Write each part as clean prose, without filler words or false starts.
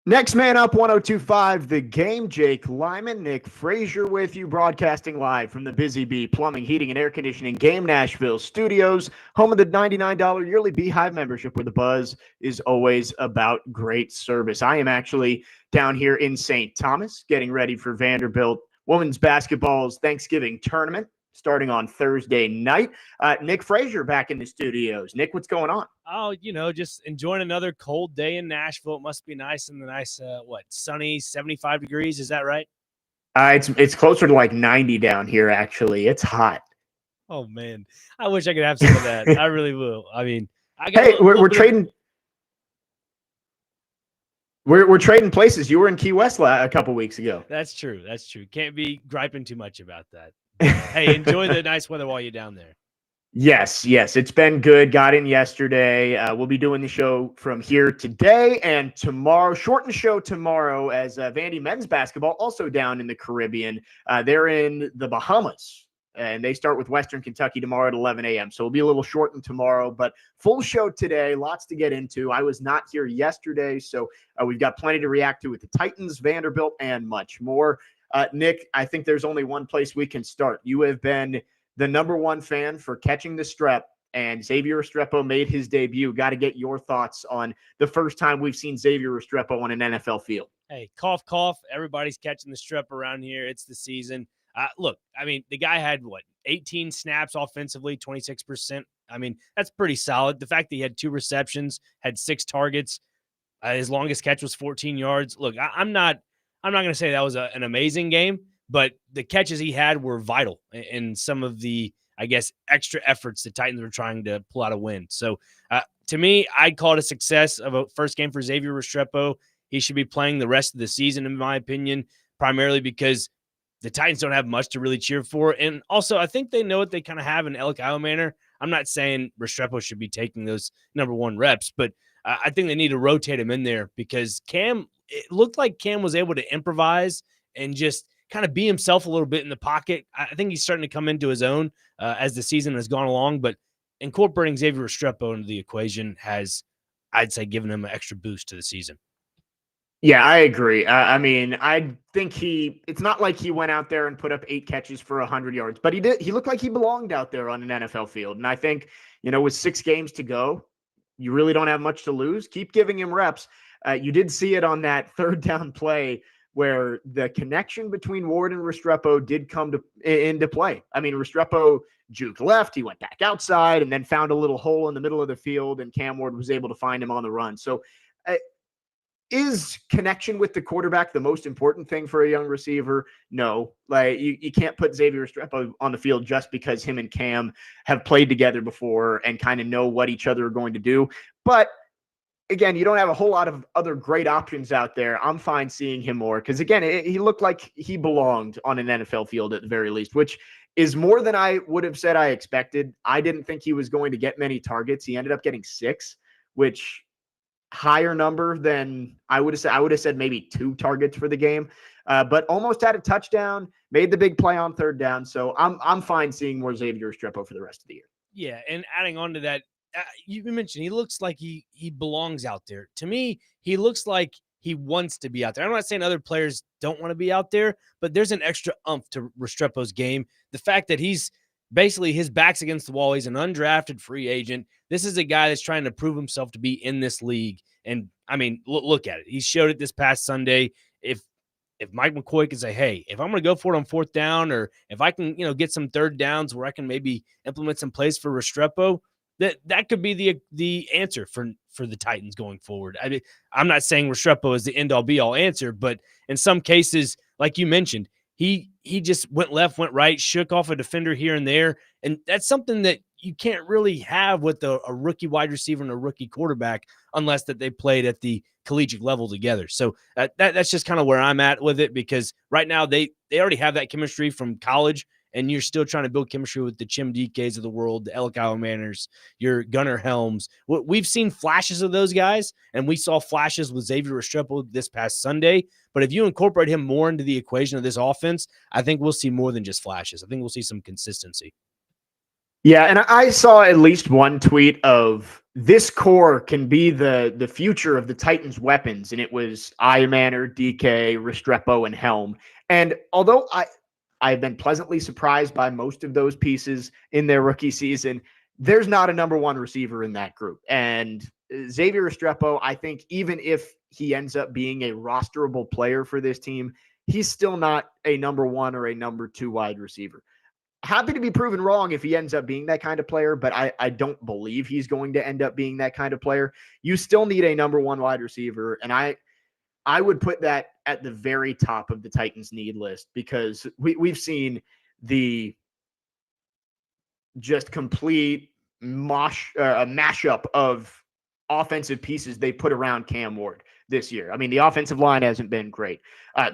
Next man up, 1025, The Game. Jake Lyman, Nick Frazier with you, broadcasting live from the Busy Bee Plumbing, Heating, and Air Conditioning Game Nashville studios, home of the $99 yearly Beehive membership, where the buzz is always about great service. I am actually down here in St. Thomas, getting ready for Vanderbilt women's basketball's Thanksgiving tournament, starting on Thursday night. Nick Frazier back in the studios. Nick, what's going on? Oh, just enjoying another cold day in Nashville. It must be nice in the nice, sunny 75 degrees. Is that right? It's closer to like 90 down here, actually. It's hot. Oh, man. I wish I could have some of that. I really will. I mean, I got Hey, we're trading. We're trading places. You were in Key West a couple weeks ago. That's true. That's true. Can't be griping too much about that. Hey, enjoy the nice weather while you're down there. Yes. It's been good. Got in yesterday. We'll be doing the show from here today and tomorrow. Shortened show tomorrow as Vandy men's basketball also down in the Caribbean. They're in the Bahamas, and they start with Western Kentucky tomorrow at 11 a.m. So it'll be a little shortened tomorrow, but full show today. Lots to get into. I was not here yesterday, so we've got plenty to react to with the Titans, Vanderbilt, and much more. Nick, I think there's only one place we can start. You have been the number one fan for catching the strep, and Xavier Restrepo made his debut. Got to get your thoughts on the first time we've seen Xavier Restrepo on an NFL field. Hey, cough, cough. Everybody's catching the strep around here. It's the season. Look, I mean, the guy had, 18 snaps offensively, 26%. I mean, that's pretty solid. The fact that he had 2 receptions, had 6 targets, his longest catch was 14 yards. Look, I'm not going to say that was an amazing game, but the catches he had were vital in some of the, I guess, extra efforts the Titans were trying to pull out a win. So to me, I'd call it a success of a first game for Xavier Restrepo. He should be playing the rest of the season, in my opinion, primarily because the Titans don't have much to really cheer for. And also, I think they know what they kind of have in Elkaio Manor. I'm not saying Restrepo should be taking those number 1 reps, but I think they need to rotate him in there because it looked like Cam was able to improvise and just kind of be himself a little bit in the pocket. I think he's starting to come into his own as the season has gone along, but incorporating Xavier Restrepo into the equation has, I'd say, given him an extra boost to the season. Yeah, I agree. I mean, I think it's not like he went out there and put up 8 catches for 100 yards, but he looked like he belonged out there on an NFL field. And I think, with 6 games to go, you really don't have much to lose. Keep giving him reps. You did see it on that 3rd down play where the connection between Ward and Restrepo did come into play. I mean, Restrepo juked left, he went back outside, and then found a little hole in the middle of the field, and Cam Ward was able to find him on the run. So is connection with the quarterback the most important thing for a young receiver? No. Like you can't put Xavier Restrepo on the field just because him and Cam have played together before and kind of know what each other are going to do. But again, you don't have a whole lot of other great options out there. I'm fine seeing him more because, again, he looked like he belonged on an NFL field at the very least, which is more than I would have said I expected. I didn't think he was going to get many targets. He ended up getting 6, which higher number than I would have said. I would have said maybe 2 targets for the game, but almost had a touchdown, made the big play on 3rd down. So I'm fine seeing more Xavier Restrepo for the rest of the year. Yeah, and adding on to that, you mentioned he looks like he belongs out there. To me, he looks like he wants to be out there. I'm not saying other players don't want to be out there, but there's an extra umph to Restrepo's game. The fact that he's basically his back's against the wall. He's an undrafted free agent. This is a guy that's trying to prove himself to be in this league. And I mean, look at it. He showed it this past Sunday. If Mike McCoy can say, hey, if I'm going to go for it on 4th down, or if I can, get some 3rd downs where I can maybe implement some plays for Restrepo, that could be the answer for the Titans going forward. I mean, I'm not saying Restrepo is the end-all be-all answer, but in some cases, like you mentioned, he just went left, went right, shook off a defender here and there, and that's something that you can't really have with a rookie wide receiver and a rookie quarterback unless that they played at the collegiate level together. So that's just kind of where I'm at with it, because right now they already have that chemistry from college, and you're still trying to build chemistry with the Chim DKs of the world, the Elkaio Manners, your Gunnar Helms. We've seen flashes of those guys, and we saw flashes with Xavier Restrepo this past Sunday. But if you incorporate him more into the equation of this offense, I think we'll see more than just flashes. I think we'll see some consistency. Yeah, and I saw at least one tweet of this core can be the future of the Titans' weapons, and it was Imanner, DK, Restrepo, and Helm. And although I've been pleasantly surprised by most of those pieces in their rookie season, there's not a number one receiver in that group. And Xavier Restrepo, I think even if he ends up being a rosterable player for this team, he's still not a number one or a number two wide receiver. Happy to be proven wrong if he ends up being that kind of player, but I don't believe he's going to end up being that kind of player. You still need a number one wide receiver, and I would put that at the very top of the Titans need list, because we've seen the just complete mashup of offensive pieces they put around Cam Ward this year. I mean, the offensive line hasn't been great.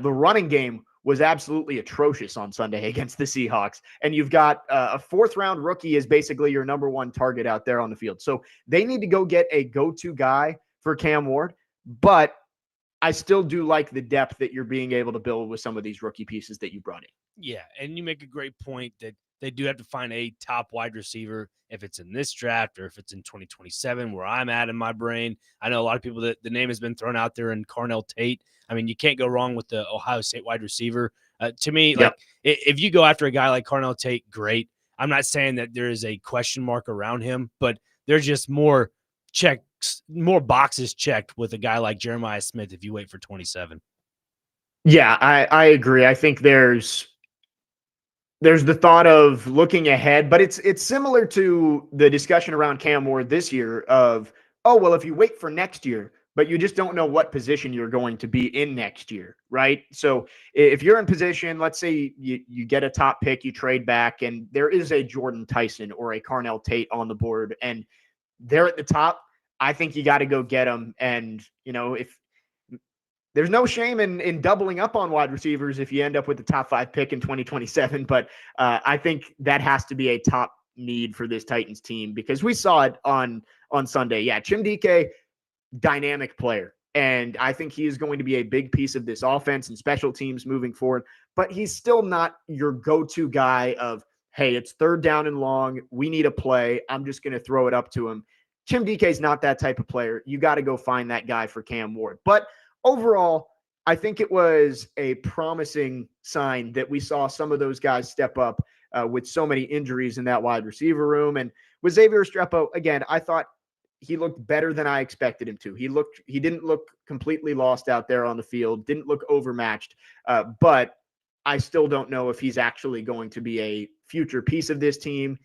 The running game was absolutely atrocious on Sunday against the Seahawks. And you've got a fourth round rookie is basically your number one target out there on the field. So they need to go get a go-to guy for Cam Ward. But I still do like the depth that you're being able to build with some of these rookie pieces that you brought in. Yeah, and you make a great point that they do have to find a top wide receiver, if it's in this draft or if it's in 2027, where I'm at in my brain. I know a lot of people that the name has been thrown out there in Carnell Tate. I mean, you can't go wrong with the Ohio State wide receiver. To me, like if you go after a guy like Carnell Tate, great. I'm not saying that there is a question mark around him, but there's just more boxes checked with a guy like Jeremiah Smith if you wait for 27. Yeah, I agree. I think there's the thought of looking ahead, but it's similar to the discussion around Cam Ward this year of, oh, well, if you wait for next year, but you just don't know what position you're going to be in next year, right? So if you're in position, let's say you get a top pick, you trade back, and there is a Jordan Tyson or a Carnell Tate on the board, and they're at the top, I think you got to go get them. And, if there's no shame in doubling up on wide receivers if you end up with the top 5 pick in 2027. But I think that has to be a top need for this Titans team, because we saw it on Sunday. Yeah, Chim DK, dynamic player. And I think he is going to be a big piece of this offense and special teams moving forward. But he's still not your go-to guy of, hey, it's third down and long, we need a play, I'm just going to throw it up to him. Chim DK is not that type of player. You got to go find that guy for Cam Ward. But overall, I think it was a promising sign that we saw some of those guys step up with so many injuries in that wide receiver room. And with Xavier Restrepo, again, I thought he looked better than I expected him to. He didn't look completely lost out there on the field, didn't look overmatched, but I still don't know if he's actually going to be a future piece of this team.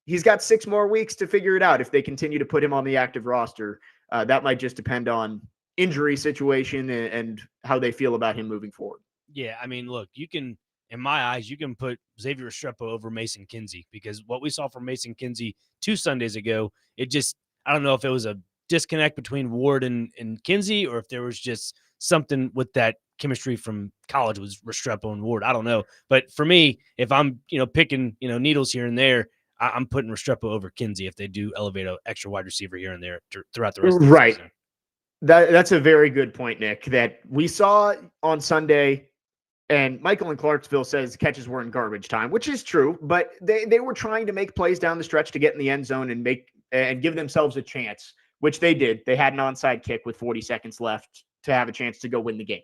He's got 6 more weeks to figure it out if they continue to put him on the active roster. That might just depend on injury situation and how they feel about him moving forward. Yeah, I mean, look, you can, in my eyes, you can put Xavier Restrepo over Mason Kinsey, because what we saw from Mason Kinsey 2 Sundays ago, I don't know if it was a disconnect between Ward and Kinsey, or if there was just something with that chemistry from college with Restrepo and Ward. I don't know. But for me, if I'm, picking, needles here and there, I'm putting Restrepo over Kinsey if they do elevate an extra wide receiver here and there throughout the rest of the season. That's a very good point, Nick, that we saw on Sunday. And Michael in Clarksville says catches were in garbage time, which is true, but they were trying to make plays down the stretch to get in the end zone and give themselves a chance, which they did. They had an onside kick with 40 seconds left to have a chance to go win the game.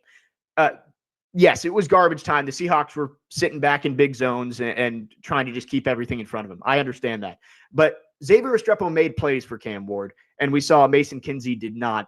Yes, it was garbage time. The Seahawks were sitting back in big zones and trying to just keep everything in front of them. I understand that. But Xavier Restrepo made plays for Cam Ward, and we saw Mason Kinsey did not.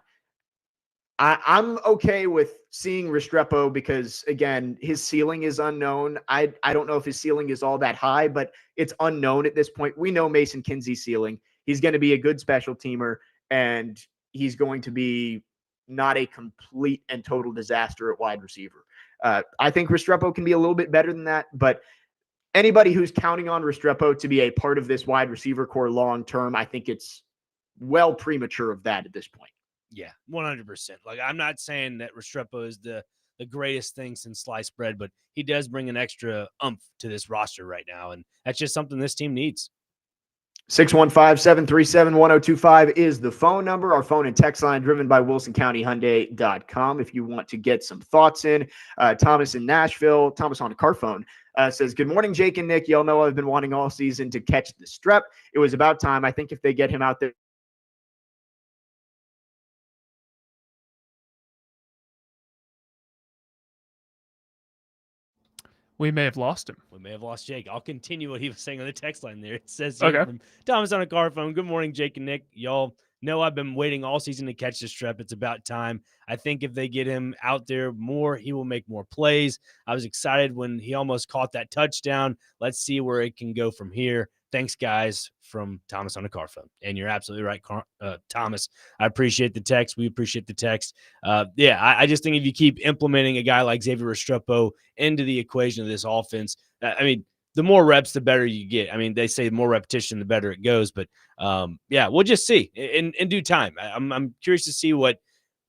I'm okay with seeing Restrepo because, again, his ceiling is unknown. I don't know if his ceiling is all that high, but it's unknown at this point. We know Mason Kinsey's ceiling. He's going to be a good special teamer, and he's going to be not a complete and total disaster at wide receiver. I think Restrepo can be a little bit better than that, but anybody who's counting on Restrepo to be a part of this wide receiver core long-term, I think it's well premature of that at this point. Yeah, 100%. Like, I'm not saying that Restrepo is the greatest thing since sliced bread, but he does bring an extra oomph to this roster right now, and that's just something this team needs. 615-737-1025 is the phone number. Our phone and text line driven by WilsonCountyHyundai.com. If you want to get some thoughts in, Thomas in Nashville, Thomas on a car phone, says, good morning, Jake and Nick. Y'all know I've been wanting all season to catch the strep. It was about time. I think if they get him out there We may have lost him. We may have lost Jake. I'll continue what he was saying on the text line there. It says here Okay. from Thomas on a car phone. Good morning, Jake and Nick. Y'all know I've been waiting all season to catch this Strep. It's about time. I think if they get him out there more, he will make more plays. I was excited when he almost caught that touchdown. Let's see where it can go from here. Thanks, guys, from Thomas on a car phone. And you're absolutely right, Thomas. I appreciate the text. We appreciate the text. I just think if you keep implementing a guy like Xavier Restrepo into the equation of this offense, I mean, the more reps, the better you get. I mean, they say the more repetition, the better it goes. But we'll just see in due time. I'm curious to see what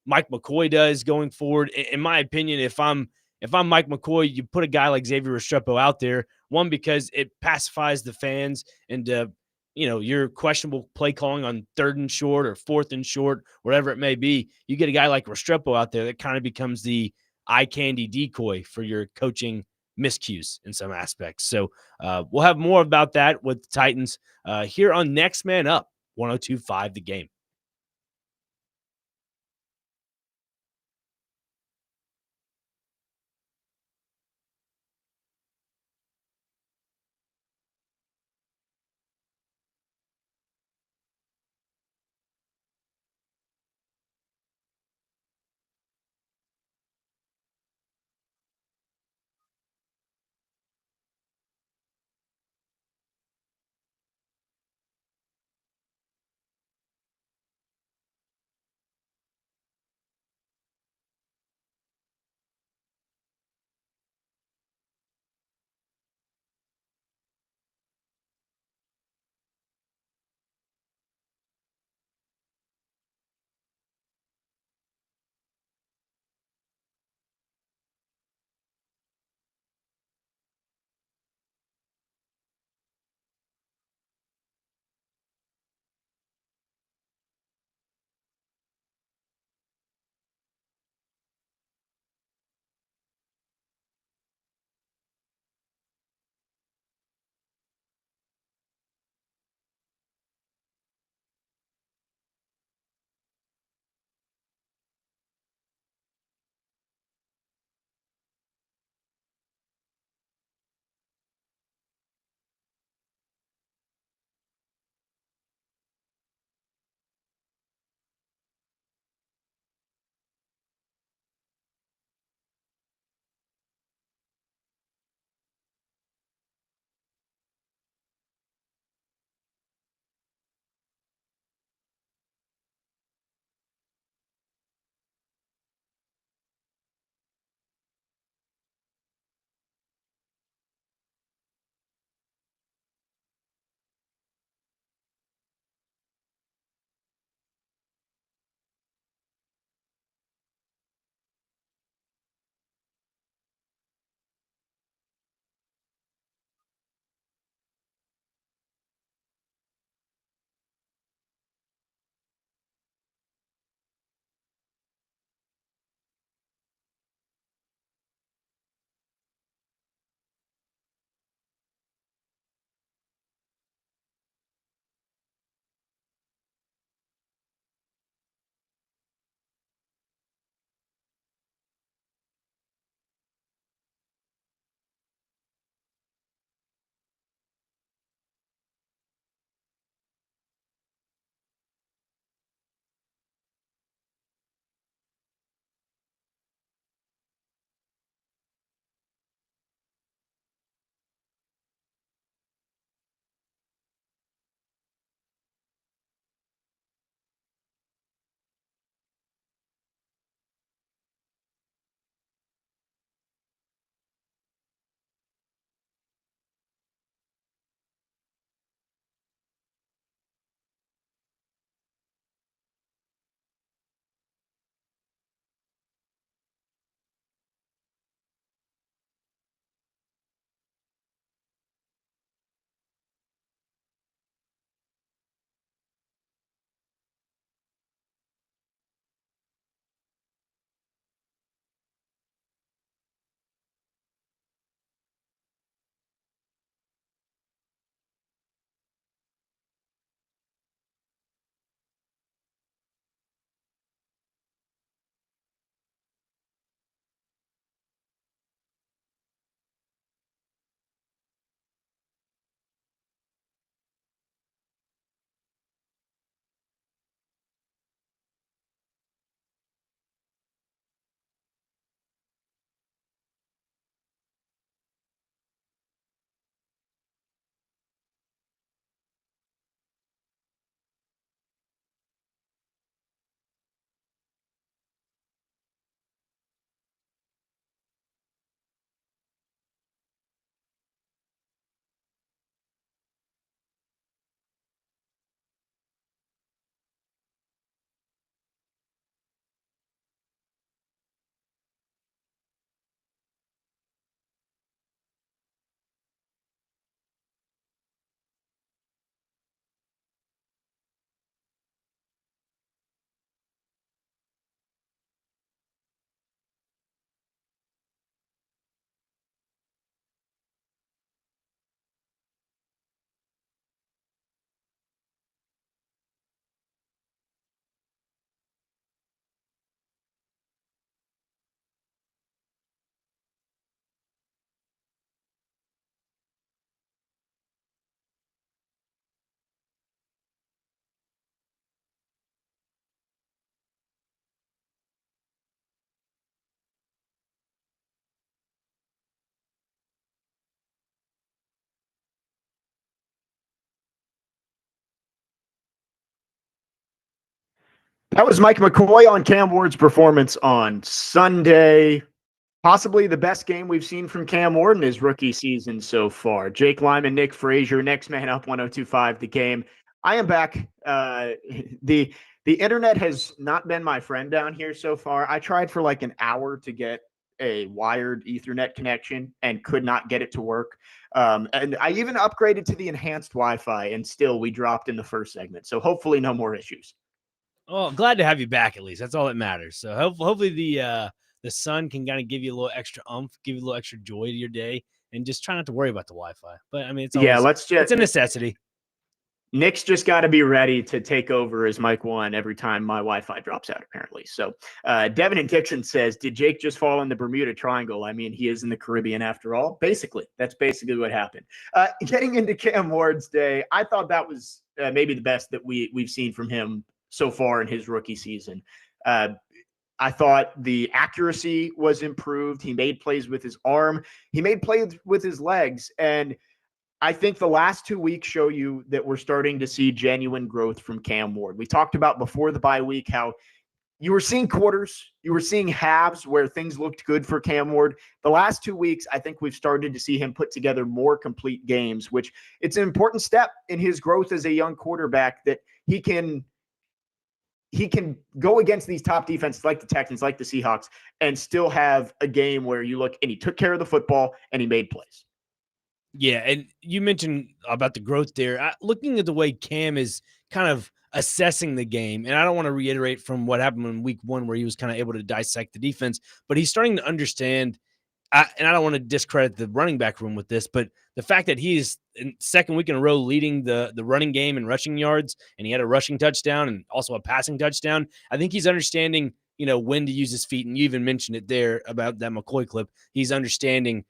Mike McCoy does going forward. In my opinion, if I'm Mike McCoy, you put a guy like Xavier Restrepo out there. One, because it pacifies the fans and your questionable play calling on 3rd and short or 4th and short, whatever it may be. You get a guy like Restrepo out there that kind of becomes the eye candy decoy for your coaching miscues in some aspects. So we'll have more about that with the Titans here on Next Man Up, 102.5 The Game. That was Mike McCoy on Cam Ward's performance on Sunday. Possibly the best game we've seen from Cam Ward in his rookie season so far. Jake Lyman, Nick Frazier, next man up, 1025 the game. I am back. The internet has not been my friend down here so far. I tried for like an hour to get a wired Ethernet connection and could not get it to work. And I even upgraded to the enhanced Wi-Fi, and still we dropped in the first segment. So hopefully no more issues. Oh, glad to have you back at least. That's all that matters. So hopefully the sun can kind of give you a little extra give you a little extra joy to your day, and just try not to worry about the Wi-Fi. But I mean, it's always, it's a necessity. Nick's just got to be ready to take over as Mike 1 every time my Wi-Fi drops out, apparently. So Devin and Dixon says, did Jake just fall in the Bermuda Triangle? I mean, he is in the Caribbean after all. Basically, that's basically what happened. Getting into Cam Ward's day, I thought that was maybe the best that we've seen from him so far in his rookie season. I thought the accuracy was improved. He made plays with his arm. He made plays with his legs. And I think the last 2 weeks show you that we're starting to see genuine growth from Cam Ward. We talked about before the bye week how you were seeing quarters, you were seeing halves where things looked good for Cam Ward. The last 2 weeks, I think we've started to see him put together more complete games, which it's an important step in his growth as a young quarterback, that he can go against these top defenses like the Texans, like the Seahawks, and still have a game where you look and he took care of the football and he made plays. Yeah, and you mentioned about the growth there. Looking at the way Cam is kind of assessing the game, and I don't want to reiterate from what happened in week 1 where he was kind of able to dissect the defense, but he's starting to understand, and I don't want to discredit the running back room with this, but the fact that he is in second week in a row leading the running game in rushing yards, and he had a rushing touchdown and also a passing touchdown, I think he's understanding, when to use his feet. And you even mentioned it there about that McCoy clip. He's understanding,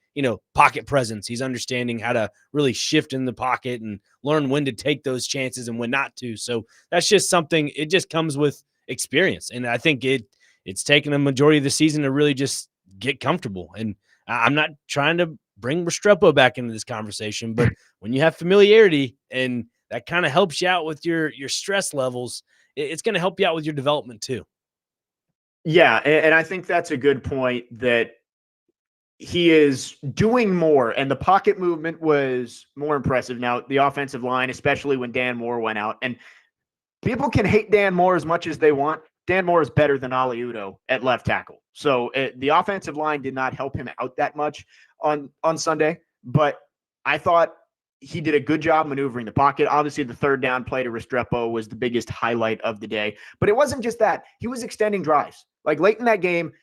pocket presence. He's understanding how to really shift in the pocket and learn when to take those chances and when not to. So that's just something, it just comes with experience. And I think it's taken a majority of the season to really just get comfortable. And I'm not trying to bring Restrepo back into this conversation, but when you have familiarity and that kind of helps you out with your stress levels, it's going to help you out with your development too. Yeah, and I think that's a good point, that he is doing more, and the pocket movement was more impressive. Now, the offensive line, especially when Dan Moore went out, and people can hate Dan Moore as much as they want. Dan Moore is better than Ali Udoh at left tackle. So the offensive line did not help him out that much on Sunday, but I thought he did a good job maneuvering the pocket. Obviously, the third down play to Restrepo was the biggest highlight of the day, but it wasn't just that. He was extending drives. Like late in that game,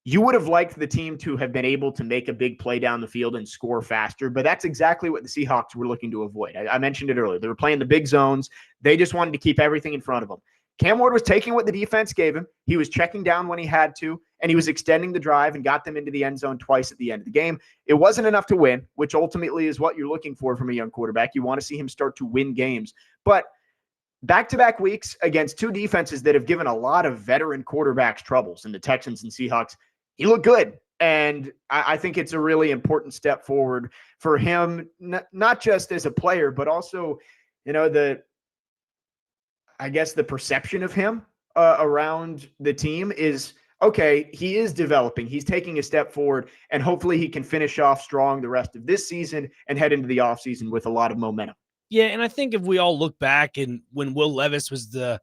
you would have liked the team to have been able to make a big play down the field and score faster, but that's exactly what the Seahawks were looking to avoid. I mentioned it earlier. They were playing the big zones. They just wanted to keep everything in front of them. Cam Ward was taking what the defense gave him. He was checking down when he had to, and he was extending the drive and got them into the end zone twice at the end of the game. It wasn't enough to win, which ultimately is what you're looking for from a young quarterback. You want to see him start to win games. But back-to-back weeks against two defenses that have given a lot of veteran quarterbacks troubles in the Texans and Seahawks, he looked good. And I think it's a really important step forward for him, not just as a player, but also, the perception of him around the team is, okay, he is developing. He's taking a step forward, and hopefully he can finish off strong the rest of this season and head into the offseason with a lot of momentum. Yeah, and I think if we all look back and when Will Levis was the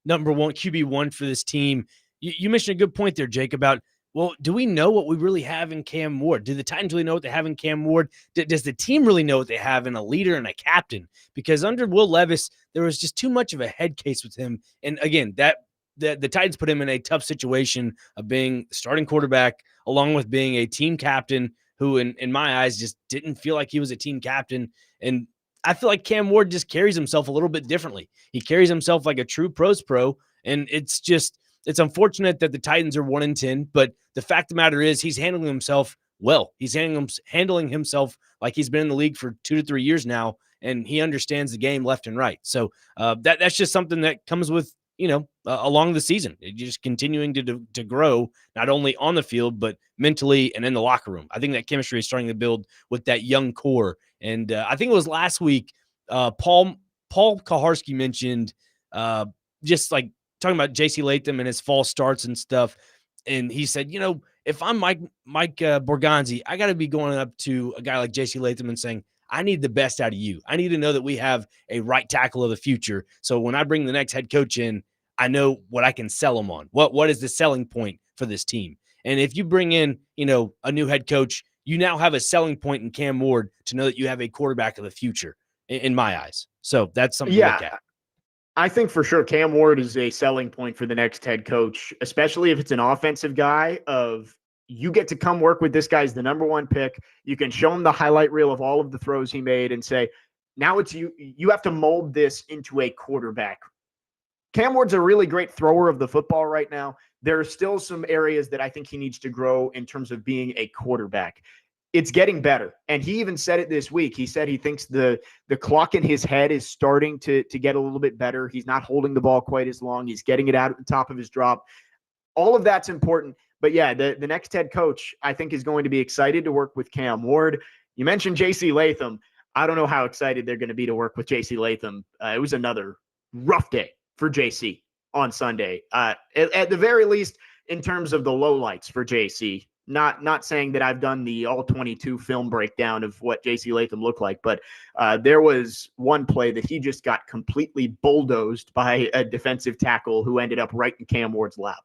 number one QB1 for this team, you mentioned a good point there, Jake, about, well, do we know what we really have in Cam Ward? Do the Titans really know what they have in Cam Ward? Does the team really know what they have in a leader and a captain? Because under Will Levis, there was just too much of a head case with him. And again, that the Titans put him in a tough situation of being starting quarterback, along with being a team captain who, in my eyes, just didn't feel like he was a team captain. And I feel like Cam Ward just carries himself a little bit differently. He carries himself like a true pros pro, and it's unfortunate that the Titans are 1-10, but the fact of the matter is he's handling himself well. He's handling himself like he's been in the league for 2 to 3 years now, and he understands the game left and right. So that's just something that comes with, along the season. You're just continuing to grow, not only on the field, but mentally and in the locker room. I think that chemistry is starting to build with that young core. And I think it was last week, Paul Kaharski mentioned just like talking about JC Latham and his false starts and stuff. And he said, if I'm Mike Borgonzi, I got to be going up to a guy like JC Latham and saying, I need the best out of you. I need to know that we have a right tackle of the future. So when I bring the next head coach in, I know what I can sell him on. What is the selling point for this team? And if you bring in, a new head coach, you now have a selling point in Cam Ward to know that you have a quarterback of the future in my eyes. So that's something to look Yeah, at. I think for sure Cam Ward is a selling point for the next head coach, especially if it's an offensive guy of you get to come work with this guy's the number one pick. You can show him the highlight reel of all of the throws he made and say, now it's you have to mold this into a quarterback. Cam Ward's a really great thrower of the football right now. There are still some areas that I think he needs to grow in terms of being a quarterback. It's getting better. And he even said it this week. He said he thinks the clock in his head is starting to get a little bit better. He's not holding the ball quite as long. He's getting it out at the top of his drop. All of that's important. But yeah, the next head coach, I think, is going to be excited to work with Cam Ward. You mentioned JC Latham. I don't know how excited they're going to be to work with JC Latham. It was another rough day for JC on Sunday. At the very least, in terms of the lowlights for JC, not saying that I've done the all 22 film breakdown of what JC Latham looked like, but there was one play that he just got completely bulldozed by a defensive tackle who ended up right in Cam Ward's lap.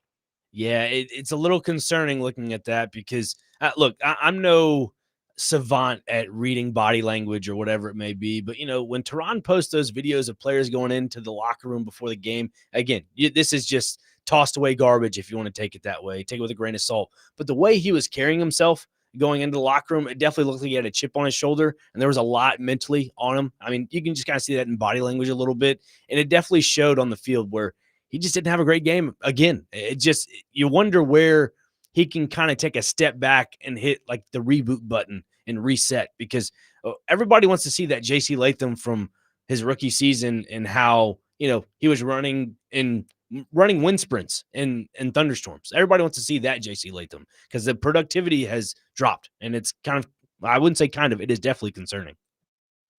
Yeah, it's a little concerning looking at that because, look, I'm no savant at reading body language or whatever it may be. But, when Tehran posts those videos of players going into the locker room before the game, again, this is just tossed away garbage if you want to take it that way. Take it with a grain of salt. But the way he was carrying himself going into the locker room, it definitely looked like he had a chip on his shoulder, and there was a lot mentally on him. I mean, you can just kind of see that in body language a little bit, and it definitely showed on the field where he just didn't have a great game again. You wonder where he can kind of take a step back and hit like the reboot button and reset because everybody wants to see that JC Latham from his rookie season and how, he was running wind sprints in thunderstorms. Everybody wants to see that JC Latham because the productivity has dropped and it's I wouldn't say it is definitely concerning.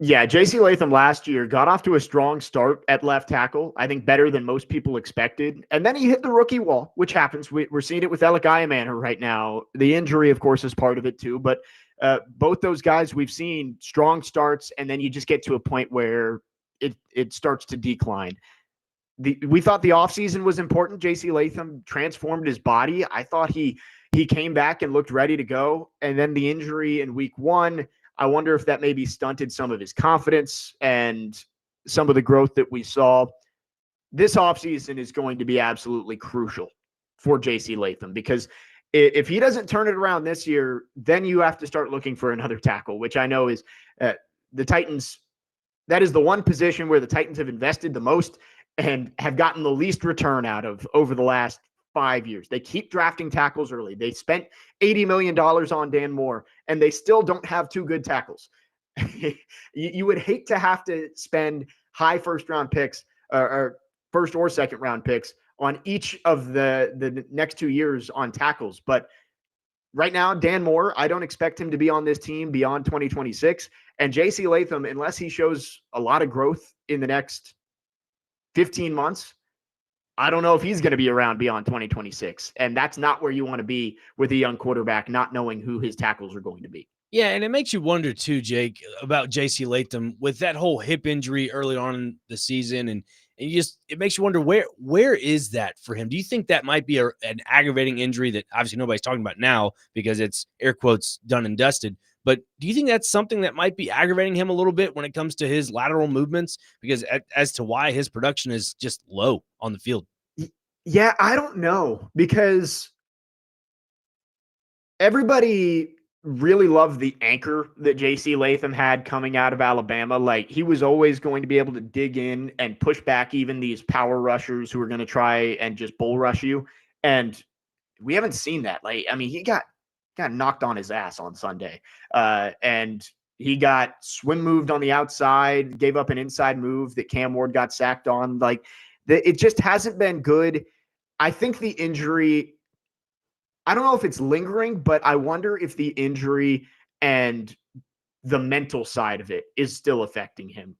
Yeah, JC Latham last year got off to a strong start at left tackle. I think better than most people expected. And then he hit the rookie wall, which happens. We're seeing it with Alec Iamanaher right now. The injury, of course, is part of it too. But both those guys, we've seen strong starts, and then you just get to a point where it starts to decline. We thought the offseason was important. JC Latham transformed his body. I thought he came back and looked ready to go. And then the injury in week one, I wonder if that maybe stunted some of his confidence and some of the growth that we saw. This offseason is going to be absolutely crucial for JC Latham because if he doesn't turn it around this year, then you have to start looking for another tackle, which I know is the Titans. That is the one position where the Titans have invested the most and have gotten the least return out of over the last 5 years. They keep drafting tackles early. They spent $80 million on Dan Moore, and they still don't have two good tackles. You would hate to have to spend high first-round picks or first or second-round picks on each of the next 2 years on tackles. But right now, Dan Moore, I don't expect him to be on this team beyond 2026. And JC Latham, unless he shows a lot of growth in the next 15 months, I don't know if he's going to be around beyond 2026. And that's not where you want to be with a young quarterback, not knowing who his tackles are going to be. Yeah, and it makes you wonder too, Jake, about JC Latham with that whole hip injury early on in the season. And it makes you wonder where is that for him? Do you think that might be an aggravating injury that obviously nobody's talking about now because it's air quotes done and dusted? But do you think that's something that might be aggravating him a little bit when it comes to his lateral movements? Because as to why his production is just low on the field. Yeah, I don't know because everybody really loved the anchor that JC Latham had coming out of Alabama. Like he was always going to be able to dig in and push back even these power rushers who are going to try and just bull rush you. And we haven't seen that. Like, I mean, he got knocked on his ass on Sunday. And he got swim moved on the outside, gave up an inside move that Cam Ward got sacked on. Like it just hasn't been good. I think the injury, I don't know if it's lingering, but I wonder if the injury and the mental side of it is still affecting him.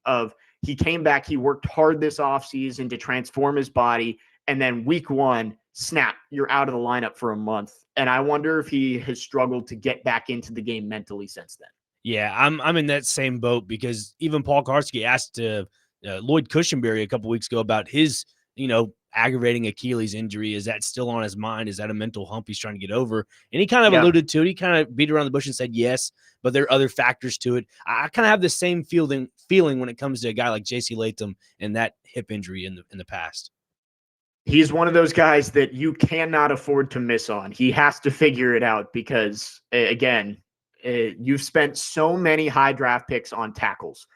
He came back, he worked hard this offseason to transform his body, And then week one, snap, you're out of the lineup for a month. And I wonder if he has struggled to get back into the game mentally since then. Yeah, I'm in that same boat because even Paul Karski asked Lloyd Cushenberry a couple weeks ago about his, aggravating Achilles injury. Is that still on his mind? Is that a mental hump he's trying to get over? And he kind of alluded to it. He kind of beat around the bush and said yes, but there are other factors to it. I kind of have the same feeling when it comes to a guy like J.C. Latham and that hip injury in the past. He's one of those guys that you cannot afford to miss on. He has to figure it out because, again, you've spent so many high draft picks on tackles.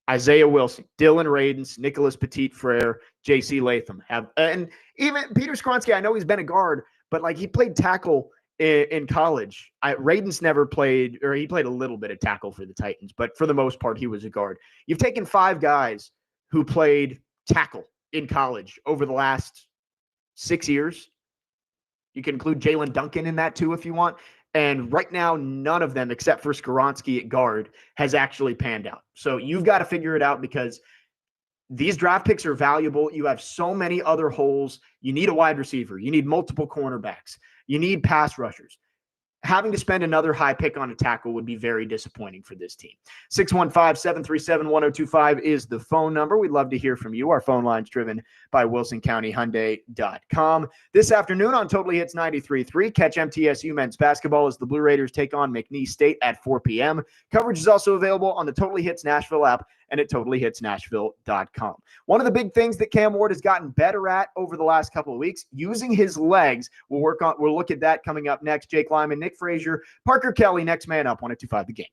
Isaiah Wilson, Dylan Radins, Nicholas Petit-Frere, J.C. Latham and even Peter Skronsky. I know he's been a guard, but like he played tackle in college. Radins never played, or he played a little bit of tackle for the Titans, but for the most part, he was a guard. You've taken 5 guys who played tackle in college over the last 6 years. You can include Jalen Duncan in that too if you want. And right now, none of them, except for Skoronski at guard, has actually panned out. So you've got to figure it out because these draft picks are valuable. You have so many other holes. You need a wide receiver. You need multiple cornerbacks. You need pass rushers. Having to spend another high pick on a tackle would be very disappointing for this team. 615-737-1025 is the phone number. We'd love to hear from you. Our phone line's driven by WilsonCountyHyundai.com. This afternoon on Totally Hits 93.3, catch MTSU men's basketball as the Blue Raiders take on McNeese State at 4 p.m. Coverage is also available on the Totally Hits Nashville app and at totallyhitsnashville.com. One of the big things that Cam Ward has gotten better at over the last couple of weeks, using his legs. We'll look at that coming up next. Jake Lyman, Nick Frazier, Parker Kelly, next man up, 102.5 The Game.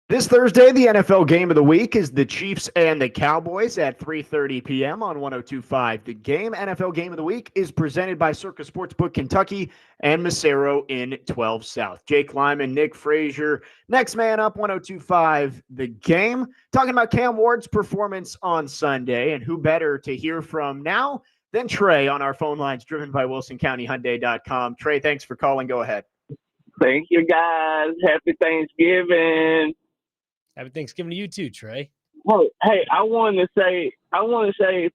This Thursday, the NFL game of the week is the Chiefs and the Cowboys at 3:30 p.m. on 102.5. The game, NFL game of the week, is presented by Circa Sportsbook Kentucky and Macero in 12 South. Jake Lyman, Nick Frazier, next man up, 102.5. The game, talking about Cam Ward's performance on Sunday, and who better to hear from now than Trey on our phone lines, driven by WilsonCountyHyundai.com. Trey, thanks for calling. Go ahead. Thank you, guys. Happy Thanksgiving. Happy Thanksgiving to you too, Trey. Well, hey, I want to say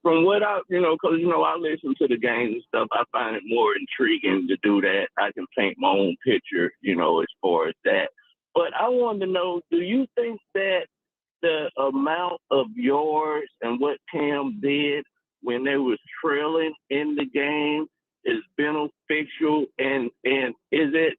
from what because I listen to the games and stuff. I find it more intriguing to do that. I can paint my own picture, as far as that. But I wanted to know, do you think that the amount of yards and what Cam did when they was trailing in the game is beneficial, and is it?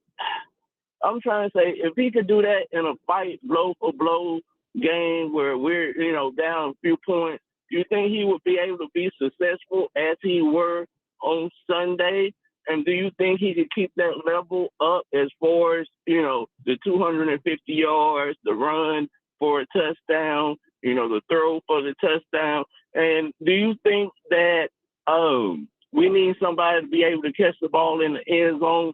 I'm trying to say, if he could do that in a fight, blow for blow game where we're, down a few points, do you think he would be able to be successful as he were on Sunday? And do you think he could keep that level up as far as, the 250 yards, the run for a touchdown, the throw for the touchdown? And do you think that we need somebody to be able to catch the ball in the end zone?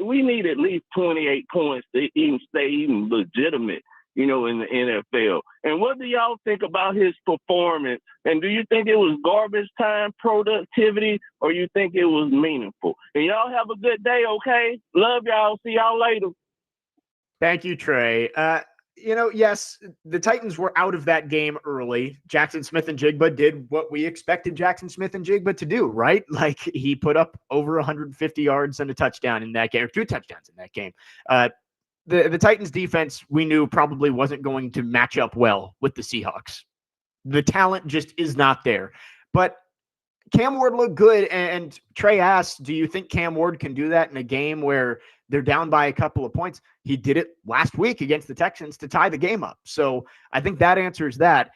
We need at least 28 points to even stay legitimate, in the NFL. And what do y'all think about his performance? And do you think it was garbage time productivity, or you think it was meaningful? And y'all have a good day, okay? Love y'all. See y'all later. Thank you, Trey. Yes, the Titans were out of that game early. Jackson Smith-Njigba did what we expected Jackson Smith-Njigba to do, right? Like, he put up over 150 yards and a touchdown in that game, or 2 touchdowns in that game. The Titans defense, we knew, probably wasn't going to match up well with the Seahawks. The talent just is not there. But Cam Ward looked good, and Trey asked, do you think Cam Ward can do that in a game where they're down by a couple of points? He did it last week against the Texans to tie the game up. So I think that answers that.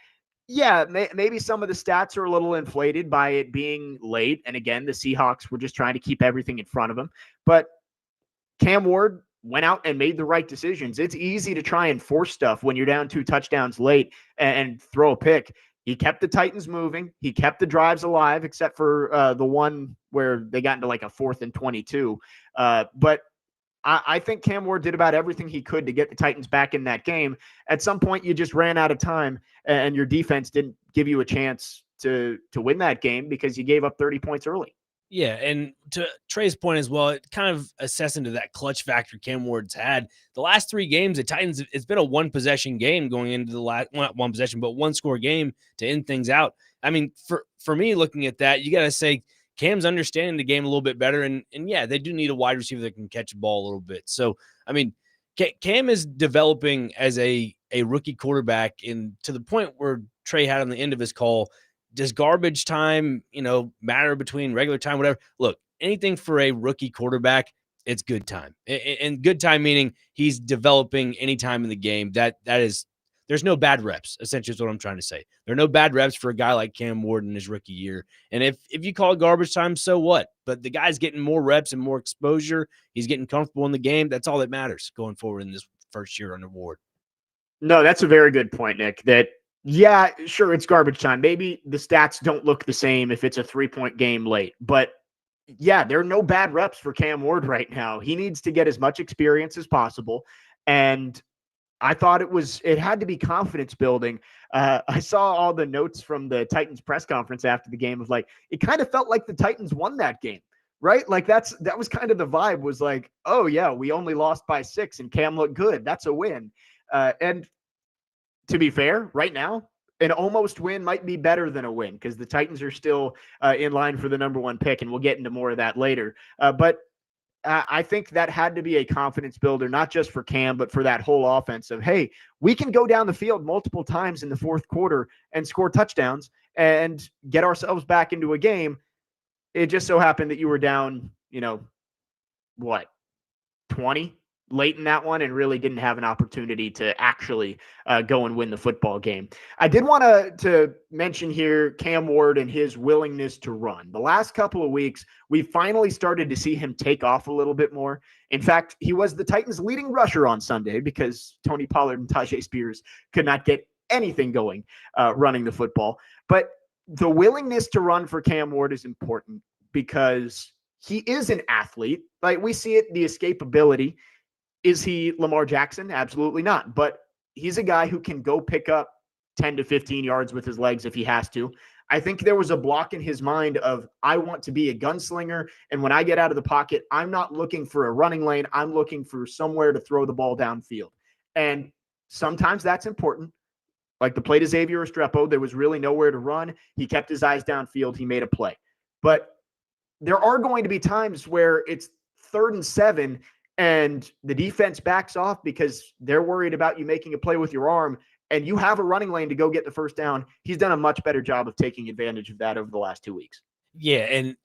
Yeah, maybe some of the stats are a little inflated by it being late. And again, the Seahawks were just trying to keep everything in front of them. But Cam Ward went out and made the right decisions. It's easy to try and force stuff when you're down 2 touchdowns late and throw a pick. He kept the Titans moving. He kept the drives alive, except for the one where they got into like a 4th and 22. But I think Cam Ward did about everything he could to get the Titans back in that game. At some point, you just ran out of time, and your defense didn't give you a chance to win that game because you gave up 30 points early. Yeah, and to Trey's point as well, it kind of assessing to that clutch factor Cam Ward's had. The last 3 games, the Titans, it's been a 1-possession game going into the last, well, not 1 possession, but 1-score game to end things out. I mean, for me, looking at that, you got to say Cam's understanding the game a little bit better. And yeah, they do need a wide receiver that can catch a ball a little bit. So, I mean, Cam is developing as a rookie quarterback, and to the point where Trey had on the end of his call, does garbage time, matter between regular time, whatever? Look, anything for a rookie quarterback, it's good time. And good time meaning he's developing any time in the game. That is, there's no bad reps, essentially is what I'm trying to say. There are no bad reps for a guy like Cam Ward in his rookie year. And if you call it garbage time, so what? But the guy's getting more reps and more exposure. He's getting comfortable in the game. That's all that matters going forward in this first year under Ward. No, that's a very good point, Nick, that yeah, sure, it's garbage time. Maybe the stats don't look the same if it's a 3-point game late, but yeah, there are no bad reps for Cam Ward right now. He needs to get as much experience as possible. And I thought it had to be confidence building. I saw all the notes from the Titans press conference after the game of like, it kind of felt like the Titans won that game, right? Like that was kind of the vibe, was like, oh yeah, we only lost by 6 and Cam looked good. That's a win. And to be fair, right now, an almost win might be better than a win because the Titans are still in line for the number 1 pick, and we'll get into more of that later. But I think that had to be a confidence builder, not just for Cam, but for that whole offense of, hey, we can go down the field multiple times in the 4th quarter and score touchdowns and get ourselves back into a game. It just so happened that you were down, 20 late in that one and really didn't have an opportunity to actually go and win the football game. I did want to mention here Cam Ward and his willingness to run. The last couple of weeks, we finally started to see him take off a little bit more. In fact, he was the Titans' leading rusher on Sunday because Tony Pollard and Tajay Spears could not get anything going running the football. But the willingness to run for Cam Ward is important because he is an athlete. Like we see it, the escapability. Is he Lamar Jackson? Absolutely not. But he's a guy who can go pick up 10 to 15 yards with his legs if he has to. I think there was a block in his mind of, I want to be a gunslinger. And when I get out of the pocket, I'm not looking for a running lane. I'm looking for somewhere to throw the ball downfield. And sometimes that's important. Like the play to Xavier Restrepo, there was really nowhere to run. He kept his eyes downfield. He made a play. But there are going to be times where it's 3rd and 7 and the defense backs off because they're worried about you making a play with your arm, and you have a running lane to go get the first down. He's done a much better job of taking advantage of that over the last 2 weeks. Yeah, and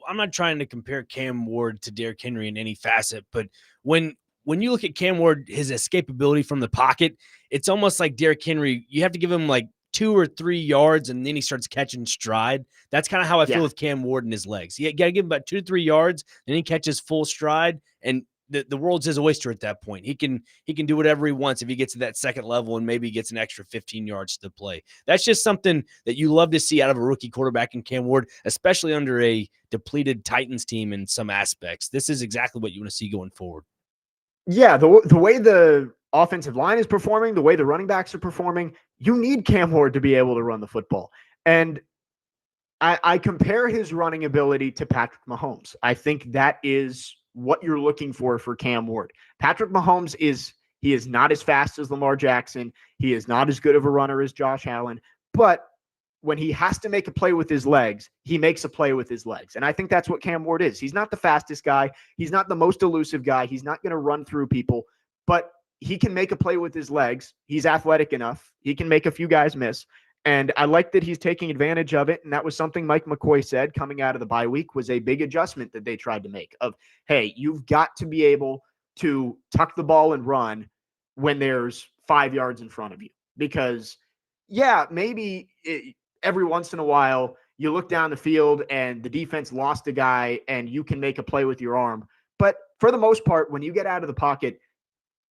I'm not trying to compare Cam Ward to Derrick Henry in any facet, but when you look at Cam Ward, his escapability from the pocket, it's almost like Derrick Henry. You have to give him like 2 or 3 yards, and then he starts catching stride. That's kind of how I feel with Cam Ward and his legs. You got to give him about 2 to 3 yards, then he catches full stride, and the world's his oyster at that point. He can do whatever he wants if he gets to that second level and maybe gets an extra 15 yards to play. That's just something that you love to see out of a rookie quarterback in Cam Ward, especially under a depleted Titans team in some aspects. This is exactly what you want to see going forward. Yeah, the way the offensive line is performing, the way the running backs are performing, you need Cam Ward to be able to run the football. And I compare his running ability to Patrick Mahomes. I think that is what you're looking for Cam Ward. Patrick Mahomes is not as fast as Lamar Jackson. He is not as good of a runner as Josh Allen, but when he has to make a play with his legs, he makes a play with his legs. And I think that's what Cam Ward is. He's not the fastest guy. He's not the most elusive guy. He's not going to run through people, but he can make a play with his legs. He's athletic enough. He can make a few guys miss. And I like that he's taking advantage of it. And that was something Mike McCoy said coming out of the bye week was a big adjustment that they tried to make of, hey, you've got to be able to tuck the ball and run when there's 5 yards in front of you. Because, yeah, maybe every once in a while you look down the field and the defense lost a guy and you can make a play with your arm. But for the most part, when you get out of the pocket,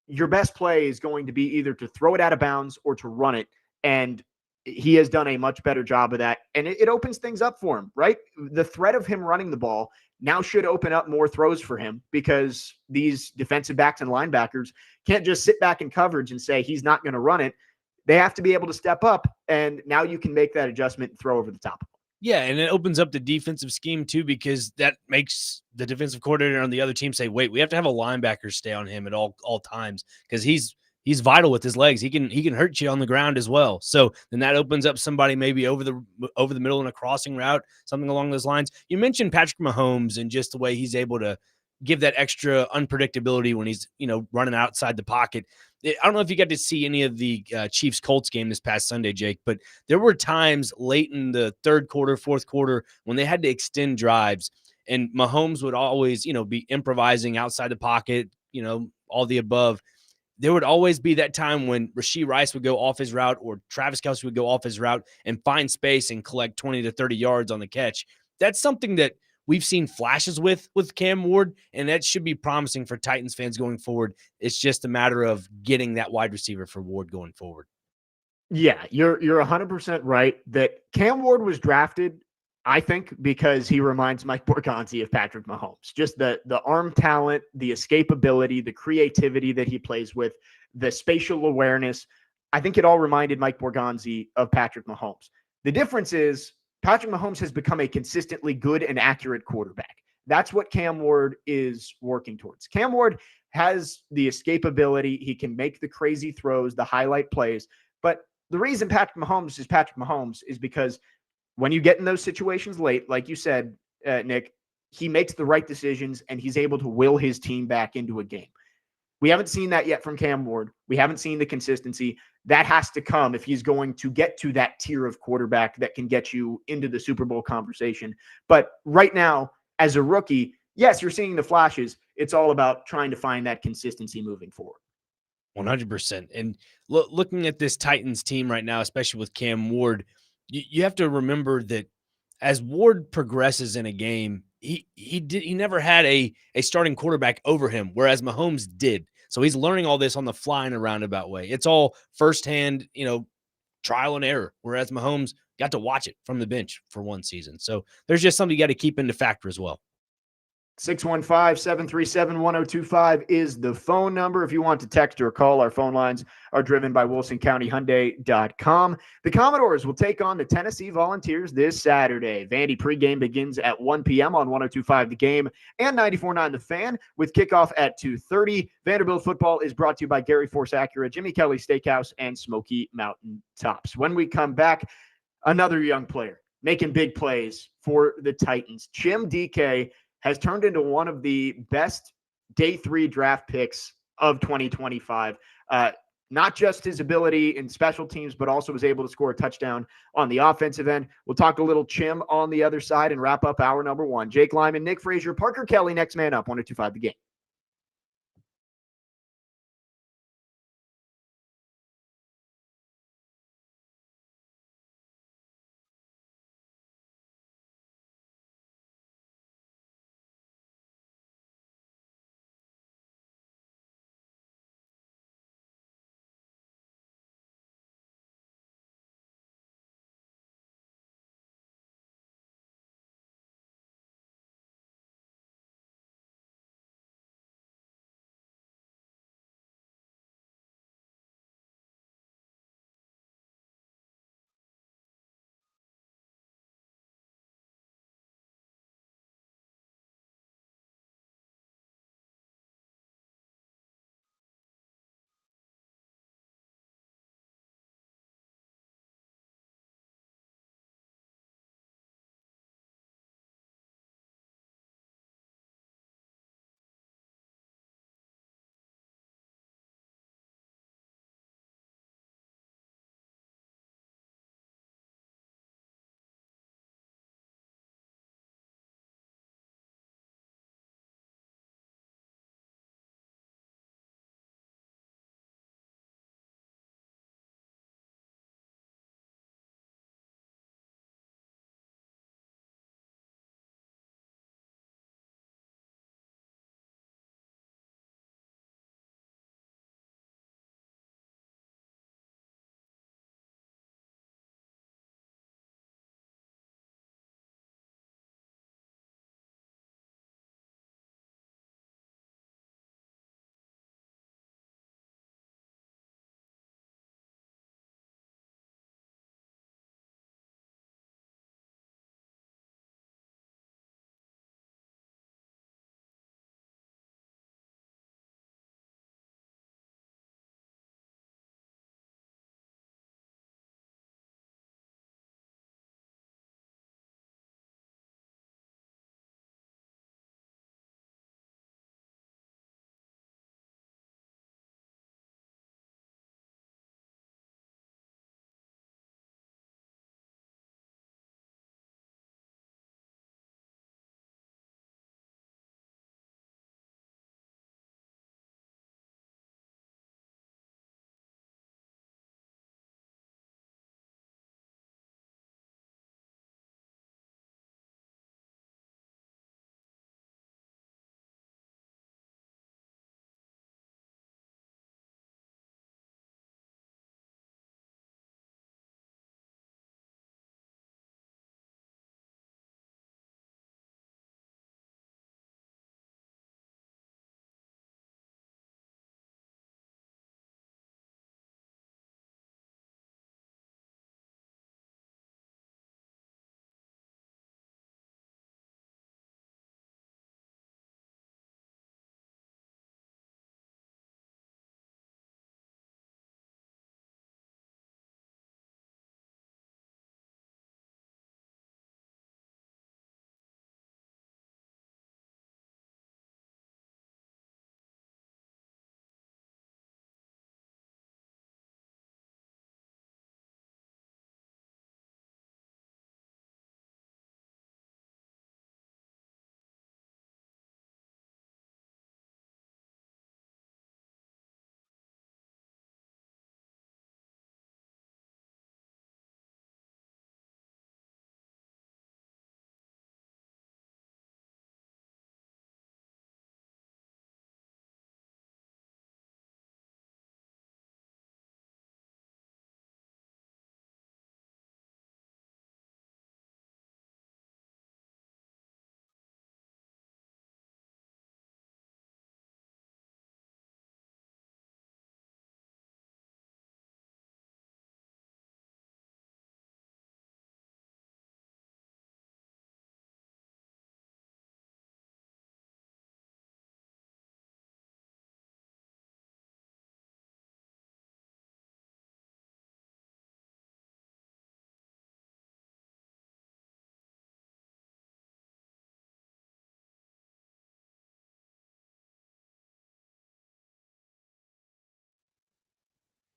your best play is going to be either to throw it out of bounds or to run it. And he has done a much better job of that. And it opens things up for him, right? The threat of him running the ball now should open up more throws for him because these defensive backs and linebackers can't just sit back in coverage and say he's not going to run it. They have to be able to step up, and now you can make that adjustment and throw over the top. Yeah, and it opens up the defensive scheme too, because that makes the defensive coordinator on the other team say, wait, we have to have a linebacker stay on him at all times because he's vital with his legs. He can hurt you on the ground as well. So then that opens up somebody maybe over the middle in a crossing route, something along those lines. You mentioned Patrick Mahomes and just the way he's able to give that extra unpredictability when he's, running outside the pocket. I don't know if you got to see any of the Chiefs-Colts game this past Sunday, Jake, but there were times late in the third quarter, fourth quarter, when they had to extend drives, and Mahomes would always, be improvising outside the pocket, all the above. There would always be that time when Rashee Rice would go off his route or Travis Kelce would go off his route and find space and collect 20 to 30 yards on the catch. That's something that we've seen flashes with Cam Ward, and that should be promising for Titans fans going forward. It's just a matter of getting that wide receiver for Ward going forward. Yeah, you're 100% right that Cam Ward was drafted, I think, because he reminds Mike Borgonzi of Patrick Mahomes. Just the arm talent, the escapability, the creativity that he plays with, the spatial awareness. I think it all reminded Mike Borgonzi of Patrick Mahomes. The difference is Patrick Mahomes has become a consistently good and accurate quarterback. That's what Cam Ward is working towards. Cam Ward has the escapability. He can make the crazy throws, the highlight plays. But the reason Patrick Mahomes is because when you get in those situations late, like you said, Nick, he makes the right decisions and he's able to will his team back into a game. We haven't seen that yet from Cam Ward. We haven't seen the consistency. That has to come if he's going to get to that tier of quarterback that can get you into the Super Bowl conversation. But right now, as a rookie, yes, you're seeing the flashes. It's all about trying to find that consistency moving forward. 100%. And looking at this Titans team right now, especially with Cam Ward, you have to remember that as Ward progresses in a game, he never had a starting quarterback over him, whereas Mahomes did. So he's learning all this on the fly in a roundabout way. It's all firsthand, trial and error, whereas Mahomes got to watch it from the bench for one season. So there's just something you got to keep into factor as well. 615-737-1025 is the phone number. If you want to text or call, our phone lines are driven by WilsonCountyHyundai.com. The Commodores will take on the Tennessee Volunteers this Saturday. Vandy pregame begins at 1 p.m. on 102.5 The Game and 94.9 The Fan with kickoff at 2:30. Vanderbilt football is brought to you by Gary Force Acura, Jimmy Kelly Steakhouse, and Smoky Mountain Tops. When we come back, another young player making big plays for the Titans. Jim DK has turned into one of the best day 3 draft picks of 2025. Not just his ability in special teams, but also was able to score a touchdown on the offensive end. We'll talk a little Chim on the other side and wrap up hour number 1. Jake Lyman, Nick Frazier, Parker Kelly, next man up, 102.5 The Game.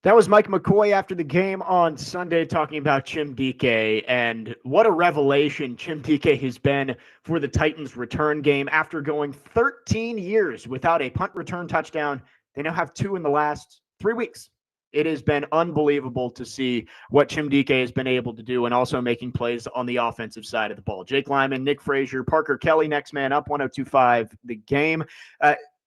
That was Mike McCoy after the game on Sunday talking about Chim Dike, and what a revelation Chim Dike has been for the Titans return game. After going 13 years without a punt return touchdown, they now have 2 in the last 3 weeks. It has been unbelievable to see what Chim Dike has been able to do, and also making plays on the offensive side of the ball. Jake Lyman, Nick Frazier, Parker Kelly, next man up, 102.5 the game.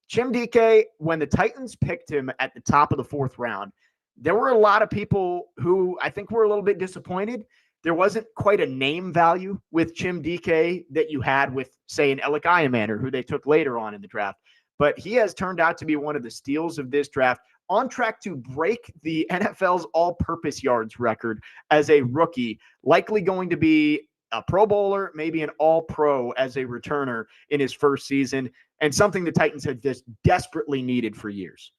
Chim Dike, when the Titans picked him at the top of the 4th round, there were a lot of people who I think were a little bit disappointed. There wasn't quite a name value with Chim Dike that you had with, say, an Alec Iamander, who they took later on in the draft. But he has turned out to be one of the steals of this draft, on track to break the NFL's all-purpose yards record as a rookie, likely going to be a Pro Bowler, maybe an All-Pro as a returner in his first season, and something the Titans have just desperately needed for years.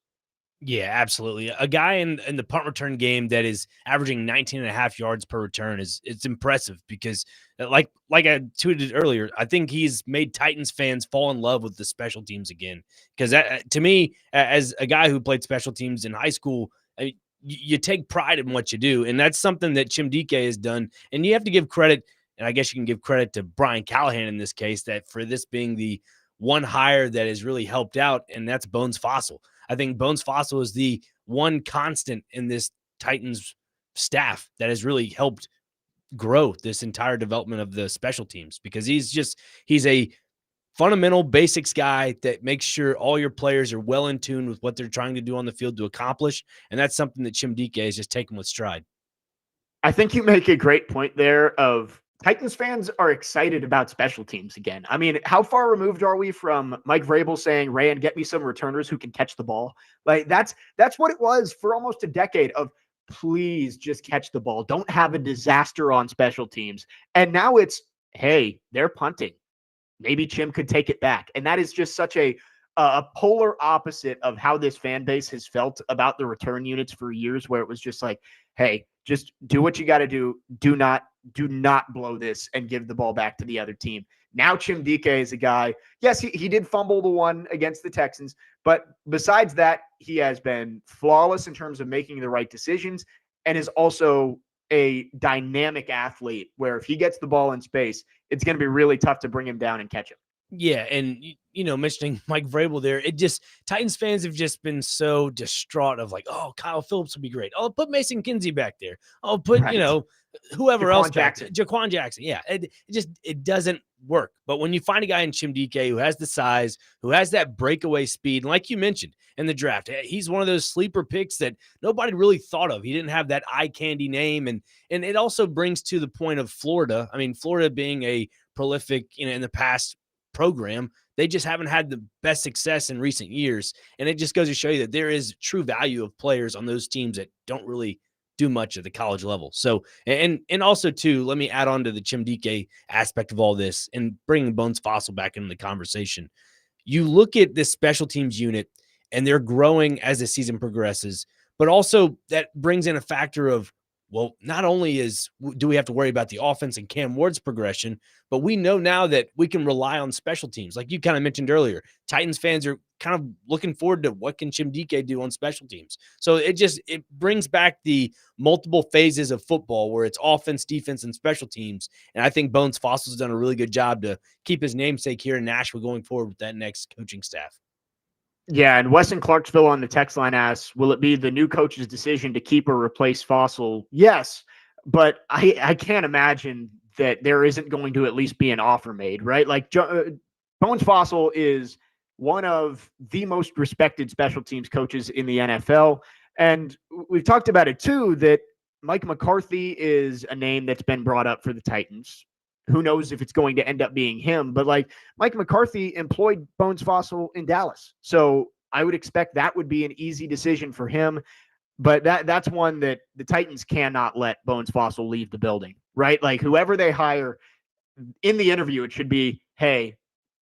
Yeah, absolutely. A guy in the punt return game that is averaging 19.5 yards per return it's impressive, because like I tweeted earlier, I think he's made Titans fans fall in love with the special teams again. Because to me, as a guy who played special teams in high school, you take pride in what you do, and that's something that Chim Dike has done. And you have to give credit, and I guess you can give credit to Brian Callahan in this case, that for this being the one hire that has really helped out, and that's Bones Fossil. I think Bones Fossil is the one constant in this Titans staff that has really helped grow this entire development of the special teams, because he's a fundamental basics guy that makes sure all your players are well in tune with what they're trying to do on the field to accomplish. And that's something that Chim Dike has just taken with stride. I think you make a great point there of Titans fans are excited about special teams again. I mean, how far removed are we from Mike Vrabel saying, "Rand, get me some returners who can catch the ball"? Like that's what it was for almost a decade of, please just catch the ball. Don't have a disaster on special teams. And now it's, hey, they're punting. Maybe Chim could take it back. And that is just such a polar opposite of how this fan base has felt about the return units for years, where it was just like, hey, just do what you got to do. Do not blow this and give the ball back to the other team. Now Chim Dike is a guy, yes, he did fumble the one against the Texans, but besides that, he has been flawless in terms of making the right decisions, and is also a dynamic athlete where if he gets the ball in space, it's going to be really tough to bring him down and catch him. Yeah, and mentioning Mike Vrabel there, Titans fans have just been so distraught of like, oh, Kyle Phillips would be great. Oh, put Mason Kinsey back there. Oh, put Right. whoever Jaquan else Jackson. back there. Jaquan Jackson. Yeah, it doesn't work. But when you find a guy in Chim Dike who has the size, who has that breakaway speed, and like you mentioned in the draft, he's one of those sleeper picks that nobody really thought of. He didn't have that eye candy name, and it also brings to the point of Florida. I mean, Florida being a prolific, in the past program, they just haven't had the best success in recent years. And it just goes to show you that there is true value of players on those teams that don't really do much at the college level. So, and also too, let me add on to the Chim Dike aspect of all this and bringing Bones Fossil back into the conversation. You look at this special teams unit and they're growing as the season progresses, but also that brings in a factor of, well, not only do we have to worry about the offense and Cam Ward's progression, but we know now that we can rely on special teams. Like you kind of mentioned earlier, Titans fans are kind of looking forward to what can Chim Dike do on special teams. So it brings back the multiple phases of football where it's offense, defense, and special teams. And I think Bones Fossil's done a really good job to keep his namesake here in Nashville going forward with that next coaching staff. Yeah, and Weston Clarksville on the text line asks, will it be the new coach's decision to keep or replace Fossil? Yes, but I can't imagine that there isn't going to at least be an offer made, right? Like Bones Fossil is one of the most respected special teams coaches in the NFL. And we've talked about it too, that Mike McCarthy is a name that's been brought up for the Titans. Who knows if it's going to end up being him, but like Mike McCarthy employed Bones Fossil in Dallas. So I would expect that would be an easy decision for him. But that's one that the Titans cannot let Bones Fossil leave the building, right? Like whoever they hire in the interview, it should be, hey,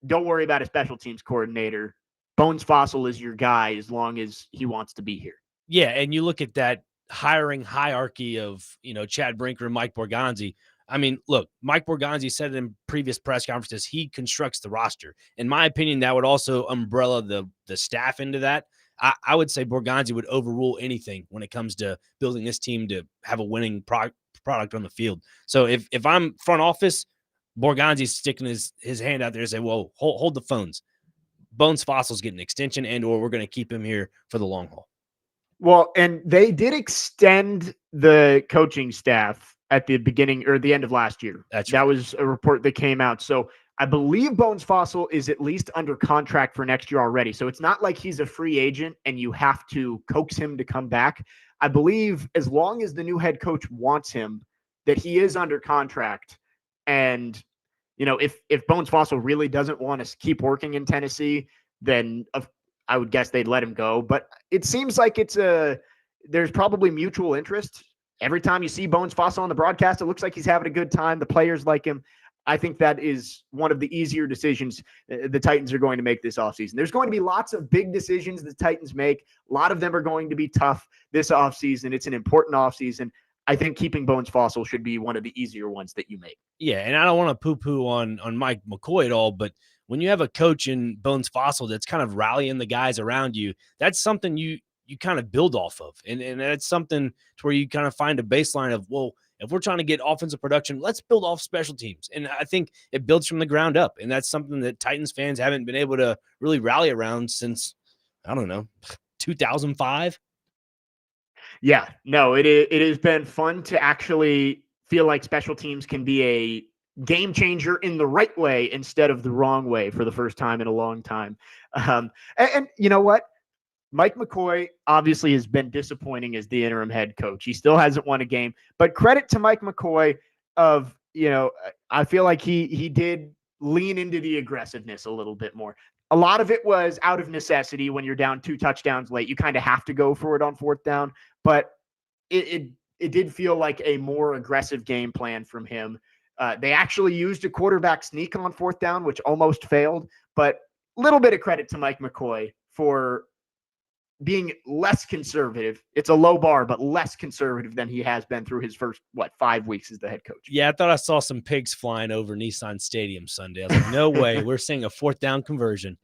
don't worry about a special teams coordinator. Bones Fossil is your guy as long as he wants to be here. Yeah, and you look at that hiring hierarchy of, Chad Brinker and Mike Borgonzi. I mean, look, Mike Borgonzi said in previous press conferences, he constructs the roster. In my opinion, that would also umbrella the staff into that. I would say Borgonzi would overrule anything when it comes to building this team to have a winning product on the field. So if I'm front office, Borgonzi's sticking his hand out there and say, "Whoa, hold the phones. Bones Fossil's getting an extension, and or we're going to keep him here for the long haul." Well, and they did extend the coaching staff at the beginning or the end of last year. That's That right. was a report that came out. So I believe Bones Fossil is at least under contract for next year already. So it's not like he's a free agent and you have to coax him to come back. I believe as long as the new head coach wants him, that he is under contract. And if Bones Fossil really doesn't want to keep working in Tennessee, then I would guess they'd let him go. But it seems like there's probably mutual interest. Every time you see Bones Fossil on the broadcast, it looks like he's having a good time. The players like him. I think that is one of the easier decisions the Titans are going to make this offseason. There's going to be lots of big decisions the Titans make. A lot of them are going to be tough this offseason. It's an important offseason. I think keeping Bones Fossil should be one of the easier ones that you make. Yeah, and I don't want to poo-poo on Mike McCoy at all, but when you have a coach in Bones Fossil that's kind of rallying the guys around you, that's something you kind of build off of. And that's something to where you kind of find a baseline of, well, if we're trying to get offensive production, let's build off special teams. And I think it builds from the ground up. And that's something that Titans fans haven't been able to really rally around since, I don't know, 2005. Yeah, no, it has been fun to actually feel like special teams can be a game changer in the right way instead of the wrong way for the first time in a long time. And you know what? Mike McCoy obviously has been disappointing as the interim head coach. He still hasn't won a game, but credit to Mike McCoy of, I feel like he did lean into the aggressiveness a little bit more. A lot of it was out of necessity. When you're down 2 touchdowns late, you kind of have to go for it on 4th down, but it did feel like a more aggressive game plan from him. They actually used a quarterback sneak on 4th down, which almost failed, but a little bit of credit to Mike McCoy for being less conservative. It's a low bar, but less conservative than he has been through his first, 5 weeks as the head coach. Yeah, I thought I saw some pigs flying over Nissan Stadium Sunday. I was like, no way. We're seeing a 4th down conversion.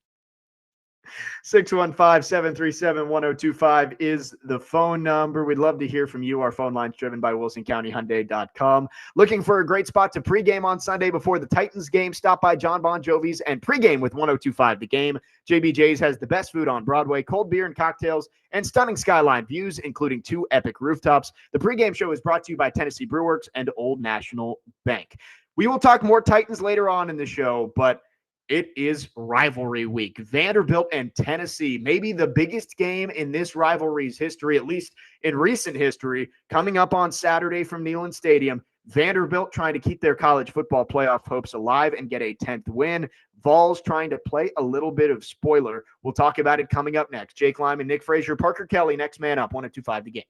615-737-1025 is the phone number. We'd love to hear from you. Our phone line's driven by WilsonCountyHyundai.com. Looking for a great spot to pregame on Sunday before the Titans game? Stop by John Bon Jovi's and pregame with 1025 The Game. JBJ's has the best food on Broadway, cold beer and cocktails, and stunning skyline views, including 2 epic rooftops. The pregame show is brought to you by Tennessee Brewworks and Old National Bank. We will talk more Titans later on in the show, but it is rivalry week. Vanderbilt and Tennessee, maybe the biggest game in this rivalry's history, at least in recent history, coming up on Saturday from Neyland Stadium. Vanderbilt trying to keep their college football playoff hopes alive and get a 10th win. Vols trying to play a little bit of spoiler. We'll talk about it coming up next. Jake Lyman, Nick Frazier, Parker Kelly, next man up, 1025 The Game.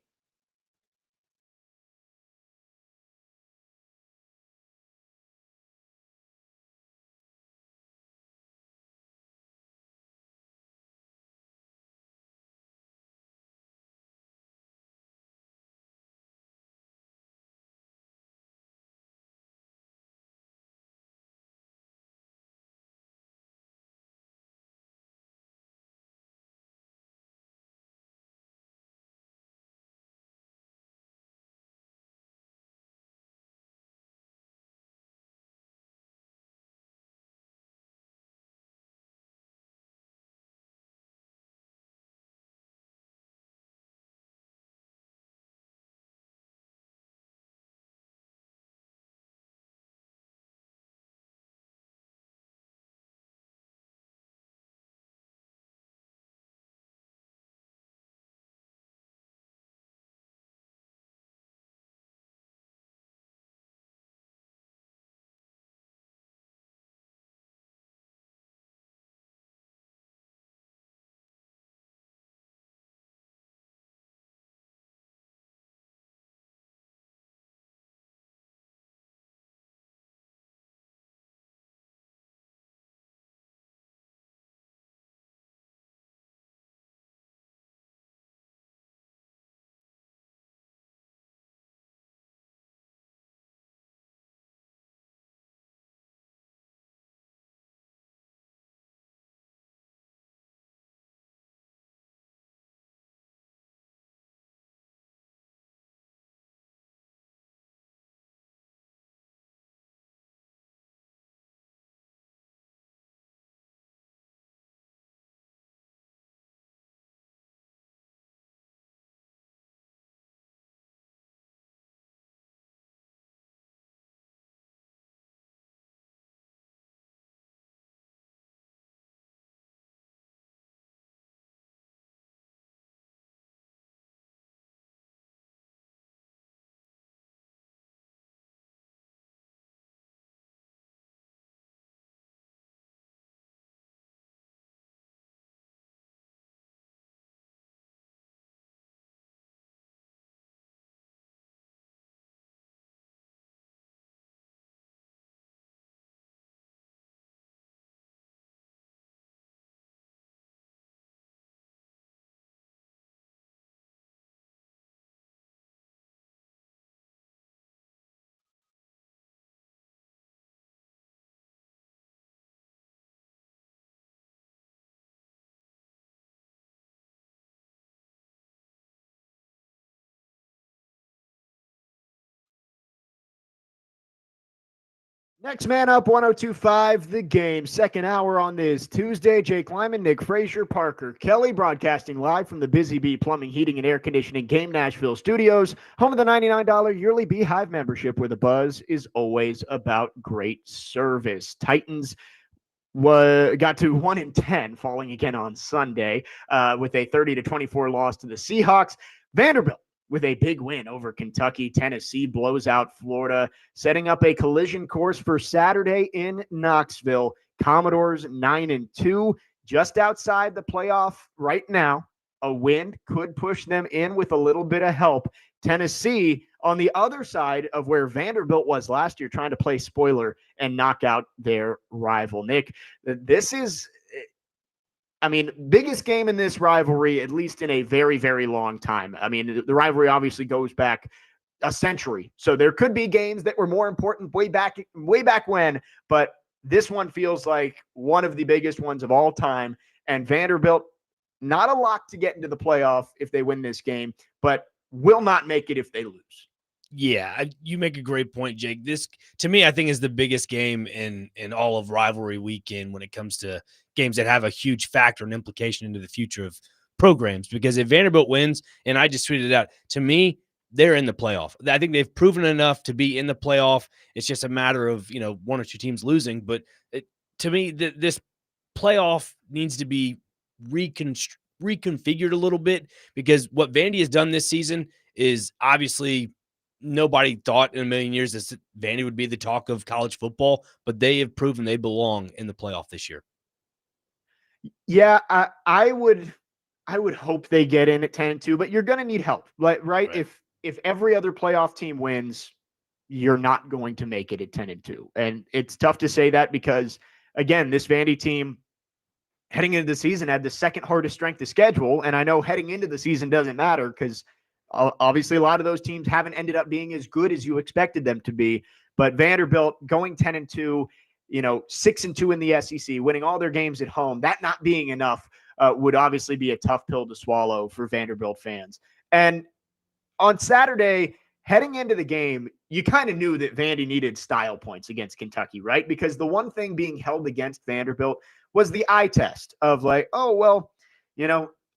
Next man up, 102.5 The Game. Second hour on this Tuesday. Jake Lyman, Nick Frazier, Parker Kelly, broadcasting live from the Busy Bee Plumbing, Heating, and Air Conditioning Game Nashville studios, home of the $99 yearly Beehive membership, where the buzz is always about great service. Titans got to 1-10, falling again on Sunday with a 30-24 loss to the Seahawks. Vanderbilt with a big win over Kentucky. Tennessee blows out Florida, setting up a collision course for Saturday in Knoxville. Commodores 9-2, just outside the playoff right now. A win could push them in with a little bit of help. Tennessee on the other side of where Vanderbilt was last year, trying to play spoiler and knock out their rival. Nick, this is, I mean, biggest game in this rivalry, at least in a very, very long time. I mean, the rivalry obviously goes back a century. So there could be games that were more important way back when, but this one feels like one of the biggest ones of all time. And Vanderbilt, not a lock to get into the playoff if they win this game, but will not make it if they lose. Yeah, you make a great point, Jake. This, to me, I think is the biggest game in all of rivalry weekend when it comes to games that have a huge factor and implication into the future of programs. Because if Vanderbilt wins, and I just tweeted it out, to me, they're in the playoff. I think they've proven enough to be in the playoff. It's just a matter of, one or two teams losing. But to me, this playoff needs to be reconfigured a little bit, because what Vandy has done this season is obviously nobody thought in a million years that Vandy would be the talk of college football, but they have proven they belong in the playoff this year. Yeah, I would hope they get in at 10-2, but you're going to need help, right? If every other playoff team wins, you're not going to make it at 10-2. And it's tough to say that because, again, this Vandy team heading into the season had the second hardest strength of schedule. And I know heading into the season doesn't matter because obviously a lot of those teams haven't ended up being as good as you expected them to be. But Vanderbilt going 10-2, 6-2 in the SEC, winning all their games at home, that not being enough would obviously be a tough pill to swallow for Vanderbilt fans. And on Saturday, heading into the game, you kind of knew that Vandy needed style points against Kentucky, right? Because the one thing being held against Vanderbilt was the eye test of like, oh, well,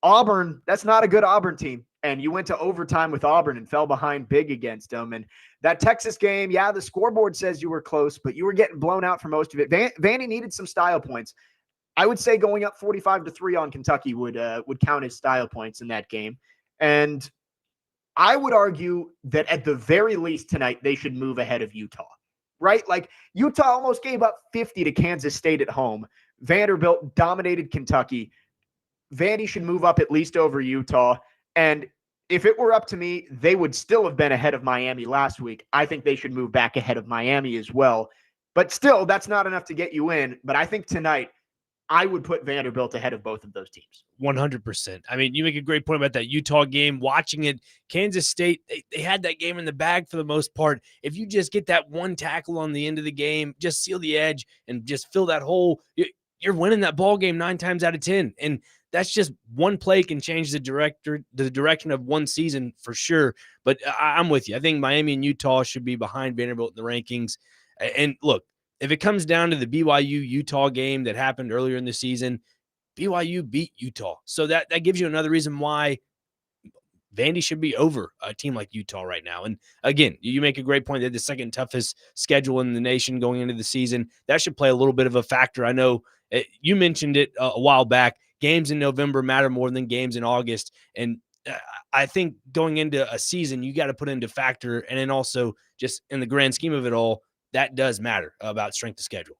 Auburn, that's not a good Auburn team. And you went to overtime with Auburn and fell behind big against them. And that Texas game, yeah, the scoreboard says you were close, but you were getting blown out for most of it. Vandy needed some style points. I would say going up 45-3 on Kentucky would count as style points in that game. And I would argue that at the very least tonight, they should move ahead of Utah, right? Like Utah almost gave up 50 to Kansas State at home. Vanderbilt dominated Kentucky. Vandy should move up at least over Utah. And if it were up to me, they would still have been ahead of Miami last week. I think they should move back ahead of Miami as well. But still, that's not enough to get you in. But I think tonight, I would put Vanderbilt ahead of both of those teams. 100%. I mean, you make a great point about that Utah game. Watching it, Kansas State, they had that game in the bag for the most part. If you just get that one tackle on the end of the game, just seal the edge and just fill that hole, you're winning that ball game 9 times out of 10. And that's just one play can change the direction of one season for sure. But I'm with you. I think Miami and Utah should be behind Vanderbilt in the rankings. And look, if it comes down to the BYU-Utah game that happened earlier in the season, BYU beat Utah. So that gives you another reason why Vandy should be over a team like Utah right now. And again, you make a great point that the second toughest schedule in the nation going into the season, that should play a little bit of a factor. I know you mentioned it a while back. Games in November matter more than games in August. And I think going into a season, you got to put into factor. And then also just in the grand scheme of it all, that does matter about strength of schedule.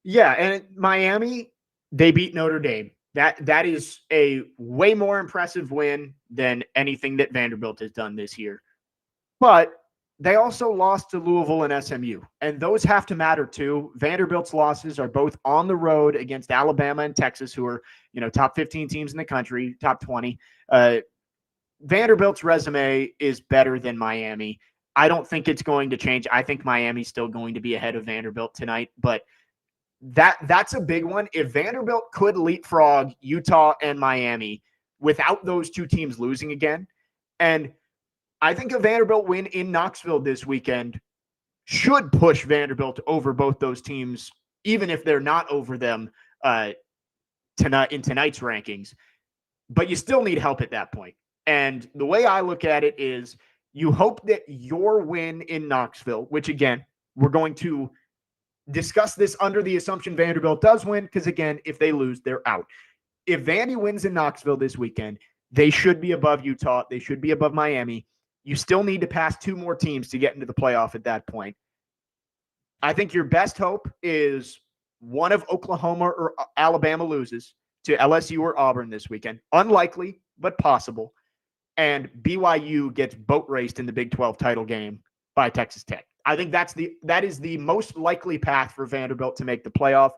Yeah, and Miami, they beat Notre Dame. That is a way more impressive win than anything that Vanderbilt has done this year. But they also lost to Louisville and SMU, and those have to matter too. Vanderbilt's losses are both on the road against Alabama and Texas, who are, top 15 teams in the country, top 20. Vanderbilt's resume is better than Miami. I don't think it's going to change. I think Miami's still going to be ahead of Vanderbilt tonight, but that's a big one. If Vanderbilt could leapfrog Utah and Miami without those two teams losing again, and I think a Vanderbilt win in Knoxville this weekend should push Vanderbilt over both those teams, even if they're not over them tonight in tonight's rankings. But you still need help at that point. And the way I look at it is you hope that your win in Knoxville, which again, we're going to discuss this under the assumption Vanderbilt does win, because again, if they lose, they're out. If Vandy wins in Knoxville this weekend, they should be above Utah. They should be above Miami. You still need to pass 2 more teams to get into the playoff at that point. I think your best hope is one of Oklahoma or Alabama loses to LSU or Auburn this weekend. Unlikely, but possible. And BYU gets boat raced in the Big 12 title game by Texas Tech. I think that is the most likely path for Vanderbilt to make the playoff.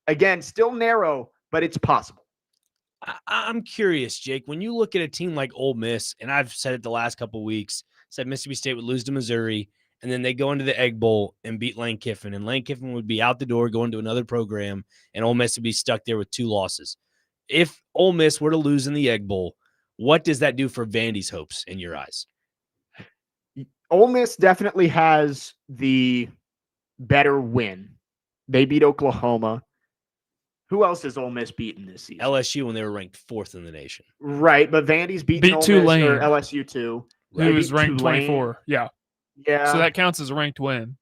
Again, still narrow, but it's possible. I'm curious, Jake, when you look at a team like Ole Miss, and I've said it the last couple of weeks, said Mississippi State would lose to Missouri, and then they go into the Egg Bowl and beat Lane Kiffin, and Lane Kiffin would be out the door going to another program, and Ole Miss would be stuck there with 2 losses. If Ole Miss were to lose in the Egg Bowl, what does that do for Vandy's hopes in your eyes? Ole Miss definitely has the better win. They beat Oklahoma. Who else has Ole Miss beaten this season? LSU when they were ranked 4th in the nation. Right, but Vandy's beat Ole Tulane, Miss or LSU too. Who was ranked 24. Yeah. Yeah. So that counts as a ranked win.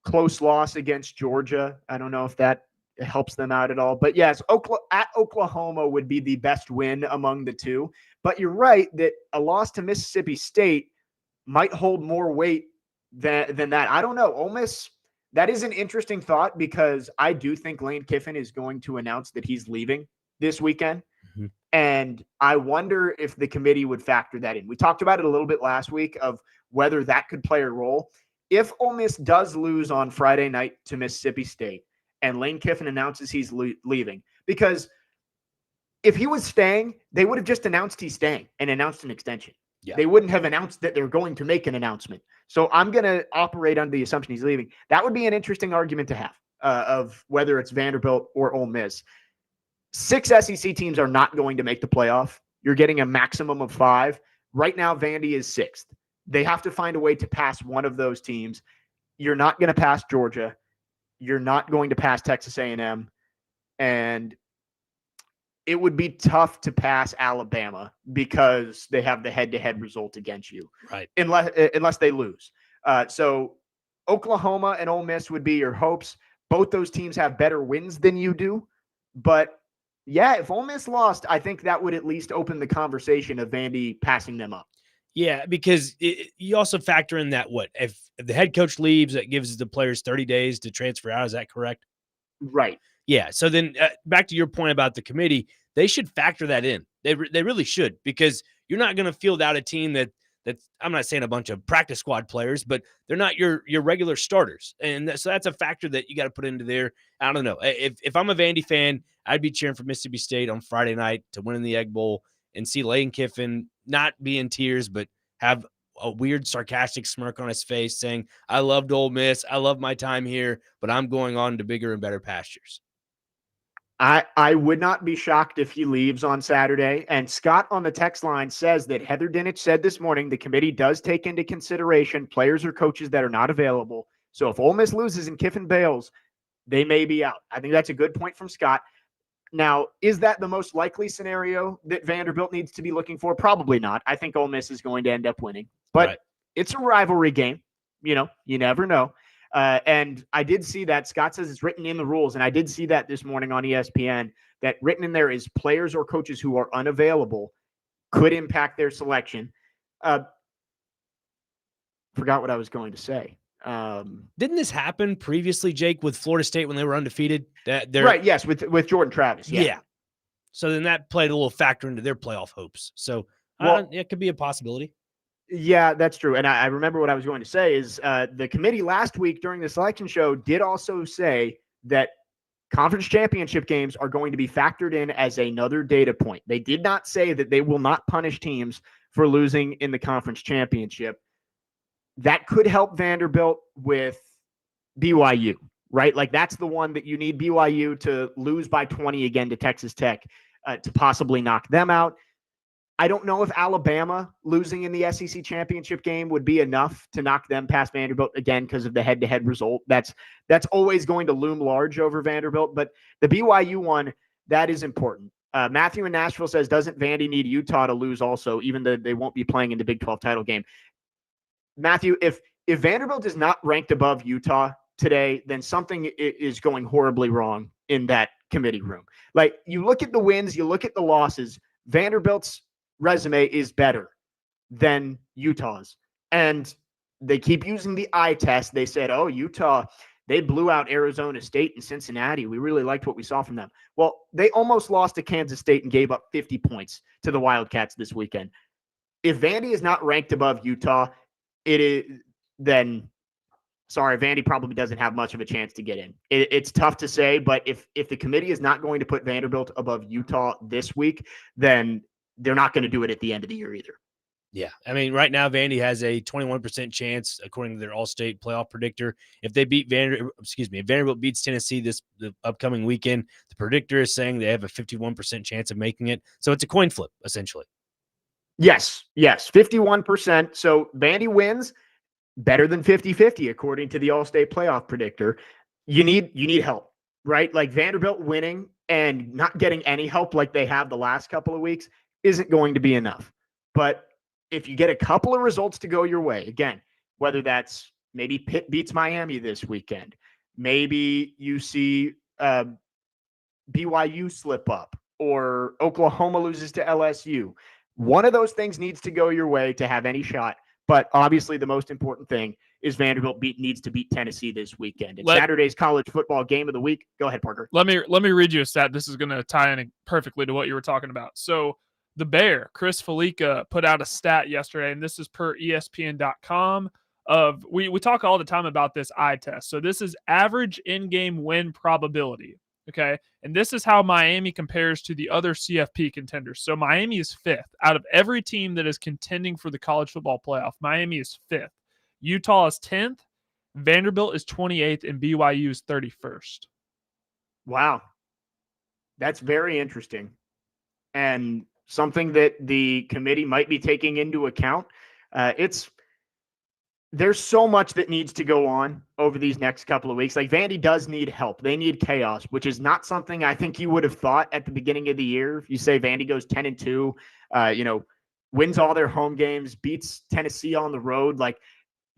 Close loss against Georgia. I don't know if that helps them out at all. But yes, at Oklahoma would be the best win among the two. But you're right that a loss to Mississippi State might hold more weight than that. I don't know. Ole Miss, that is an interesting thought, because I do think Lane Kiffin is going to announce that he's leaving this weekend. Mm-hmm. And I wonder if the committee would factor that in. We talked about it a little bit last week of whether that could play a role. If Ole Miss does lose on Friday night to Mississippi State and Lane Kiffin announces he's leaving, because if he was staying, they would have just announced he's staying and announced an extension. Yeah. They wouldn't have announced that they're going to make an announcement. So I'm going to operate under the assumption he's leaving. That would be an interesting argument to have of whether it's Vanderbilt or Ole Miss. 6 SEC teams are not going to make the playoff. You're getting a maximum of 5. Right now, Vandy is 6th. They have to find a way to pass one of those teams. You're not going to pass Georgia. You're not going to pass Texas A&M. And it would be tough to pass Alabama because they have the head-to-head result against you, right? Unless they lose. So Oklahoma and Ole Miss would be your hopes. Both those teams have better wins than you do. But, yeah, if Ole Miss lost, I think that would at least open the conversation of Vandy passing them up. Yeah, because you also factor in that if the head coach leaves, that gives the players 30 days to transfer out. Is that correct? Right. Yeah. So then back to your point about the committee, they should factor that in. They really should, because you're not going to field out a team that's, I'm not saying a bunch of practice squad players, but they're not your regular starters. And so that's a factor that you got to put into there. I don't know. If I'm a Vandy fan, I'd be cheering for Mississippi State on Friday night to win in the Egg Bowl and see Lane Kiffin not be in tears, but have a weird sarcastic smirk on his face saying, I loved Ole Miss. I love my time here, but I'm going on to bigger and better pastures. I would not be shocked if he leaves on Saturday. And Scott on the text line says that Heather Dinich said this morning the committee does take into consideration players or coaches that are not available. So if Ole Miss loses and Kiffin bails, they may be out. I think that's a good point from Scott. Now, is that the most likely scenario that Vanderbilt needs to be looking for? Probably not. I think Ole Miss is going to end up winning. But It's a rivalry game. You never know. And I did see that. Scott says it's written in the rules, and I did see that this morning on ESPN, that written in there is players or coaches who are unavailable could impact their selection. Forgot what I was going to say. Didn't this happen previously, Jake, with Florida State when they were undefeated? Right, yes, with Jordan Travis. Yeah. So then that played a little factor into their playoff hopes. So it could be a possibility. Yeah, that's true. And I remember what I was going to say is the committee last week during the selection show did also say that conference championship games are going to be factored in as another data point. They did not say that they will not punish teams for losing in the conference championship. That could help Vanderbilt with BYU, right? Like that's the one that you need BYU to lose by 20 again to Texas Tech to possibly knock them out. I don't know if Alabama losing in the SEC championship game would be enough to knock them past Vanderbilt again because of the head-to-head result. That's always going to loom large over Vanderbilt. But the BYU one, that is important. Matthew in Nashville says, doesn't Vandy need Utah to lose also, even though they won't be playing in the Big 12 title game? Matthew, if Vanderbilt is not ranked above Utah today, then something is going horribly wrong in that committee room. Like, you look at the wins, you look at the losses, Vanderbilt's resume is better than Utah's. And they keep using the eye test. They said, oh, Utah, they blew out Arizona State and Cincinnati. We really liked what we saw from them. Well, they almost lost to Kansas State and gave up 50 points to the Wildcats this weekend. If Vandy is not ranked above Utah, it is then sorry, Vandy probably doesn't have much of a chance to get in. It's tough to say, but if the committee is not going to put Vanderbilt above Utah this week, then they're not going to do it at the end of the year either. Yeah. I mean, right now, Vandy has a 21% chance, according to their all-state playoff predictor. If they beat Vanderbilt beats Tennessee the upcoming weekend, the predictor is saying they have a 51% chance of making it. So it's a coin flip, essentially. Yes, 51%. So Vandy wins, better than 50-50, according to the all-state playoff predictor. You need help, right? Like, Vanderbilt winning and not getting any help like they have the last couple of weeks isn't going to be enough. But if you get a couple of results to go your way, again, whether that's maybe Pitt beats Miami this weekend, maybe you see BYU slip up, or Oklahoma loses to LSU, one of those things needs to go your way to have any shot. But obviously, the most important thing is Vanderbilt needs to beat Tennessee this weekend. And Saturday's college football game of the week. Go ahead, Parker. Let me read you a stat. This is going to tie in perfectly to what you were talking about. So the Bear, Chris Felica, put out a stat yesterday, and this is per ESPN.com. We talk all the time about this eye test. So this is average in-game win probability. Okay. And this is how Miami compares to the other CFP contenders. So Miami is 5th. Out of every team that is contending for the college football playoff, Miami is 5th. Utah is 10th. Vanderbilt is 28th, and BYU is 31st. Wow. That's very interesting. And something that the committee might be taking into account. There's so much that needs to go on over these next couple of weeks. Like, Vandy does need help. They need chaos, which is not something I think you would have thought at the beginning of the year. If you say Vandy goes 10-2, wins all their home games, beats Tennessee on the road, like,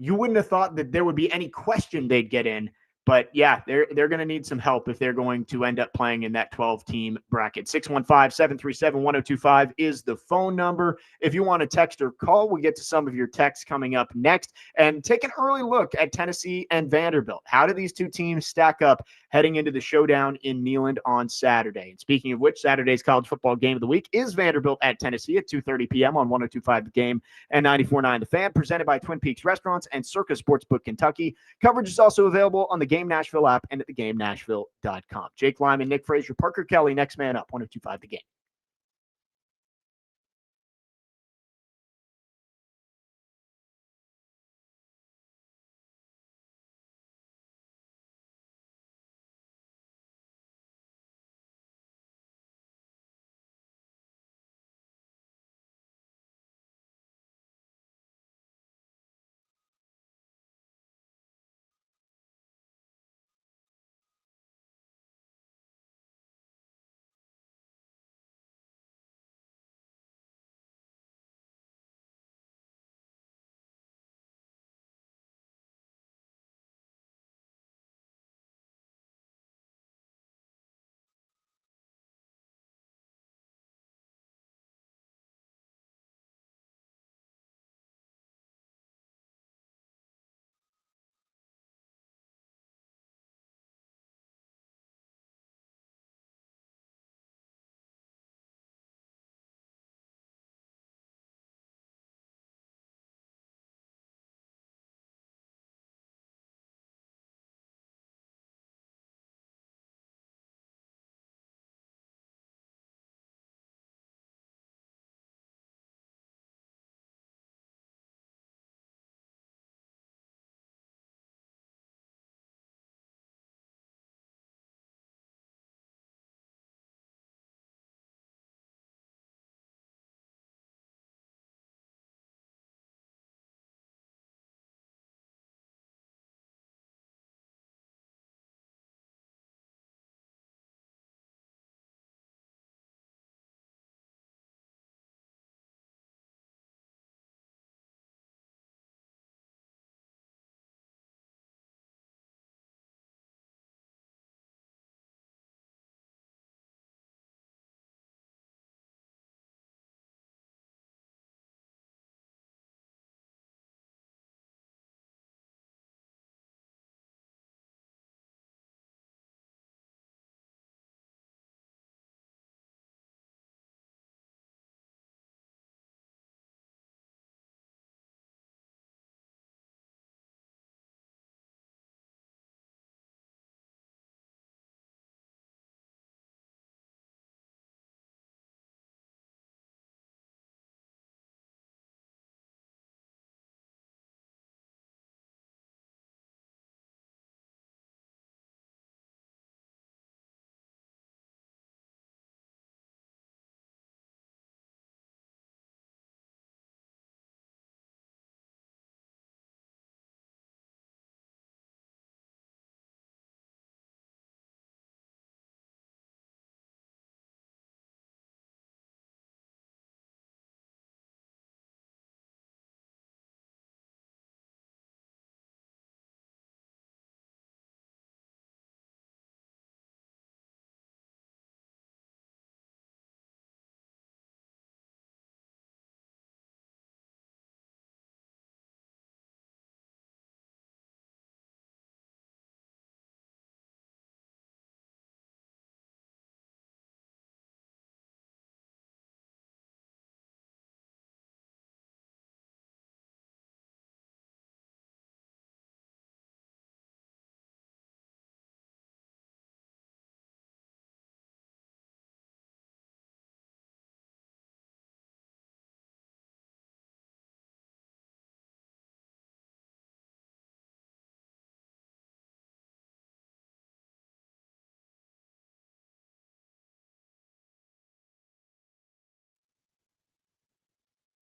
you wouldn't have thought that there would be any question they'd get in. But yeah, they're going to need some help if they're going to end up playing in that 12-team bracket. 615-737-1025 is the phone number. If you want to text or call, we'll get to some of your texts coming up next and take an early look at Tennessee and Vanderbilt. How do these two teams stack up heading into the showdown in Neyland on Saturday? And speaking of which, Saturday's college football game of the week is Vanderbilt at Tennessee at 2:30 p.m. on 102.5 The Game and 94.9 The Fan, presented by Twin Peaks Restaurants and Circa Sportsbook Kentucky. Coverage is also available on the Game Nashville app and at thegamenashville.com. Jake Lyman, Nick Frazier, Parker Kelly, next man up, 102.5 The Game.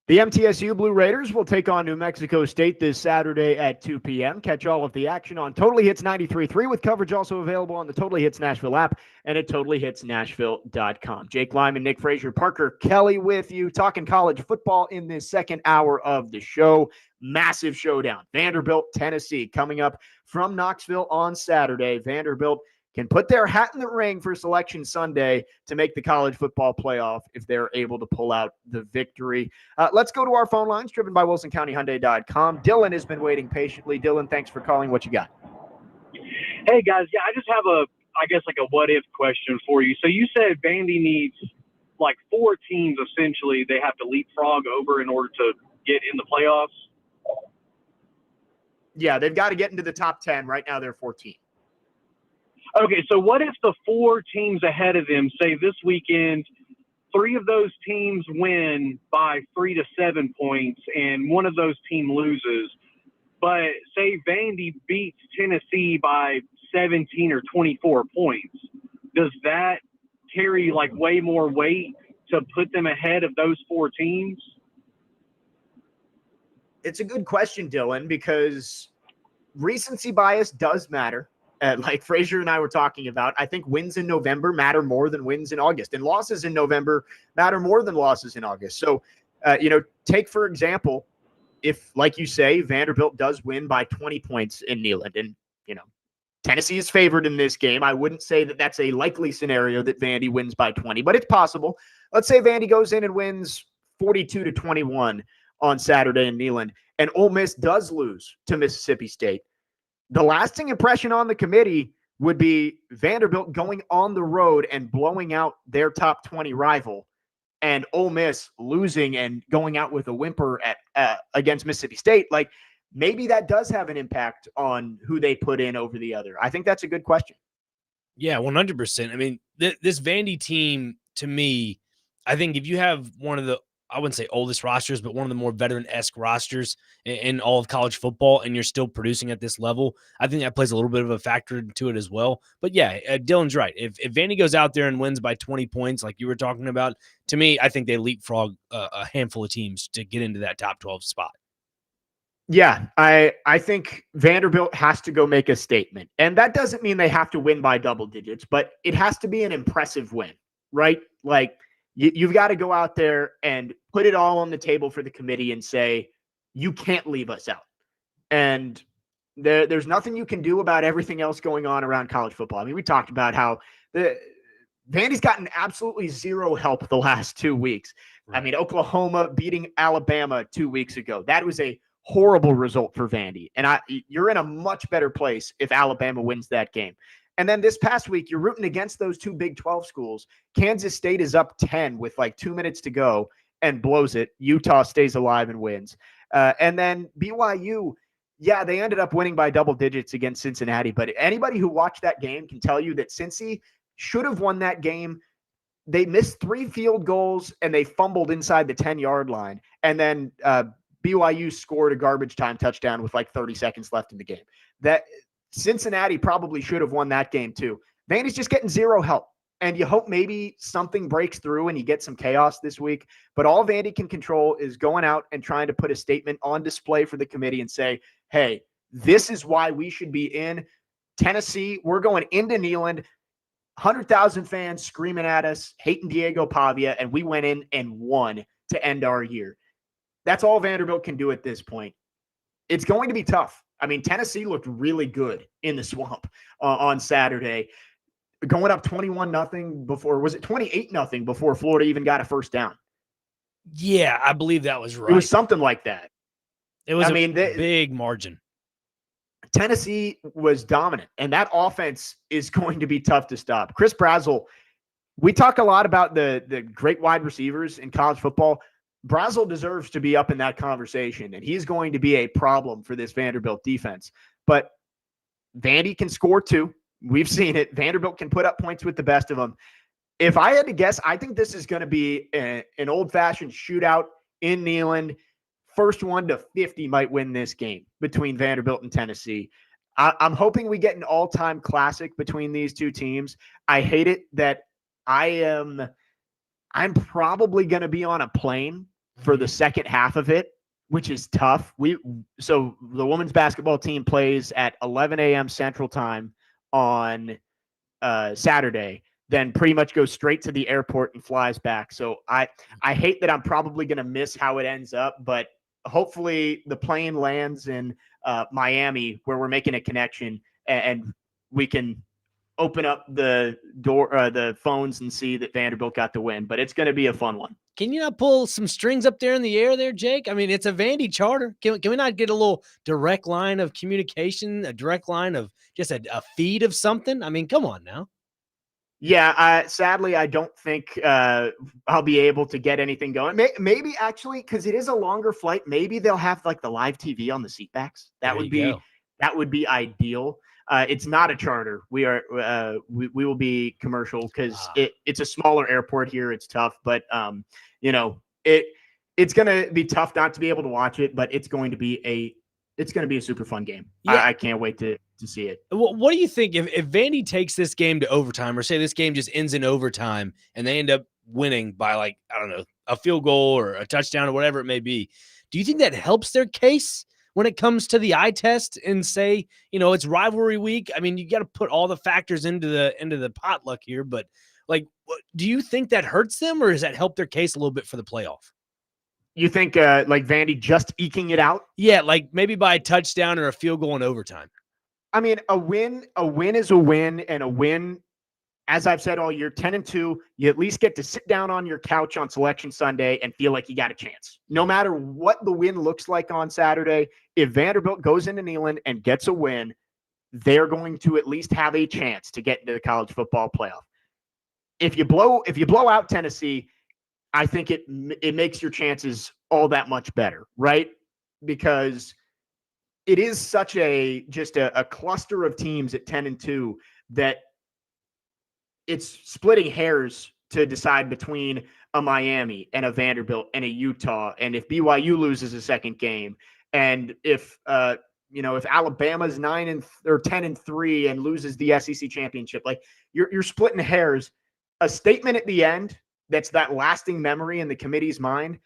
The MTSU Blue Raiders will take on New Mexico State this Saturday at 2 p.m. Catch all of the action on Totally Hits 93.3 with coverage also available on the Totally Hits Nashville app and at totallyhitsnashville.com. Jake Lyman, Nick Frazier, Parker Kelly with you, talking college football in this second hour of the show. Massive showdown. Vanderbilt, Tennessee, coming up from Knoxville on Saturday. Vanderbilt can put their hat in the ring for Selection Sunday to make the college football playoff if they're able to pull out the victory. Let's go to our phone lines, driven by WilsonCountyHyundai.com. Dylan has been waiting patiently. Dylan, thanks for calling. What you got? Hey, guys. Yeah, I just have a what-if question for you. So you said Vandy needs like 4 teams, essentially, they have to leapfrog over in order to get in the playoffs? Yeah, they've got to get into the top 10. Right now, they're 14. Okay, so what if the 4 teams ahead of them, say this weekend, 3 of those teams win by 3 to 7 points and one of those teams loses, but say Vandy beats Tennessee by 17 or 24 points? Does that carry like way more weight to put them ahead of those 4 teams? It's a good question, Dylan, because recency bias does matter. Like Frazier and I were talking about, I think wins in November matter more than wins in August, and losses in November matter more than losses in August. So, take, for example, if, like you say, Vanderbilt does win by 20 points in Neyland, and, Tennessee is favored in this game. I wouldn't say that that's a likely scenario that Vandy wins by 20, but it's possible. Let's say Vandy goes in and wins 42-21 on Saturday in Neyland, and Ole Miss does lose to Mississippi State. The lasting impression on the committee would be Vanderbilt going on the road and blowing out their top 20 rival, and Ole Miss losing and going out with a whimper against Mississippi State. Like, maybe that does have an impact on who they put in over the other. I think that's a good question. Yeah, 100%. I mean, this Vandy team, to me, I think if you have one of the, I wouldn't say oldest rosters, but one of the more veteran-esque rosters in all of college football, and you're still producing at this level, I think that plays a little bit of a factor into it as well. But yeah, Dylan's right. If Vandy goes out there and wins by 20 points, like you were talking about, to me, I think they leapfrog a handful of teams to get into that top 12 spot. Yeah, I think Vanderbilt has to go make a statement. And that doesn't mean they have to win by double digits, but it has to be an impressive win, right? Like, you've got to go out there and put it all on the table for the committee and say, you can't leave us out. And there's nothing you can do about everything else going on around college football. I mean, we talked about how Vandy's gotten absolutely zero help the last 2 weeks. Right. I mean, Oklahoma beating Alabama 2 weeks ago. That was a horrible result for Vandy. And you're in a much better place if Alabama wins that game. And then this past week, you're rooting against those 2 Big 12 schools. Kansas State is up 10 with like 2 minutes to go and blows it. Utah stays alive and wins. And then BYU, yeah, they ended up winning by double digits against Cincinnati. But anybody who watched that game can tell you that Cincy should have won that game. They missed 3 field goals and they fumbled inside the 10-yard line. And then BYU scored a garbage time touchdown with like 30 seconds left in the game. That Cincinnati probably should have won that game too. Vandy's just getting zero help. And you hope maybe something breaks through and you get some chaos this week. But all Vandy can control is going out and trying to put a statement on display for the committee and say, hey, this is why we should be in Tennessee. We're going into Neyland, 100,000 fans screaming at us, hating Diego Pavia, and we went in and won to end our year. That's all Vanderbilt can do at this point. It's going to be tough. I mean, Tennessee looked really good in the swamp on Saturday, going up 21-0 before, was it 28-0 before Florida even got a first down? Yeah, I believe that was right. It was something like that. It was big margin. Tennessee was dominant, and that offense is going to be tough to stop. Chris Brazzell, we talk a lot about the great wide receivers in college football. Brazzell deserves to be up in that conversation, and he's going to be a problem for this Vanderbilt defense. But Vandy can score too. We've seen it. Vanderbilt can put up points with the best of them. If I had to guess, I think this is going to be an old-fashioned shootout in Neyland. First one to 50 might win this game between Vanderbilt and Tennessee. I'm hoping we get an all-time classic between these two teams. I hate it that I'm probably going to be on a plane for the second half of it, which is tough. So the women's basketball team plays at 11 a.m. Central Time on Saturday, then pretty much goes straight to the airport and flies back. So I hate that I'm probably going to miss how it ends up, but hopefully the plane lands in Miami where we're making a connection and we can open up the door, the phones and see that Vanderbilt got the win, but it's going to be a fun one. Can you not pull some strings up there in the air there, Jake? I mean, it's a Vandy charter. Can we not get a little direct line of communication, a direct line of just a feed of something? I mean, come on now. Yeah, sadly, I don't think I'll be able to get anything going. Maybe actually, because it is a longer flight, maybe they'll have like the live TV on the seatbacks. That would be ideal. It's not a charter. We will be commercial because it's a smaller airport here. It's tough, but it's going to be tough not to be able to watch it. But it's going to be a super fun game. Yeah. I can't wait to see it. What do you think if Vandy takes this game to overtime, or say this game just ends in overtime and they end up winning by, like, I don't know, a field goal or a touchdown or whatever it may be? Do you think that helps their case when it comes to the eye test and say, it's rivalry week? I mean, you got to put all the factors into the potluck here, but like, do you think that hurts them, or does that help their case a little bit for the playoff? You think like Vandy just eking it out? Yeah, like maybe by a touchdown or a field goal in overtime. I mean, a win is a win, and a win, as I've said all year, 10-2, you at least get to sit down on your couch on Selection Sunday and feel like you got a chance. No matter what the win looks like on Saturday, if Vanderbilt goes into Neyland and gets a win, they're going to at least have a chance to get into the college football playoff. If you blow out Tennessee, I think it makes your chances all that much better, right? Because it is such a cluster of teams at 10-2 that it's splitting hairs to decide between a Miami and a Vanderbilt and a Utah. And if BYU loses a second game, and if Alabama's 10-3 and loses the SEC championship, like you're splitting hairs. A statement at the end that's that lasting memory in the committee's mind,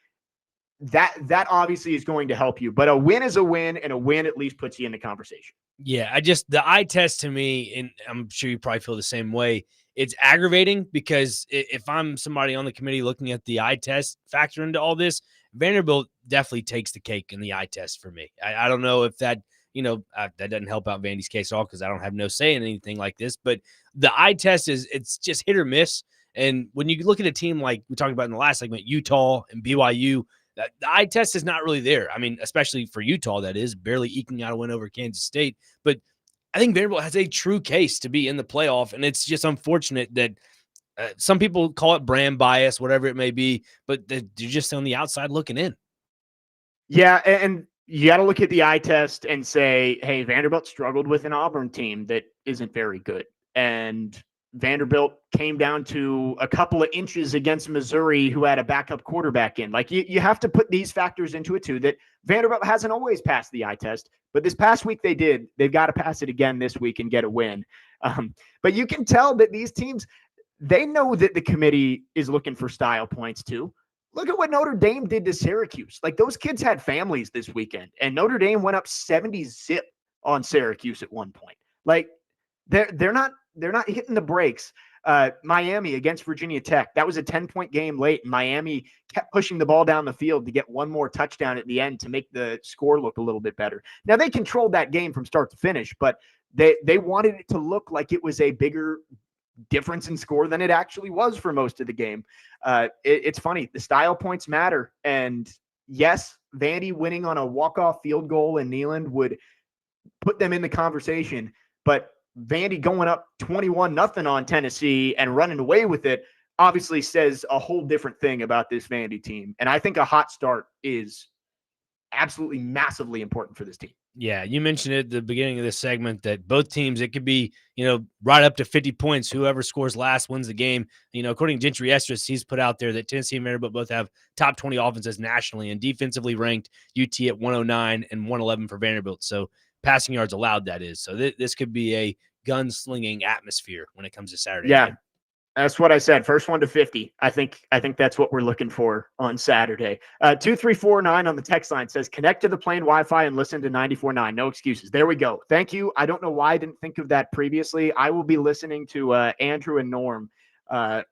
that obviously is going to help you. But a win is a win, and a win at least puts you in the conversation. Yeah, the eye test to me, and I'm sure you probably feel the same way, it's aggravating because if I'm somebody on the committee looking at the eye test factor into all this, Vanderbilt definitely takes the cake in the eye test for me. I don't know if that, that doesn't help out Vandy's case at all because I don't have no say in anything like this, but the eye test it's just hit or miss. And when you look at a team like we talked about in the last segment, Utah and BYU, the eye test is not really there. I mean, especially for Utah, that is barely eking out a win over Kansas State. But I think Vanderbilt has a true case to be in the playoff, and it's just unfortunate that some people call it brand bias, whatever it may be, but they're just on the outside looking in. Yeah, and you got to look at the eye test and say, hey, Vanderbilt struggled with an Auburn team that isn't very good. And Vanderbilt came down to a couple of inches against Missouri, who had a backup quarterback in. Like you have to put these factors into it too, that Vanderbilt hasn't always passed the eye test, but this past week they did. They've got to pass it again this week and get a win. But you can tell that these teams, they know that the committee is looking for style points too. Look at what Notre Dame did to Syracuse. Like those kids had families this weekend, and Notre Dame went up 70-0 on Syracuse at one point. Like they're not hitting the brakes. Miami against Virginia Tech, that was a 10-point game late, and Miami kept pushing the ball down the field to get one more touchdown at the end to make the score look a little bit better. Now, they controlled that game from start to finish, but they wanted it to look like it was a bigger difference in score than it actually was for most of the game. It's funny. The style points matter. And yes, Vandy winning on a walk-off field goal in Neyland would put them in the conversation, but Vandy going up 21-0 on Tennessee and running away with it obviously says a whole different thing about this Vandy team. And I think a hot start is absolutely massively important for this team. Yeah, you mentioned at the beginning of this segment that both teams, it could be, right up to 50 points. Whoever scores last wins the game. According to Gentry Estes, he's put out there that Tennessee and Vanderbilt both have top 20 offenses nationally, and defensively ranked UT at 109 and 111 for Vanderbilt. So passing yards allowed, that is. So this could be a gunslinging atmosphere when it comes to Saturday. Yeah. Game. That's what I said. First one to 50. I think that's what we're looking for on Saturday. 2349 on the text line says connect to the plane Wi-Fi and listen to 94.9. No excuses. There we go. Thank you. I don't know why I didn't think of that previously. I will be listening to Andrew and Norm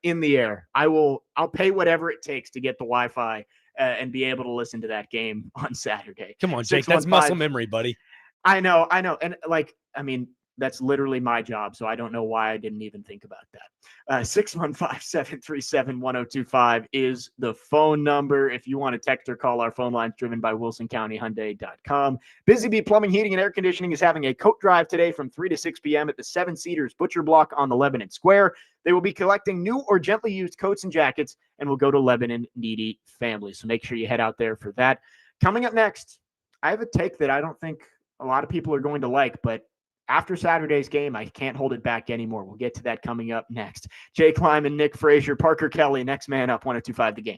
in the air. I'll pay whatever it takes to get the Wi-Fi and be able to listen to that game on Saturday. Come on, Jake. That's muscle memory, buddy. I know. And that's literally my job. So I don't know why I didn't even think about that. 615-737-1025 is the phone number. If you want to text or call, our phone line driven by WilsonCountyHyundai.com. Busy Bee Plumbing, Heating, and Air Conditioning is having a coat drive today from 3 to 6 p.m. at the Seven Cedars Butcher Block on the Lebanon Square. They will be collecting new or gently used coats and jackets and will go to Lebanon needy families. So make sure you head out there for that. Coming up next, I have a take that I don't think a lot of people are going to like, but after Saturday's game, I can't hold it back anymore. We'll get to that coming up next. Jake Lyman, Nick Frazier, Parker Kelly, next man up, 102.5 The Game.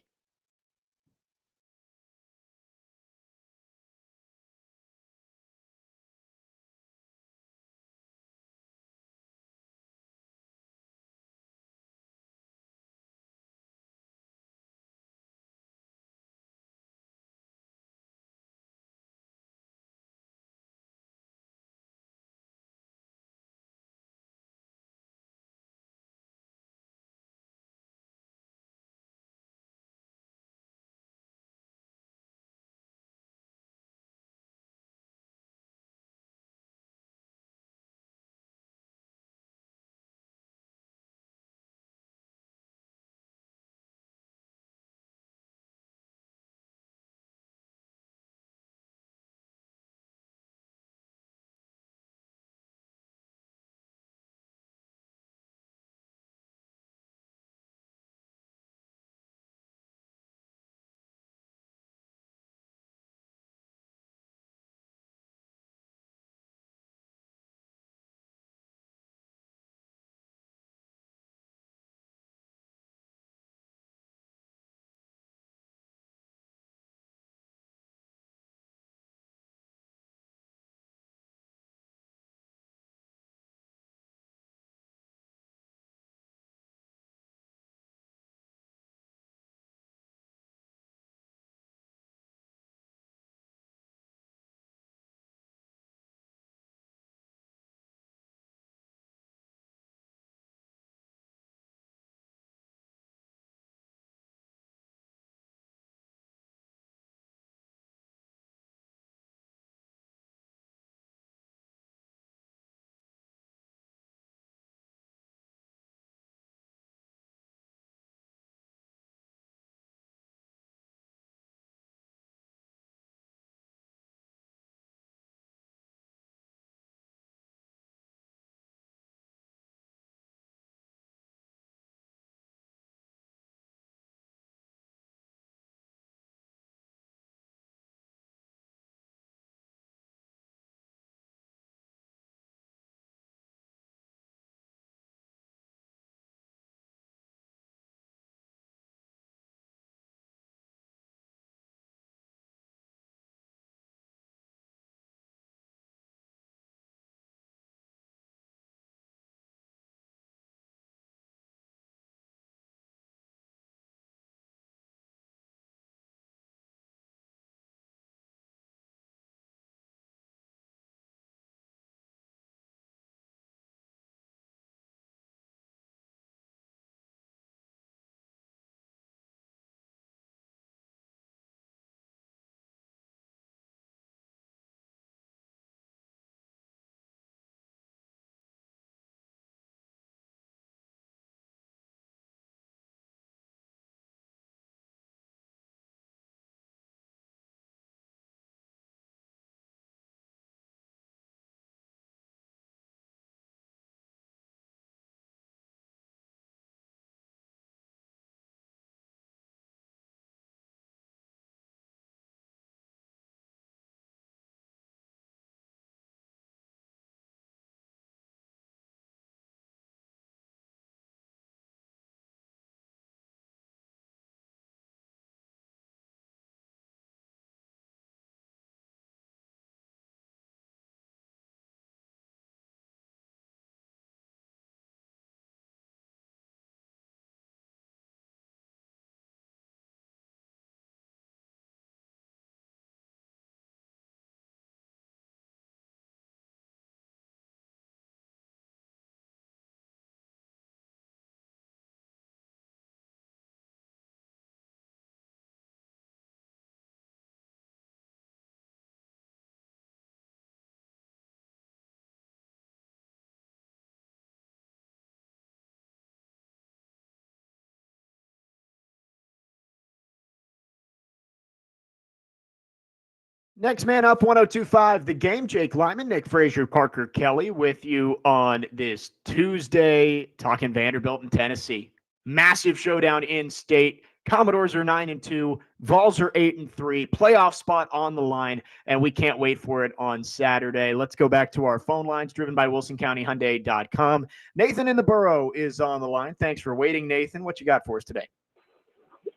Next man up, 1025, The Game. Jake Lyman, Nick Frazier, Parker Kelly with you on this Tuesday, talking Vanderbilt and Tennessee. Massive showdown in state. Commodores are 9-2. Vols are 8-3. Playoff spot on the line, and we can't wait for it on Saturday. Let's go back to our phone lines, driven by WilsonCountyHyundai.com. Nathan in the Borough is on the line. Thanks for waiting, Nathan. What you got for us today?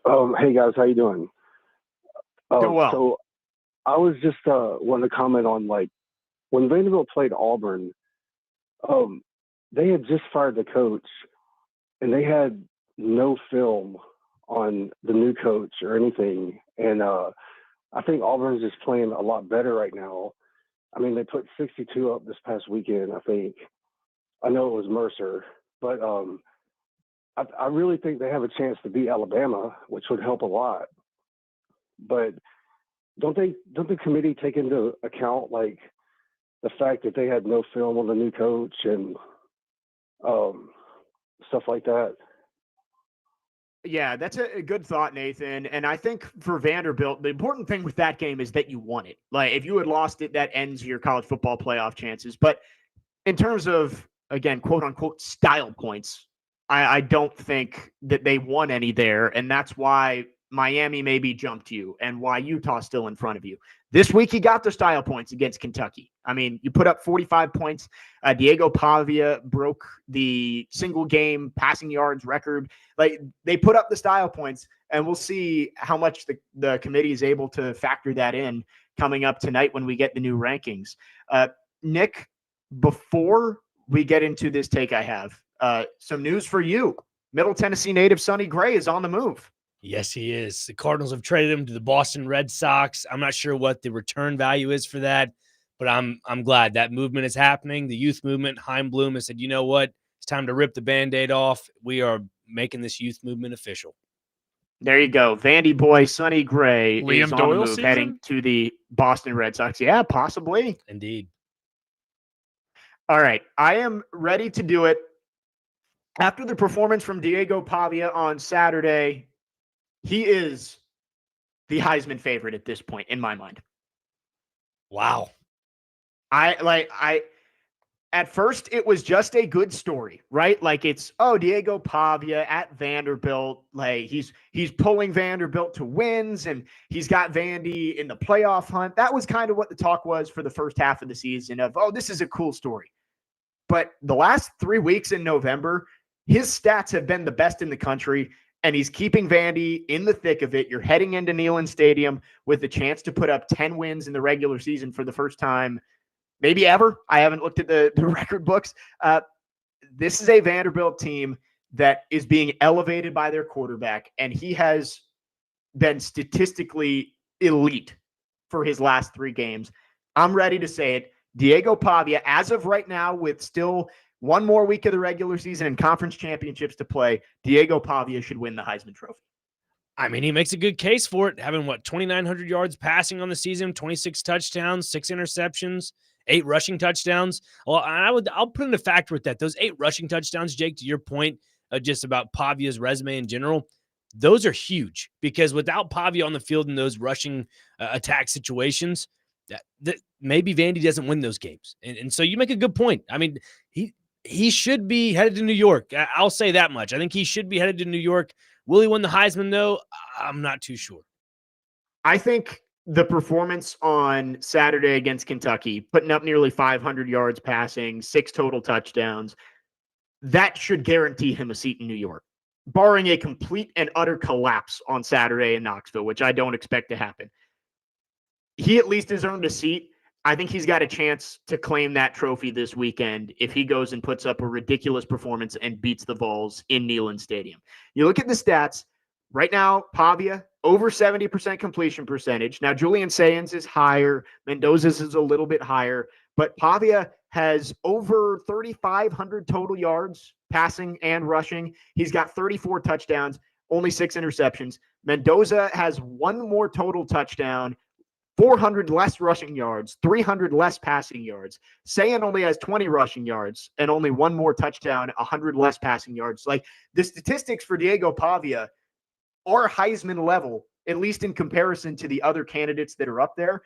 Hey guys, how you doing? Doing well. So I was just wanting to comment on, like, when Vanderbilt played Auburn, they had just fired the coach, and they had no film on the new coach or anything. And I think Auburn's just playing a lot better right now. I mean, they put 62 up this past weekend, I think. I know it was Mercer, but I really think they have a chance to beat Alabama, which would help a lot. But don't the committee take into account, like, the fact that they had no film on the new coach and stuff like that? Yeah, that's a good thought, Nathan. And I think for Vanderbilt, the important thing with that game is that you won it. Like, if you had lost it, that ends your college football playoff chances. But in terms of, again, quote unquote, style points, I don't think that they won any there. And that's why Miami maybe jumped you and why Utah's still in front of you. This week, he got the style points against Kentucky. I mean, you put up 45 points. Diego Pavia broke the single game passing yards record. Like, they put up the style points, and we'll see how much the committee is able to factor that in coming up tonight when we get the new rankings. Nick, before we get into this take I have, some news for you. Middle Tennessee native Sonny Gray is on the move. Yes, he is. The Cardinals have traded him to the Boston Red Sox. I'm not sure what the return value is for that, but I'm glad that movement is happening. The youth movement, Heim Bloom has said, you know what? It's time to rip the Band-Aid off. We are making this youth movement official. There you go. Vandy boy Sonny Gray Liam is on Doyle the move, season? heading to the Boston Red Sox. Yeah, possibly. Indeed. All right. I am ready to do it. After the performance from Diego Pavia on Saturday, he is the Heisman favorite at this point, in my mind. Wow. At first, it was just a good story, right? Like, it's, Diego Pavia at Vanderbilt. Like, he's pulling Vanderbilt to wins, and he's got Vandy in the playoff hunt. That was kind of what the talk was for the first half of the season of, this is a cool story. But the last 3 weeks in November, his stats have been the best in the country, and he's keeping Vandy in the thick of it. You're heading into Neyland Stadium with a chance to put up 10 wins in the regular season for the first time, maybe ever. I haven't looked at the record books. This is a Vanderbilt team that is being elevated by their quarterback, and he has been statistically elite for his last 3 games. I'm ready to say it. Diego Pavia, as of right now, with still one more week of the regular season and conference championships to play, Diego Pavia should win the Heisman Trophy. I mean, he makes a good case for it, having, 2,900 yards passing on the season, 26 touchdowns, 6 interceptions, 8 rushing touchdowns. Well, I'll put into factor with that. Those 8 rushing touchdowns, Jake, to your point, just about Pavia's resume in general, those are huge because without Pavia on the field in those rushing attack situations, that maybe Vandy doesn't win those games. And so you make a good point. I mean, he should be headed to New York. I'll say that much. I think he should be headed to New York. Will he win the Heisman, though? I'm not too sure. I think the performance on Saturday against Kentucky, putting up nearly 500 yards passing, 6 total touchdowns, that should guarantee him a seat in New York, barring a complete and utter collapse on Saturday in Knoxville, which I don't expect to happen. He at least has earned a seat. I think he's got a chance to claim that trophy this weekend if he goes and puts up a ridiculous performance and beats the Vols in Neyland Stadium. You look at the stats. Right now, Pavia, over 70% completion percentage. Now, Julian Sayans is higher. Mendoza's is a little bit higher. But Pavia has over 3,500 total yards, passing and rushing. He's got 34 touchdowns, only 6 interceptions. Mendoza has 1 more total touchdown, 400 less rushing yards, 300 less passing yards. Sayan only has 20 rushing yards and only 1 more touchdown, 100 less passing yards. Like, the statistics for Diego Pavia are Heisman level, at least in comparison to the other candidates that are up there.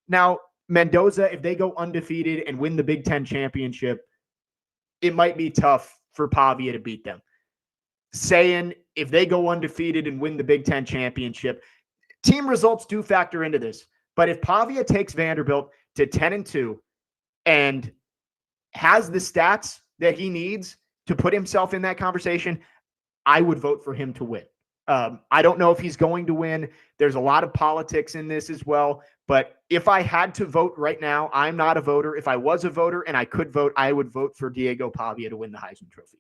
Now, Mendoza, if they go undefeated and win the Big Ten championship, it might be tough for Pavia to beat them. Saying if they go undefeated and win the Big Ten championship, team results do factor into this. But if Pavia takes Vanderbilt to 10-2 and has the stats that he needs to put himself in that conversation, I would vote for him to win. I don't know if he's going to win. There's a lot of politics in this as well. But if I had to vote right now, I'm not a voter. If I was a voter and I could vote, I would vote for Diego Pavia to win the Heisman Trophy.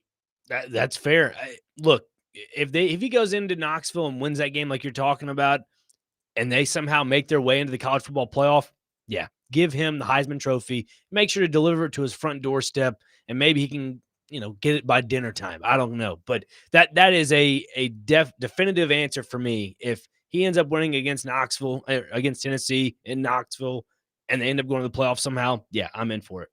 That's fair. Look, if he goes into Knoxville and wins that game like you're talking about, and they somehow make their way into the college football playoff, yeah, give him the Heisman Trophy. Make sure to deliver it to his front doorstep, and maybe he can, get it by dinner time. I don't know, but that is a definitive answer for me. If he ends up winning against Knoxville, against Tennessee in Knoxville, and they end up going to the playoffs somehow, yeah, I'm in for it.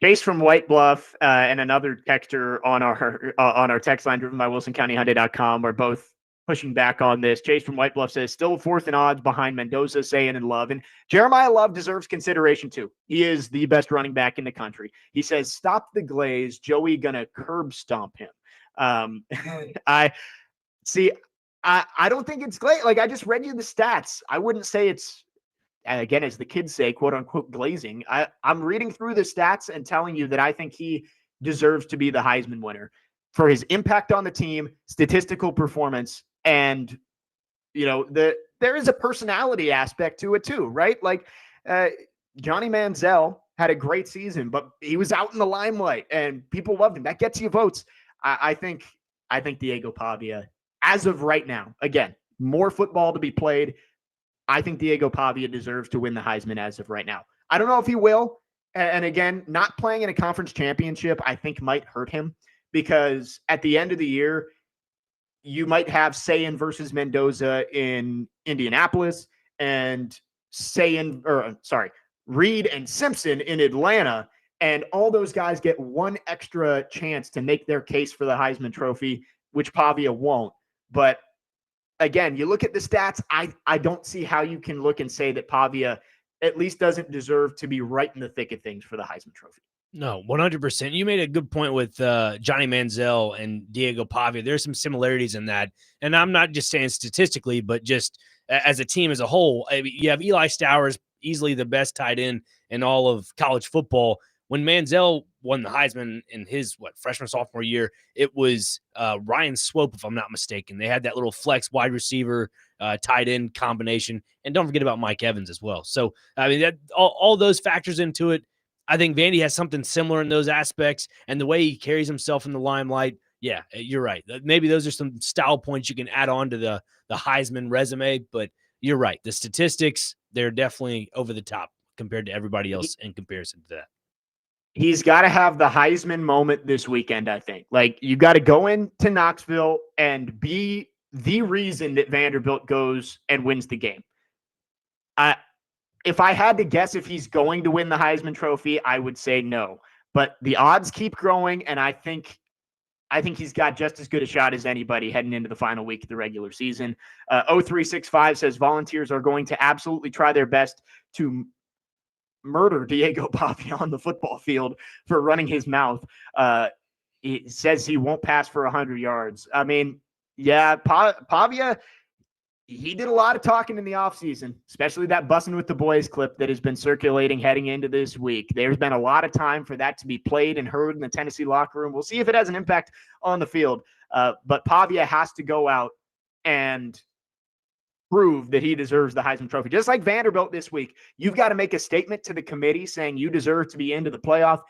Chase from White Bluff and another texter on our text line driven by WilsonCountyHyundai.com are both pushing back on this. Chase from White Bluff says, still fourth in odds behind Mendoza, Sayin, and Love. And Jeremiah Love deserves consideration too. He is the best running back in the country. He says, stop the glaze. Joey gonna curb stomp him. I don't think it's glaze. Like, I just read you the stats. I wouldn't say it's, again, as the kids say, quote unquote, glazing. I'm reading through the stats and telling you that I think he deserves to be the Heisman winner for his impact on the team, statistical performance, and there is a personality aspect to it too, right? Like Johnny Manziel had a great season, but he was out in the limelight and people loved him. That gets you votes. I think Diego Pavia, as of right now, again, more football to be played. I think Diego Pavia deserves to win the Heisman as of right now. I don't know if he will. And again, not playing in a conference championship, I think might hurt him because at the end of the year, you might have Sayin versus Mendoza in Indianapolis and Reed and Simpson in Atlanta. And all those guys get one extra chance to make their case for the Heisman Trophy, which Pavia won't. But again, you look at the stats, I don't see how you can look and say that Pavia at least doesn't deserve to be right in the thick of things for the Heisman Trophy. No, 100%. You made a good point with Johnny Manziel and Diego Pavia. There's some similarities in that. And I'm not just saying statistically, but just as a team as a whole. I mean, you have Eli Stowers, easily the best tight end in all of college football. When Manziel won the Heisman in his freshman, sophomore year, it was Ryan Swope, if I'm not mistaken. They had that little flex wide receiver, tight end combination. And don't forget about Mike Evans as well. So, I mean, that all those factors into it. I think Vandy has something similar in those aspects, and the way he carries himself in the limelight. Yeah, you're right. Maybe those are some style points you can add on to the Heisman resume, but you're right. The statistics, they're definitely over the top compared to everybody else in comparison to that. He's got to have the Heisman moment this weekend, I think. Like, you got to go into Knoxville and be the reason that Vanderbilt goes and wins the game. If I had to guess if he's going to win the Heisman Trophy, I would say no. But the odds keep growing, and I think he's got just as good a shot as anybody heading into the final week of the regular season. 0365 says volunteers are going to absolutely try their best to murder Diego Pavia on the football field for running his mouth. He says he won't pass for 100 yards. I mean, yeah, Pavia, he did a lot of talking in the offseason, especially that Bussin' with the Boys clip that has been circulating heading into this week. There's been a lot of time for that to be played and heard in the Tennessee locker room. We'll see if it has an impact on the field. But Pavia has to go out and prove that he deserves the Heisman Trophy. Just like Vanderbilt this week, you've got to make a statement to the committee saying you deserve to be into the playoff.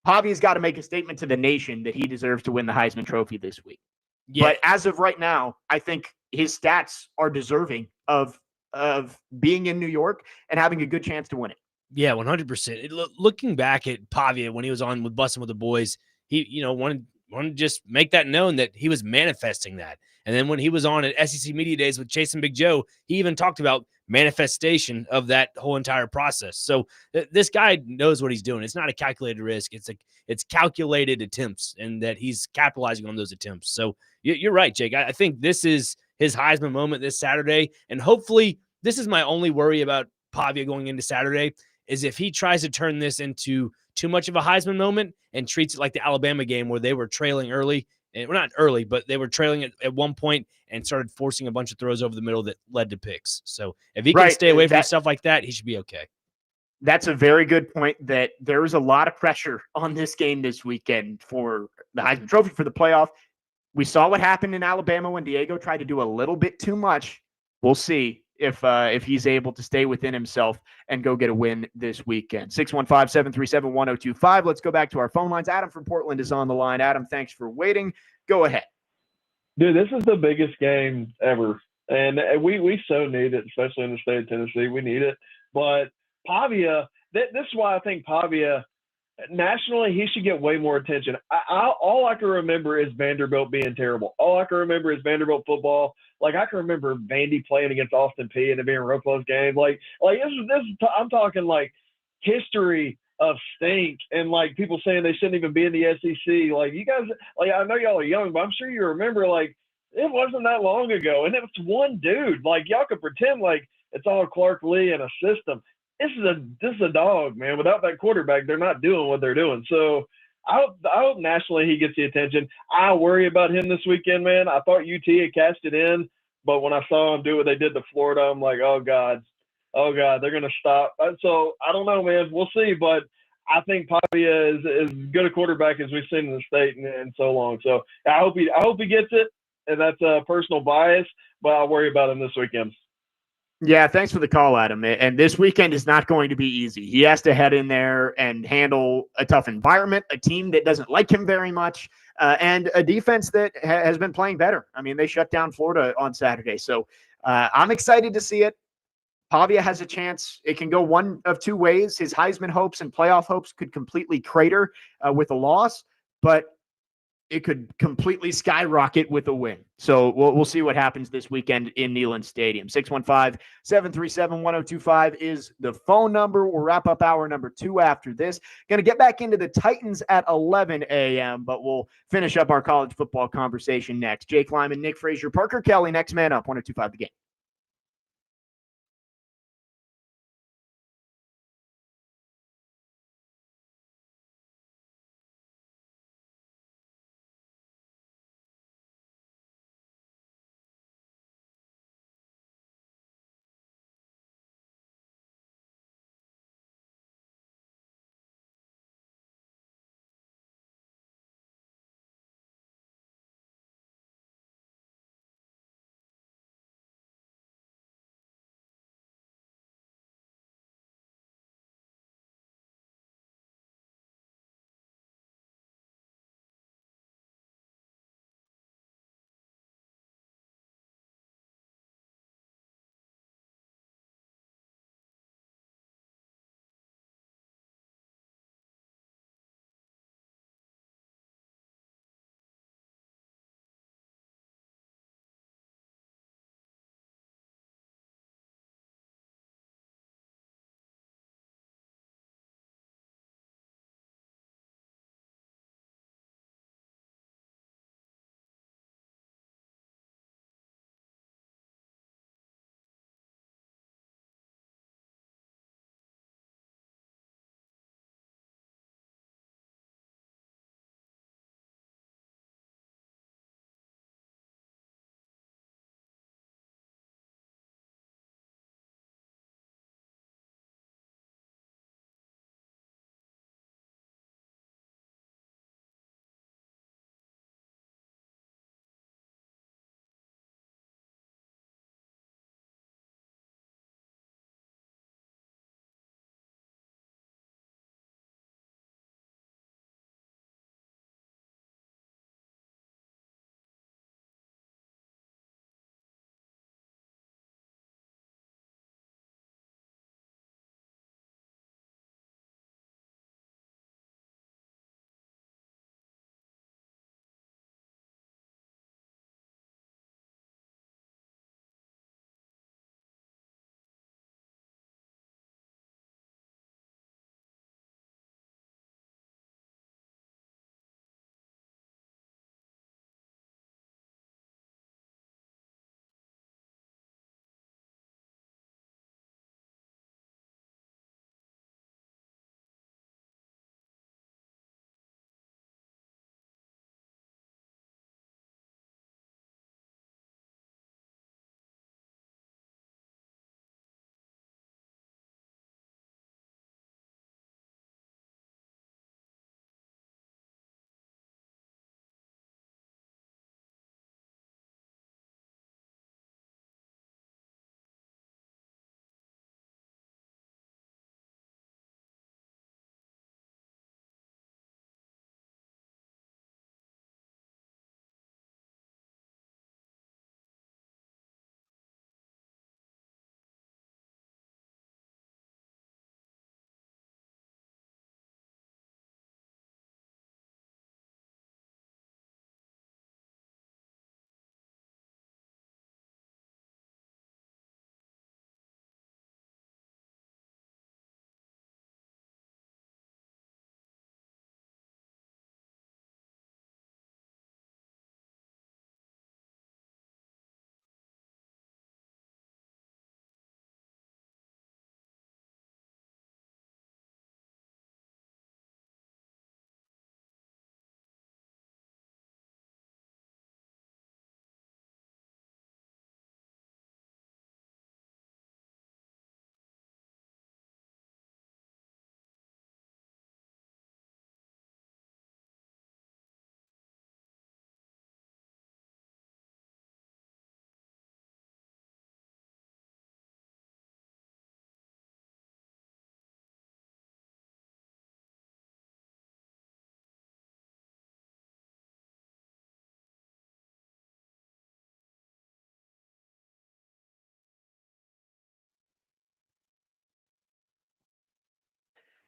Pavia's got to make a statement to the nation that he deserves to win the Heisman Trophy this week. Yeah. But as of right now, I think his stats are deserving of being in New York and having a good chance to win it. Yeah, 100%. Looking back at Pavia when he was on with Bussin' with the Boys, he wanted to just make that known that he was manifesting that. And then when he was on at SEC Media Days with Chase and Big Joe, he even talked about manifestation of that whole entire process. So this guy knows what he's doing. It's not a calculated risk. It's calculated attempts, and that he's capitalizing on those attempts. So you're right, Jake. I think this is his Heisman moment this Saturday. And hopefully this is my only worry about Pavia going into Saturday is if he tries to turn this into too much of a Heisman moment and treats it like the Alabama game where they were trailing early, and well, not early, but they were trailing at one point and started forcing a bunch of throws over the middle that led to picks. So if he can stay away from stuff like that, he should be okay. That's a very good point, that there is a lot of pressure on this game this weekend for the Heisman Trophy, for the playoff. We saw what happened in Alabama when Diego tried to do a little bit too much. We'll see if he's able to stay within himself and go get a win this weekend. 615-737-1025. Let's go back to our phone lines. Adam from Portland is on the line. Adam, thanks for waiting. Go ahead. Dude, this is the biggest game ever. And we so need it, especially in the state of Tennessee. We need it. But Pavia, this is why I think Pavia, nationally, he should get way more attention. All I can remember is Vanderbilt being terrible. All I can remember is Vanderbilt football. Like, I can remember Vandy playing against Austin Peay and it being a real close game. Like I'm talking like history of stink and like people saying they shouldn't even be in the SEC. Like, you guys, like, I know y'all are young, but I'm sure you remember, like, it wasn't that long ago. And it was one dude. Like, y'all could pretend like it's all Clark Lee and a system. This is a dog, man. Without that quarterback, they're not doing what they're doing. So I hope nationally he gets the attention. I worry about him this weekend, man. I thought UT had cashed it in, but when I saw him do what they did to Florida, I'm like, oh God, they're gonna stop. So I don't know, man. We'll see, but I think Pavia is as good a quarterback as we've seen in the state in so long. So I hope he gets it, and that's a personal bias, but I worry about him this weekend. Yeah, thanks for the call, Adam. And this weekend is not going to be easy. He has to head in there and handle a tough environment, a team that doesn't like him very much, and a defense that has been playing better. I mean, they shut down Florida on Saturday. So I'm excited to see it. Pavia has a chance. It can go one of two ways. His Heisman hopes and playoff hopes could completely crater with a loss, but it could completely skyrocket with a win. So we'll see what happens this weekend in Neyland Stadium. 615-737-1025 is the phone number. We'll wrap up hour number 2 after this. Going to get back into the Titans at 11 a.m., but we'll finish up our college football conversation next. Jake Lyman, Nick Frazier, Parker Kelly, next man up, 1025 The Game.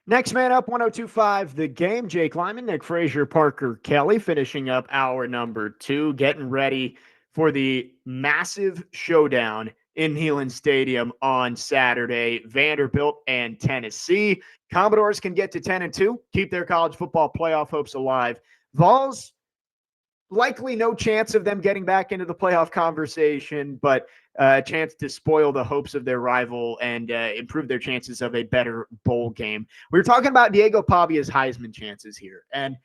Next man up, 102.5 The Game. Jake Lyman, Nick Frazier, Parker Kelly, finishing up hour number 2, getting ready for the massive showdown in Neyland Stadium on Saturday. Vanderbilt and Tennessee. Commodores can get to 10-2, keep their college football playoff hopes alive. Vols, likely no chance of them getting back into the playoff conversation, but a chance to spoil the hopes of their rival and improve their chances of a better bowl game. We were talking about Diego Pavia's Heisman chances here. And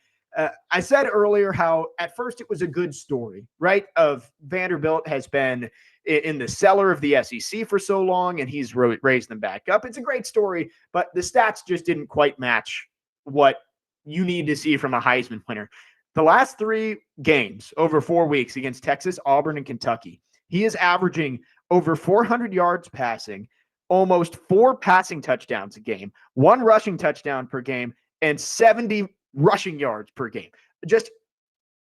I said earlier how at first it was a good story, right? Of Vanderbilt has been in the cellar of the SEC for so long, and he's raised them back up. It's a great story, but the stats just didn't quite match what you need to see from a Heisman winner. The last 3 games over 4 weeks against Texas, Auburn, and Kentucky, he is averaging over 400 yards passing, almost 4 passing touchdowns a game, 1 rushing touchdown per game, and 70 rushing yards per game. Just,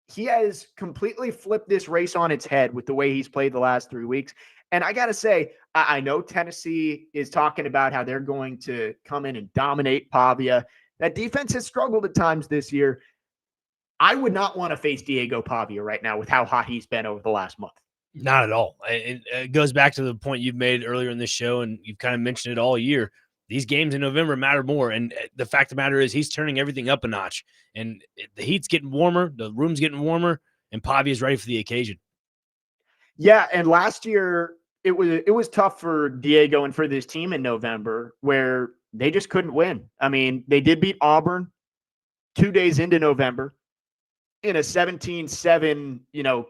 he has completely flipped this race on its head with the way he's played the last 3 weeks. And I got to say, I know Tennessee is talking about how they're going to come in and dominate Pavia. That defense has struggled at times this year. I would not want to face Diego Pavia right now with how hot he's been over the last month. Not at all. It goes back to the point you've made earlier in this show, and you've kind of mentioned it all year. These games in November matter more, and the fact of the matter is he's turning everything up a notch, and the heat's getting warmer, the room's getting warmer, and Pavia's ready for the occasion. Yeah, and last year it was tough for Diego and for this team in November where they just couldn't win. I mean, they did beat Auburn 2 days into November in a 17-7,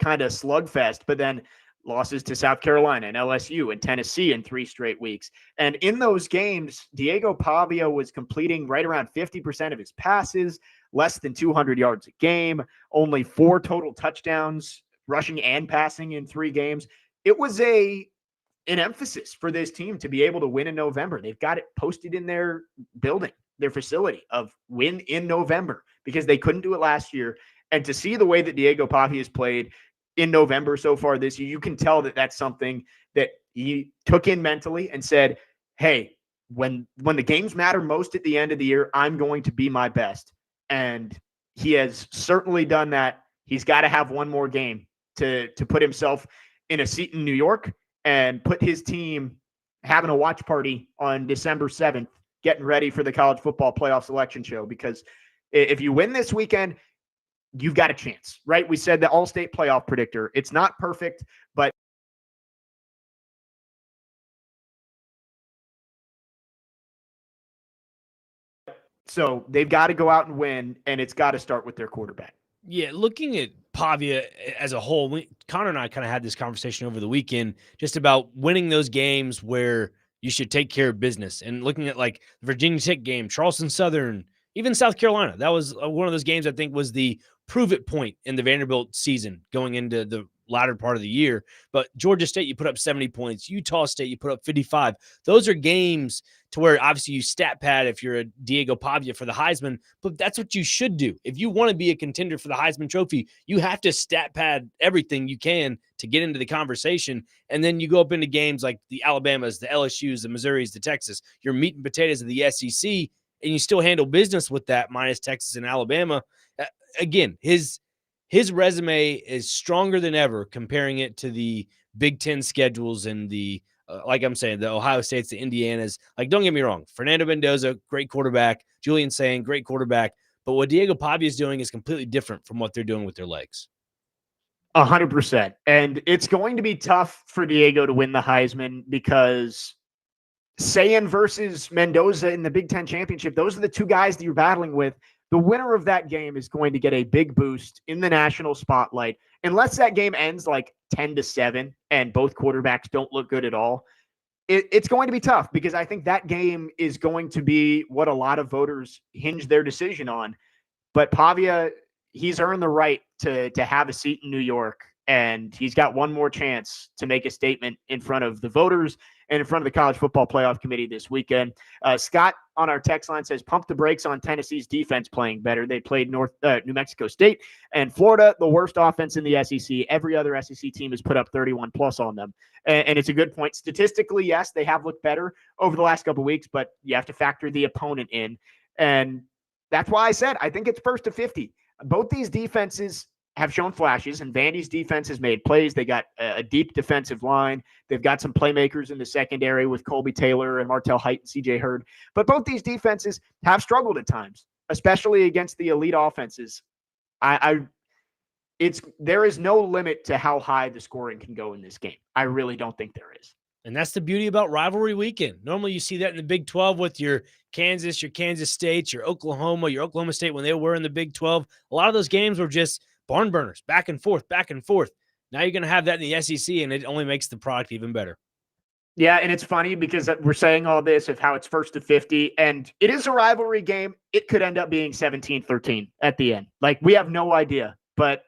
kind of slugfest, but then losses to South Carolina and LSU and Tennessee in 3 straight weeks. And in those games, Diego Pavia was completing right around 50% of his passes, less than 200 yards a game, only 4 total touchdowns, rushing and passing in 3 games. It was an emphasis for this team to be able to win in November. They've got it posted in their building, their facility, of win in November, because they couldn't do it last year. And to see the way that Diego Pavia has played in November so far this year, you can tell that that's something that he took in mentally and said, hey, when the games matter most at the end of the year, I'm going to be my best. And he has certainly done that. He's got to have one more game to put himself in a seat in New York and put his team having a watch party on December 7th, getting ready for the college football playoff selection show. Because if you win this weekend, you've got a chance, right? We said the all-state playoff predictor. It's not perfect, but so they've got to go out and win, and it's got to start with their quarterback. Yeah, looking at Pavia as a whole, Connor and I kind of had this conversation over the weekend just about winning those games where you should take care of business. And looking at like the Virginia Tech game, Charleston Southern, even South Carolina, that was one of those games I think was the prove it point in the Vanderbilt season going into the latter part of the year. But Georgia State, you put up 70 points. Utah State, you put up 55. Those are games to where obviously you stat pad if you're a Diego Pavia for the Heisman, but that's what you should do. If you want to be a contender for the Heisman Trophy, you have to stat pad everything you can to get into the conversation. And then you go up into games like the Alabamas, the LSUs, the Missouris, the Texas, your meat and potatoes of the SEC, and you still handle business with that minus Texas and Alabama. Again, his resume is stronger than ever comparing it to the Big Ten schedules and the like I'm saying, the Ohio States, the Indianas. Like, don't get me wrong. Fernando Mendoza, great quarterback. Julian Sain, great quarterback. But what Diego Pavia is doing is completely different from what they're doing with their legs. 100%. And it's going to be tough for Diego to win the Heisman because Sain versus Mendoza in the Big Ten championship, those are the 2 guys that you're battling with. The winner of that game is going to get a big boost in the national spotlight. Unless that game ends like 10-7 and both quarterbacks don't look good at all, it's going to be tough because I think that game is going to be what a lot of voters hinge their decision on. But Pavia, he's earned the right to have a seat in New York, and he's got one more chance to make a statement in front of the voters and in front of the College Football Playoff Committee this weekend. Scott on our text line says, pump the brakes on Tennessee's defense playing better. They played New Mexico State and Florida, the worst offense in the SEC. Every other SEC team has put up 31+ on them. And it's a good point. Statistically, yes, they have looked better over the last couple of weeks, but you have to factor the opponent in. And that's why I said I think it's first to 50. Both these defenses have shown flashes, and Vandy's defense has made plays. They got a deep defensive line. They've got some playmakers in the secondary with Colby Taylor and Martell Height and CJ Hurd. But both these defenses have struggled at times, especially against the elite offenses. There is no limit to how high the scoring can go in this game. I really don't think there is. And that's the beauty about rivalry weekend. Normally you see that in the Big 12 with your Kansas, your Kansas State, your Oklahoma State when they were in the Big 12. A lot of those games were just barn burners, back and forth, back and forth. Now you're going to have that in the SEC, and it only makes the product even better. Yeah, and it's funny because we're saying all this of how it's first to 50, and it is a rivalry game. It could end up being 17-13 at the end. Like, we have no idea. But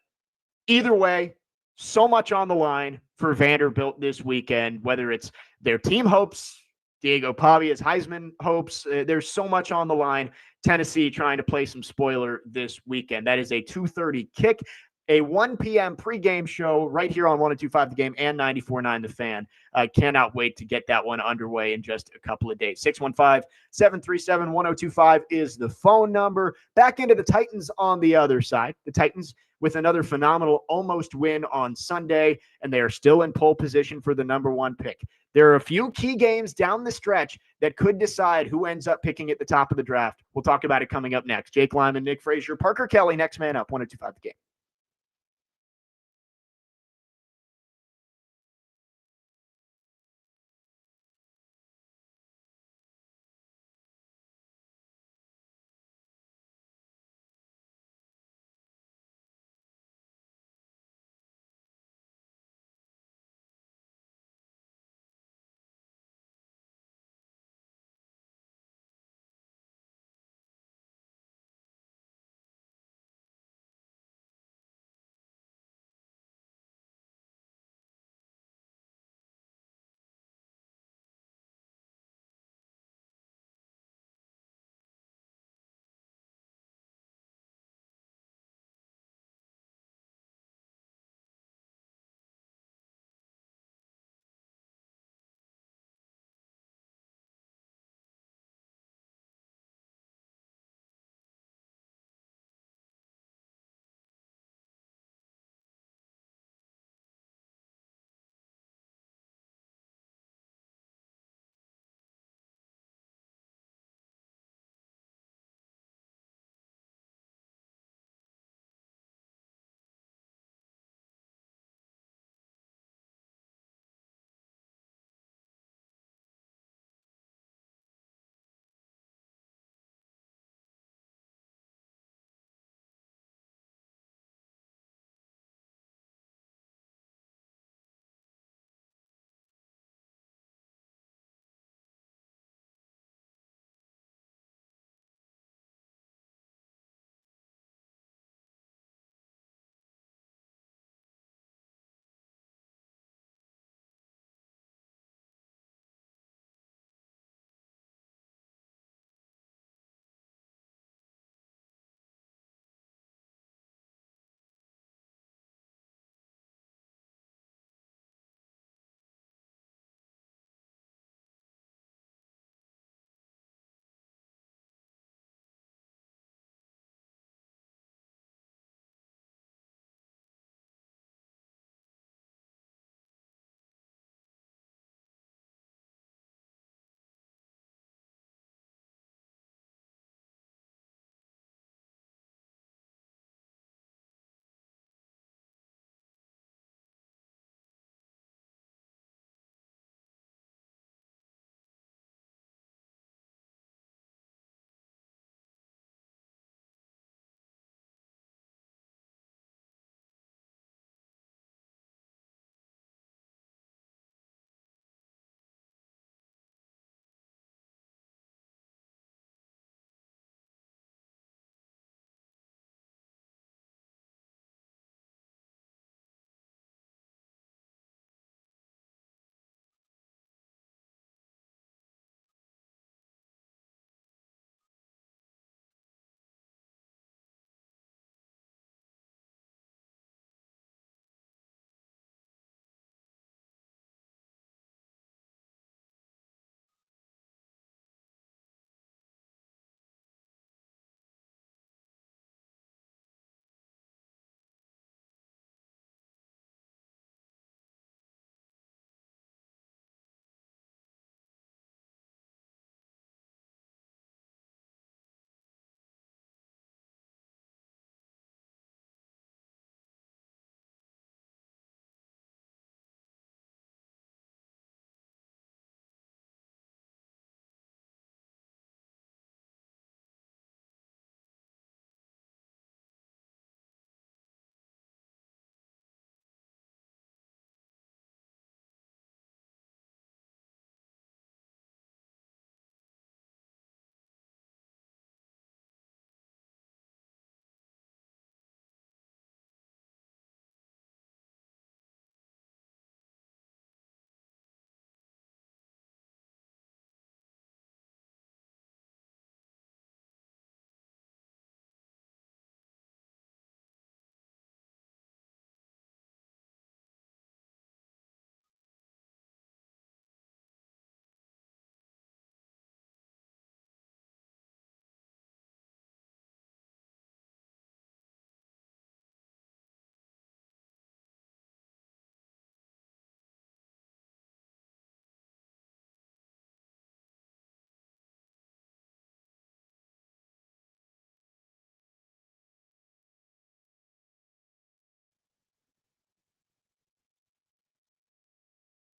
either way, so much on the line for Vanderbilt this weekend, whether it's their team hopes, Diego Pavia's Heisman hopes. There's so much on the line. Tennessee trying to play some spoiler this weekend. That is a 2:30 kick, a 1 p.m. pregame show right here on 102.5 The Game and 94.9 The Fan. Cannot wait to get that one underway in just a couple of days. 615-737-1025 is the phone number. Back into the Titans on the other side. The Titans with another phenomenal almost win on Sunday, and they are still in pole position for the number 1 pick. There are a few key games down the stretch that could decide who ends up picking at the top of the draft. We'll talk about it coming up next. Jake Lyman, Nick Frazier, Parker Kelly, next man up, 102.5 The Game.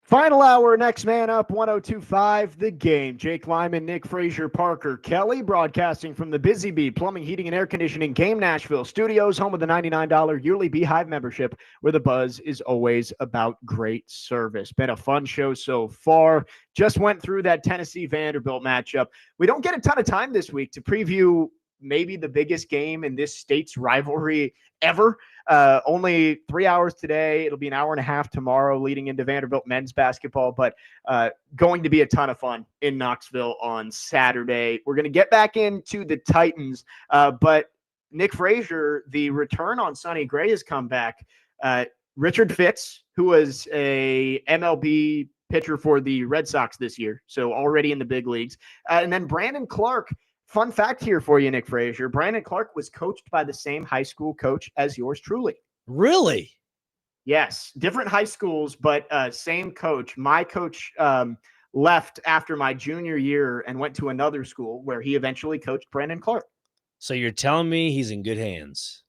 Final hour, next man up, 102.5 The Game. Jake Lyman, Nick Frazier, Parker Kelly, broadcasting from the Busy Bee Plumbing, Heating, and Air Conditioning Game Nashville Studios, home of the $99 yearly Beehive membership, where the buzz is always about great service. Been a fun show so far. Just went through that Tennessee-Vanderbilt matchup. We don't get a ton of time this week to preview maybe the biggest game in this state's rivalry ever. Only 3 hours today. It'll be an hour and a half tomorrow leading into Vanderbilt men's basketball, but going to be a ton of fun in Knoxville on Saturday. We're going to get back into the Titans, but Nick Frazier, the return on Sonny Gray has come back. Richard Fitz, who was a MLB pitcher for the Red Sox this year, so already in the big leagues. And then Brandon Clark. Fun fact here for you, Nick Frazier. Brandon Clark was coached by the same high school coach as yours truly. Really? Yes. Different high schools, but same coach. My coach left after my junior year and went to another school where he eventually coached Brandon Clark. So you're telling me he's in good hands?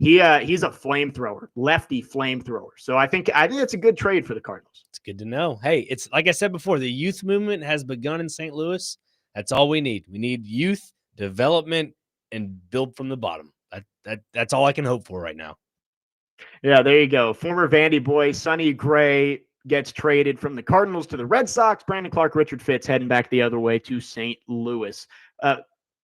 He's a flamethrower, lefty flamethrower. So I think it's a good trade for the Cardinals. It's good to know. Hey, it's like I said before, the youth movement has begun in St. Louis. That's all we need. We need youth development and build from the bottom. That's all I can hope for right now. Yeah, there you go. Former Vandy boy Sonny Gray gets traded from the Cardinals to the Red Sox. Brandon Clark, Richard Fitz heading back the other way to St. Louis.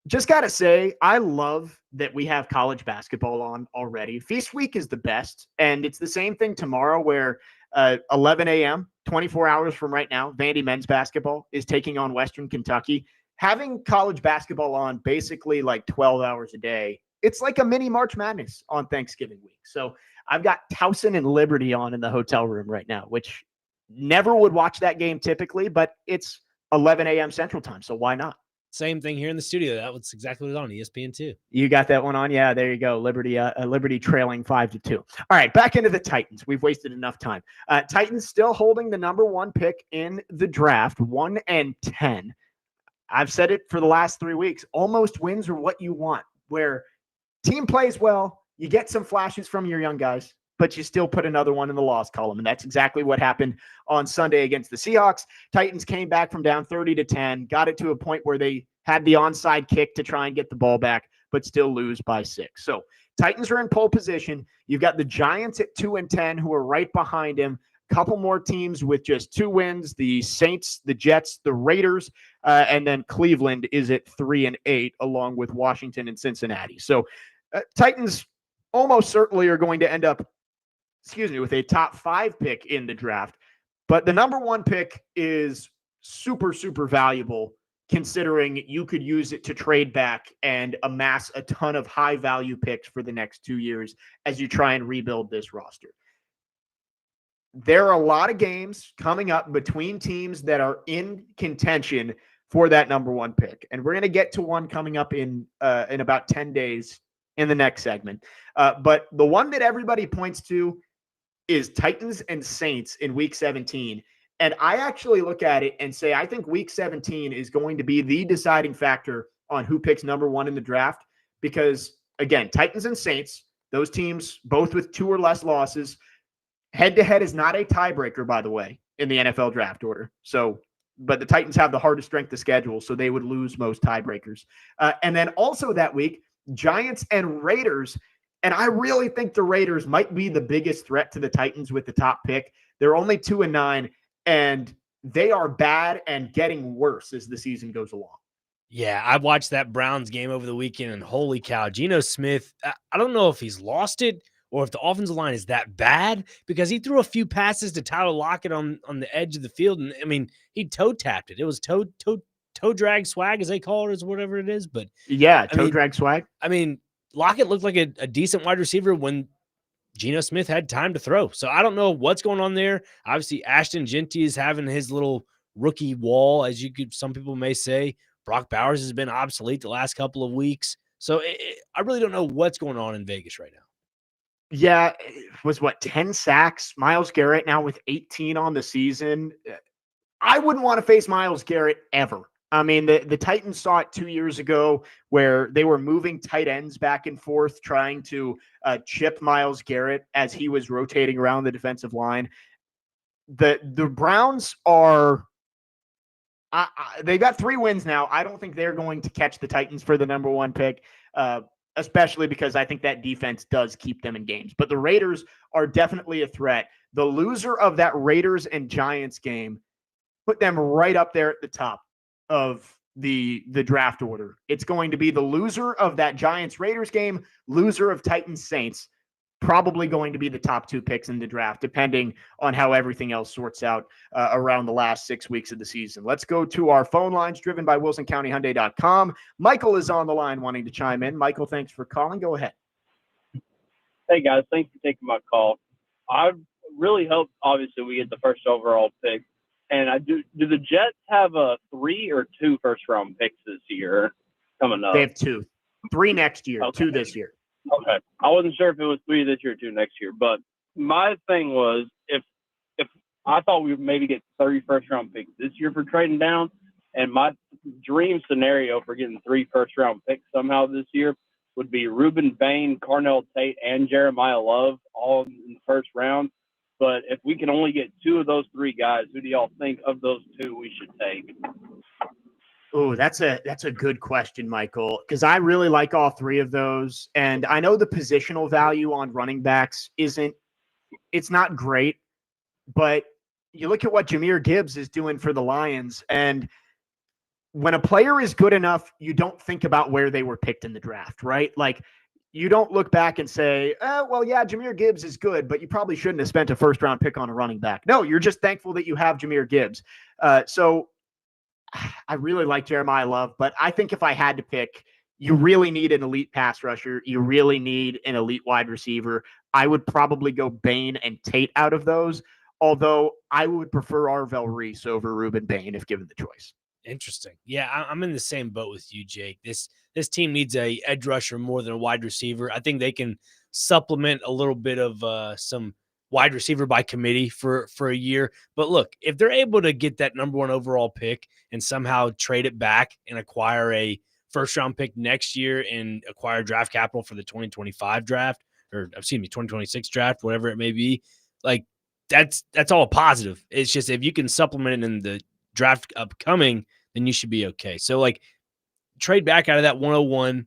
Just got to say, I love that we have college basketball on already. Feast Week is the best, and it's the same thing tomorrow where 11 a.m., 24 hours from right now, Vandy men's basketball is taking on Western Kentucky. Having college basketball on basically like 12 hours a day, it's like a mini March Madness on Thanksgiving week. So I've got Towson and Liberty on in the hotel room right now, which never would watch that game typically, but it's 11 a.m. Central Time, so why not? Same thing here in the studio. That was exactly what was on ESPN2. You got that one on? Yeah, there you go. Liberty trailing 5-2. All right, back into the Titans. We've wasted enough time. Titans still holding the number 1 pick in the draft, 1-10. I've said it for the last 3 weeks. Almost wins are what you want, where team plays well, you get some flashes from your young guys, but you still put another one in the loss column. And that's exactly what happened on Sunday against the Seahawks. Titans came back from down 30-10, got it to a point where they had the onside kick to try and get the ball back, but still lose by 6. So Titans are in pole position. You've got the Giants at 2-10 who are right behind him. Couple more teams with just 2 wins, the Saints, the Jets, the Raiders, and then Cleveland is at 3-8 along with Washington and Cincinnati. So Titans almost certainly are going to end up, with a top 5 pick in the draft. But the number 1 pick is super, super valuable considering you could use it to trade back and amass a ton of high value picks for the next 2 years as you try and rebuild this roster. There are a lot of games coming up between teams that are in contention for that number 1 pick. And we're going to get to one coming up in about 10 days in the next segment. But the one that everybody points to is Titans and Saints in week 17. And I actually look at it and say, I think week 17 is going to be the deciding factor on who picks number 1 in the draft. Because again, Titans and Saints, those teams, both with 2 or less losses. Head-to-head is not a tiebreaker, by the way, in the NFL draft order. So, but the Titans have the hardest strength of schedule, so they would lose most tiebreakers. And then also that week, Giants and Raiders. And I really think the Raiders might be the biggest threat to the Titans with the top pick. They're only 2-9, and they are bad and getting worse as the season goes along. Yeah, I watched that Browns game over the weekend, and holy cow, Geno Smith, I don't know if he's lost it or if the offensive line is that bad, because he threw a few passes to Tyler Lockett on the edge of the field. And I mean, he toe tapped it. It was toe drag swag, as they call it, or whatever it is. But yeah, drag swag. I mean, Lockett looked like a decent wide receiver when Geno Smith had time to throw. So I don't know what's going on there. Obviously, Ashton Genty is having his little rookie wall, as some people may say. Brock Bowers has been obsolete the last couple of weeks. So I really don't know what's going on in Vegas right now. Yeah, it was 10 sacks? Myles Garrett now with 18 on the season. I wouldn't want to face Myles Garrett ever. I mean, the Titans saw it 2 years ago where they were moving tight ends back and forth, trying to chip Myles Garrett as he was rotating around the defensive line. the Browns are they've got 3 wins now. I don't think they're going to catch the Titans for the number 1 pick, especially because I think that defense does keep them in games. But the Raiders are definitely a threat. The loser of that Raiders and Giants game put them right up there at the top of the draft order. It's going to be the loser of that Giants Raiders game, loser of Titans Saints, probably going to be the top 2 picks in the draft, depending on how everything else sorts out around the last 6 weeks of the season. Let's go to our phone lines driven by WilsonCountyHyundai.com. Michael is on the line wanting to chime in. Michael, thanks for calling. Go ahead. Hey guys, thanks for taking my call. I really hope, obviously, we get the first overall pick. And do the Jets have a 3 or 2 first-round picks this year coming up? They have 2. 3 next year, Okay. 2 this year. Okay. I wasn't sure if it was 3 this year or 2 next year. But my thing was, if I thought we would maybe get 30 first-round picks this year for trading down, and my dream scenario for getting 3 first-round picks somehow this year would be Reuben Bain, Carnell Tate, and Jeremiah Love all in the first round. But if we can only get 2 of those 3 guys, who do y'all think of those 2 we should take? Oh, that's a good question, Michael, because I really like all 3 of those. And I know the positional value on running backs it's not great, but you look at what Jahmyr Gibbs is doing for the Lions, and when a player is good enough, you don't think about where they were picked in the draft, right? Like, you don't look back and say, well, yeah, Jahmyr Gibbs is good, but you probably shouldn't have spent a first-round pick on a running back. No, you're just thankful that you have Jahmyr Gibbs. So I really like Jeremiah Love, but I think if I had to pick, you really need an elite pass rusher. You really need an elite wide receiver. I would probably go Bain and Tate out of those, although I would prefer Arvell Reese over Reuben Bain if given the choice. Interesting. Yeah, I'm in the same boat with you, Jake. This team needs a edge rusher more than a wide receiver. I think they can supplement a little bit of some wide receiver by committee for a year. But look, if they're able to get that number 1 overall pick and somehow trade it back and acquire a first-round pick next year and acquire draft capital for the 2025 draft, or excuse me, 2026 draft, whatever it may be, like that's all a positive. It's just if you can supplement it in the draft upcoming, then you should be okay. So like trade back out of that 101,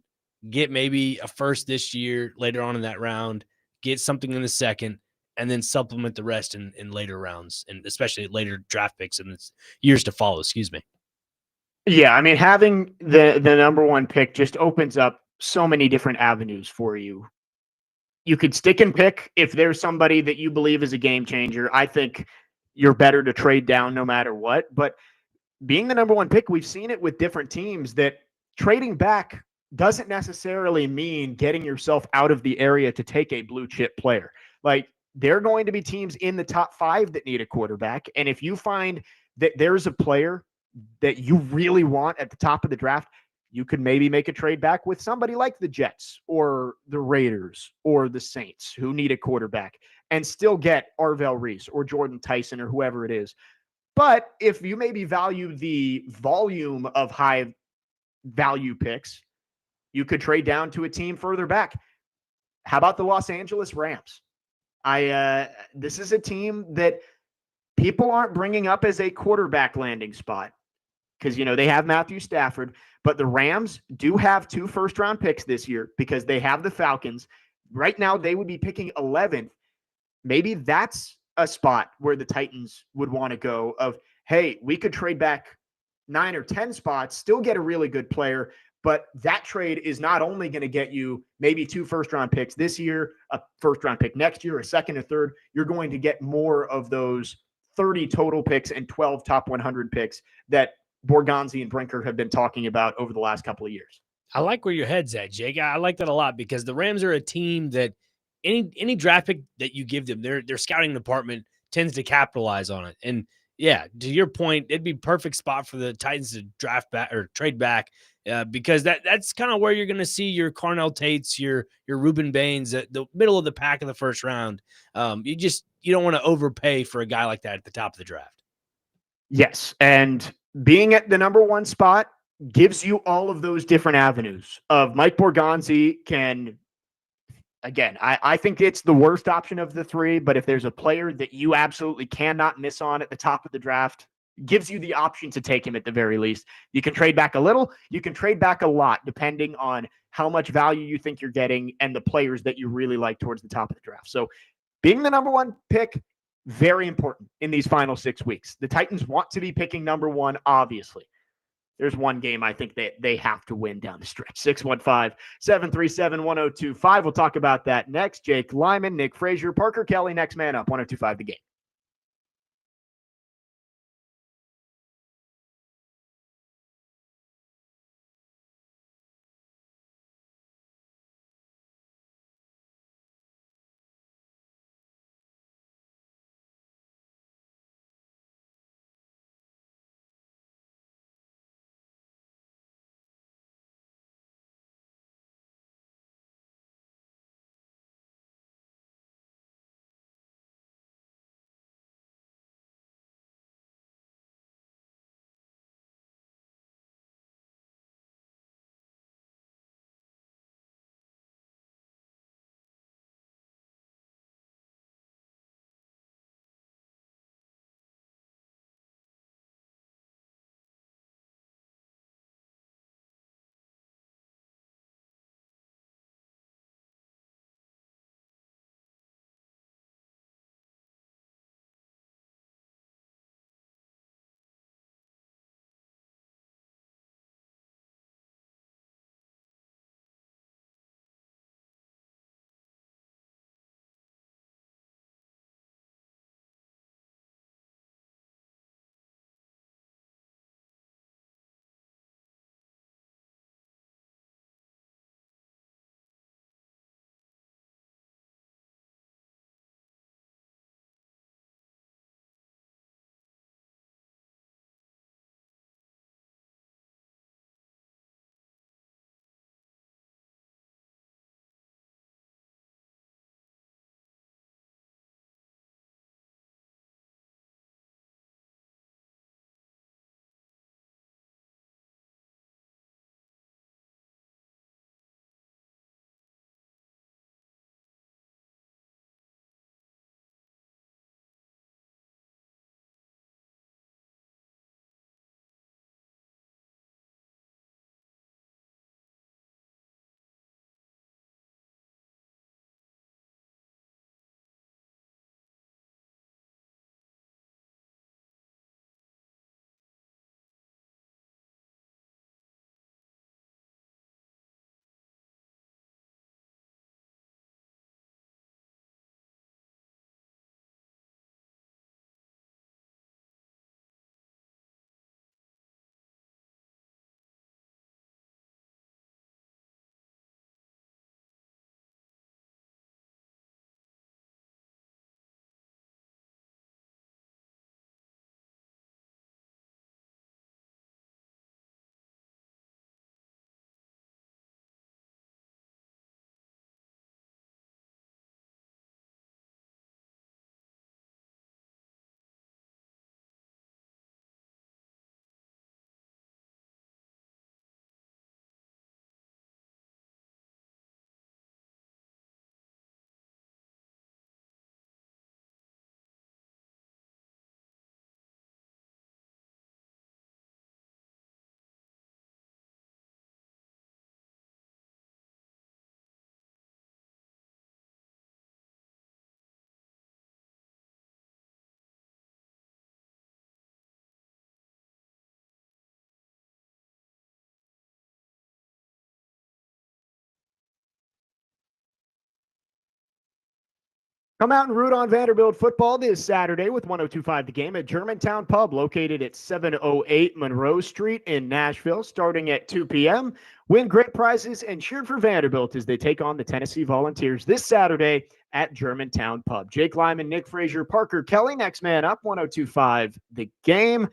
get maybe a first this year, later on in that round, get something in the second, and then supplement the rest in later rounds, and especially later draft picks in the years to follow, excuse me. Yeah, I mean, having the number 1 pick just opens up so many different avenues for you. You could stick and pick if there's somebody that you believe is a game changer. I think you're better to trade down no matter what. But being the number 1 pick, we've seen it with different teams that trading back doesn't necessarily mean getting yourself out of the area to take a blue chip player. Like, there are going to be teams in the top 5 that need a quarterback. And if you find that there's a player that you really want at the top of the draft, you could maybe make a trade back with somebody like the Jets or the Raiders or the Saints who need a quarterback and still get Arvell Reese or Jordan Tyson or whoever it is. But if you maybe value the volume of high value picks, you could trade down to a team further back. How about the Los Angeles Rams? This is a team that people aren't bringing up as a quarterback landing spot because, they have Matthew Stafford, but the Rams do have 2 first-round picks this year because they have the Falcons. Right now, they would be picking 11th. Maybe that's a spot where the Titans would want to go of, hey, we could trade back 9 or 10 spots, still get a really good player, but that trade is not only going to get you maybe 2 first-round picks this year, a first-round pick next year, a second or third. You're going to get more of those 30 total picks and 12 top 100 picks that Borgonzi and Brinker have been talking about over the last couple of years. I like where your head's at, Jake. I like that a lot because the Rams are a team that any draft pick that you give them, their scouting department tends to capitalize on it. And yeah, to your point, it'd be perfect spot for the Titans to draft back or trade back because that's kind of where you're going to see your Carnell Tates, your Reuben Bains, the middle of the pack in the first round. You don't want to overpay for a guy like that at the top of the draft. Yes, and being at the number 1 spot gives you all of those different avenues of Mike Borgonzi can again, I think it's the worst option of the three, but if there's a player that you absolutely cannot miss on at the top of the draft, gives you the option to take him at the very least. You can trade back a little, you can trade back a lot, depending on how much value you think you're getting and the players that you really like towards the top of the draft. So being the number one pick, very important in these final 6 weeks. The Titans want to be picking number one, obviously. There's one game I think that they have to win down the stretch. 615-737-1025. We'll talk about that next. Jake Lyman, Nick Frazier, Parker Kelly, next man up, 1025 The Game. Come out and root on Vanderbilt football this Saturday with 1025 The Game at Germantown Pub, located at 708 Monroe Street in Nashville, starting at 2 p.m. Win great prizes and cheer for Vanderbilt as they take on the Tennessee Volunteers this Saturday at Germantown Pub. Jake Lyman, Nick Frazier, Parker Kelly, next man up, 1025 The Game.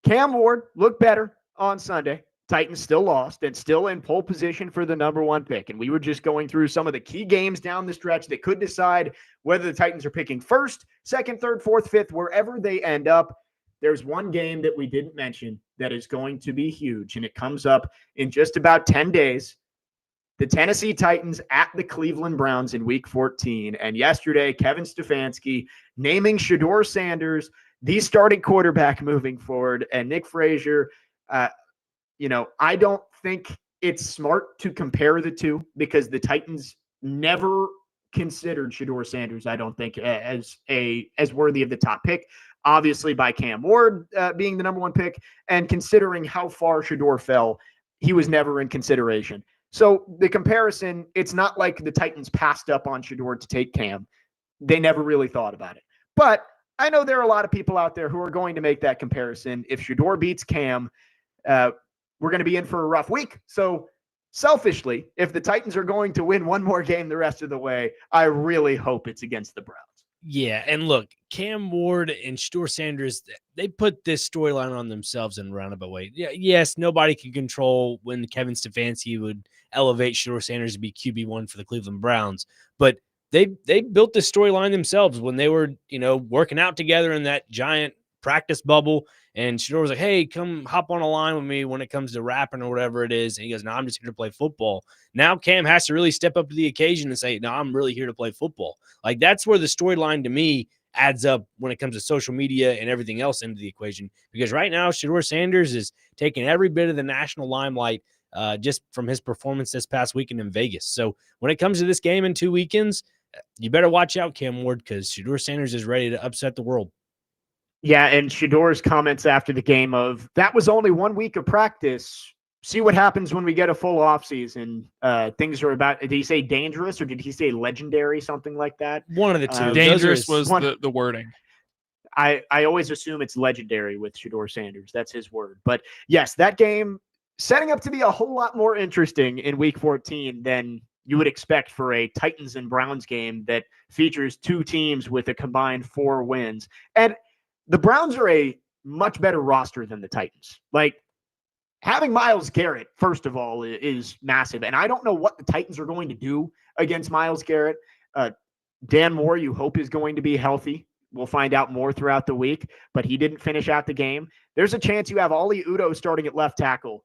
Cam Ward looked better on Sunday. Titans still lost and still in pole position for the number one pick. And we were just going through some of the key games down the stretch that could decide whether the Titans are picking first, second, third, fourth, fifth, wherever they end up. There's one game that we didn't mention that is going to be huge, and it comes up in just about 10 days. the Tennessee Titans at the Cleveland Browns in Week 14. And yesterday, Kevin Stefanski naming Shedeur Sanders the starting quarterback moving forward, and Nick Frazier. I don't think it's smart to compare the two because the Titans never considered Shedeur Sanders, I don't think, as worthy of the top pick. Obviously, by Cam Ward being the number one pick, and considering how far Shedeur fell, he was never in consideration. So the comparison, it's not like the Titans passed up on Shedeur to take Cam. They never really thought about it. But I know there are a lot of people out there who are going to make that comparison. If Shedeur beats Cam, we're going to be in for a rough week. So selfishly, if the Titans are going to win one more game the rest of the way, I really hope it's against the Browns. Yeah, and look, Cam Ward and Shedeur Sanders, they put this storyline on themselves in a roundabout way. Yeah, yes, nobody can control when Kevin Stefanski would elevate Shedeur Sanders to be QB1 for the Cleveland Browns, but they built this storyline themselves when they were, working out together in that giant practice bubble. And Shedeur was like, hey, come hop on a line with me when it comes to rapping or whatever it is. And he goes, no, I'm just here to play football. Now Cam has to really step up to the occasion and say, no, I'm really here to play football. Like, that's where the storyline to me adds up when it comes to social media and everything else into the equation. Because right now, Shedeur Sanders is taking every bit of the national limelight just from his performance this past weekend in Vegas. So when it comes to this game in 2 weekends, you better watch out, Cam Ward, because Shedeur Sanders is ready to upset the world. Yeah, and Shedeur's comments after the game of, that was only 1 week of practice. See what happens when we get a full offseason. Things are about, did he say dangerous or did he say legendary, something like that? One of the two. Dangerous was the wording. I always assume it's legendary with Shedeur Sanders. That's his word. But yes, that game setting up to be a whole lot more interesting in Week 14 than you would expect for a Titans and Browns game that features two teams with a combined 4 wins. And the Browns are a much better roster than the Titans. Like, having Myles Garrett, first of all, is massive. And I don't know what the Titans are going to do against Myles Garrett. Dan Moore, you hope, is going to be healthy. We'll find out more throughout the week, but he didn't finish out the game. There's a chance you have Oli Udoh starting at left tackle.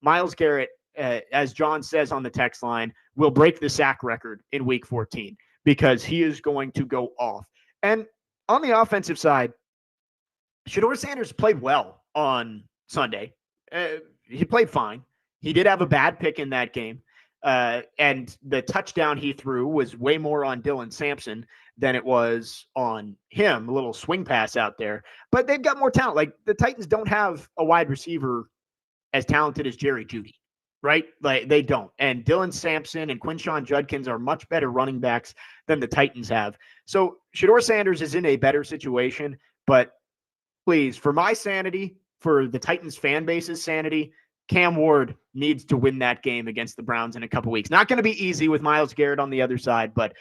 Myles Garrett, as John says on the text line, will break the sack record in Week 14 because he is going to go off. And on the offensive side, Shedeur Sanders played well on Sunday. He played fine. He did have a bad pick in that game. And the touchdown he threw was way more on Dylan Sampson than it was on him. A little swing pass out there. But they've got more talent. Like, the Titans don't have a wide receiver as talented as Jerry Jeudy, right? Like, they don't. And Dylan Sampson and Quinshon Judkins are much better running backs than the Titans have. So Shedeur Sanders is in a better situation. But please, for my sanity, for the Titans fan base's sanity, Cam Ward needs to win that game against the Browns in a couple weeks. Not going to be easy with Myles Garrett on the other side, but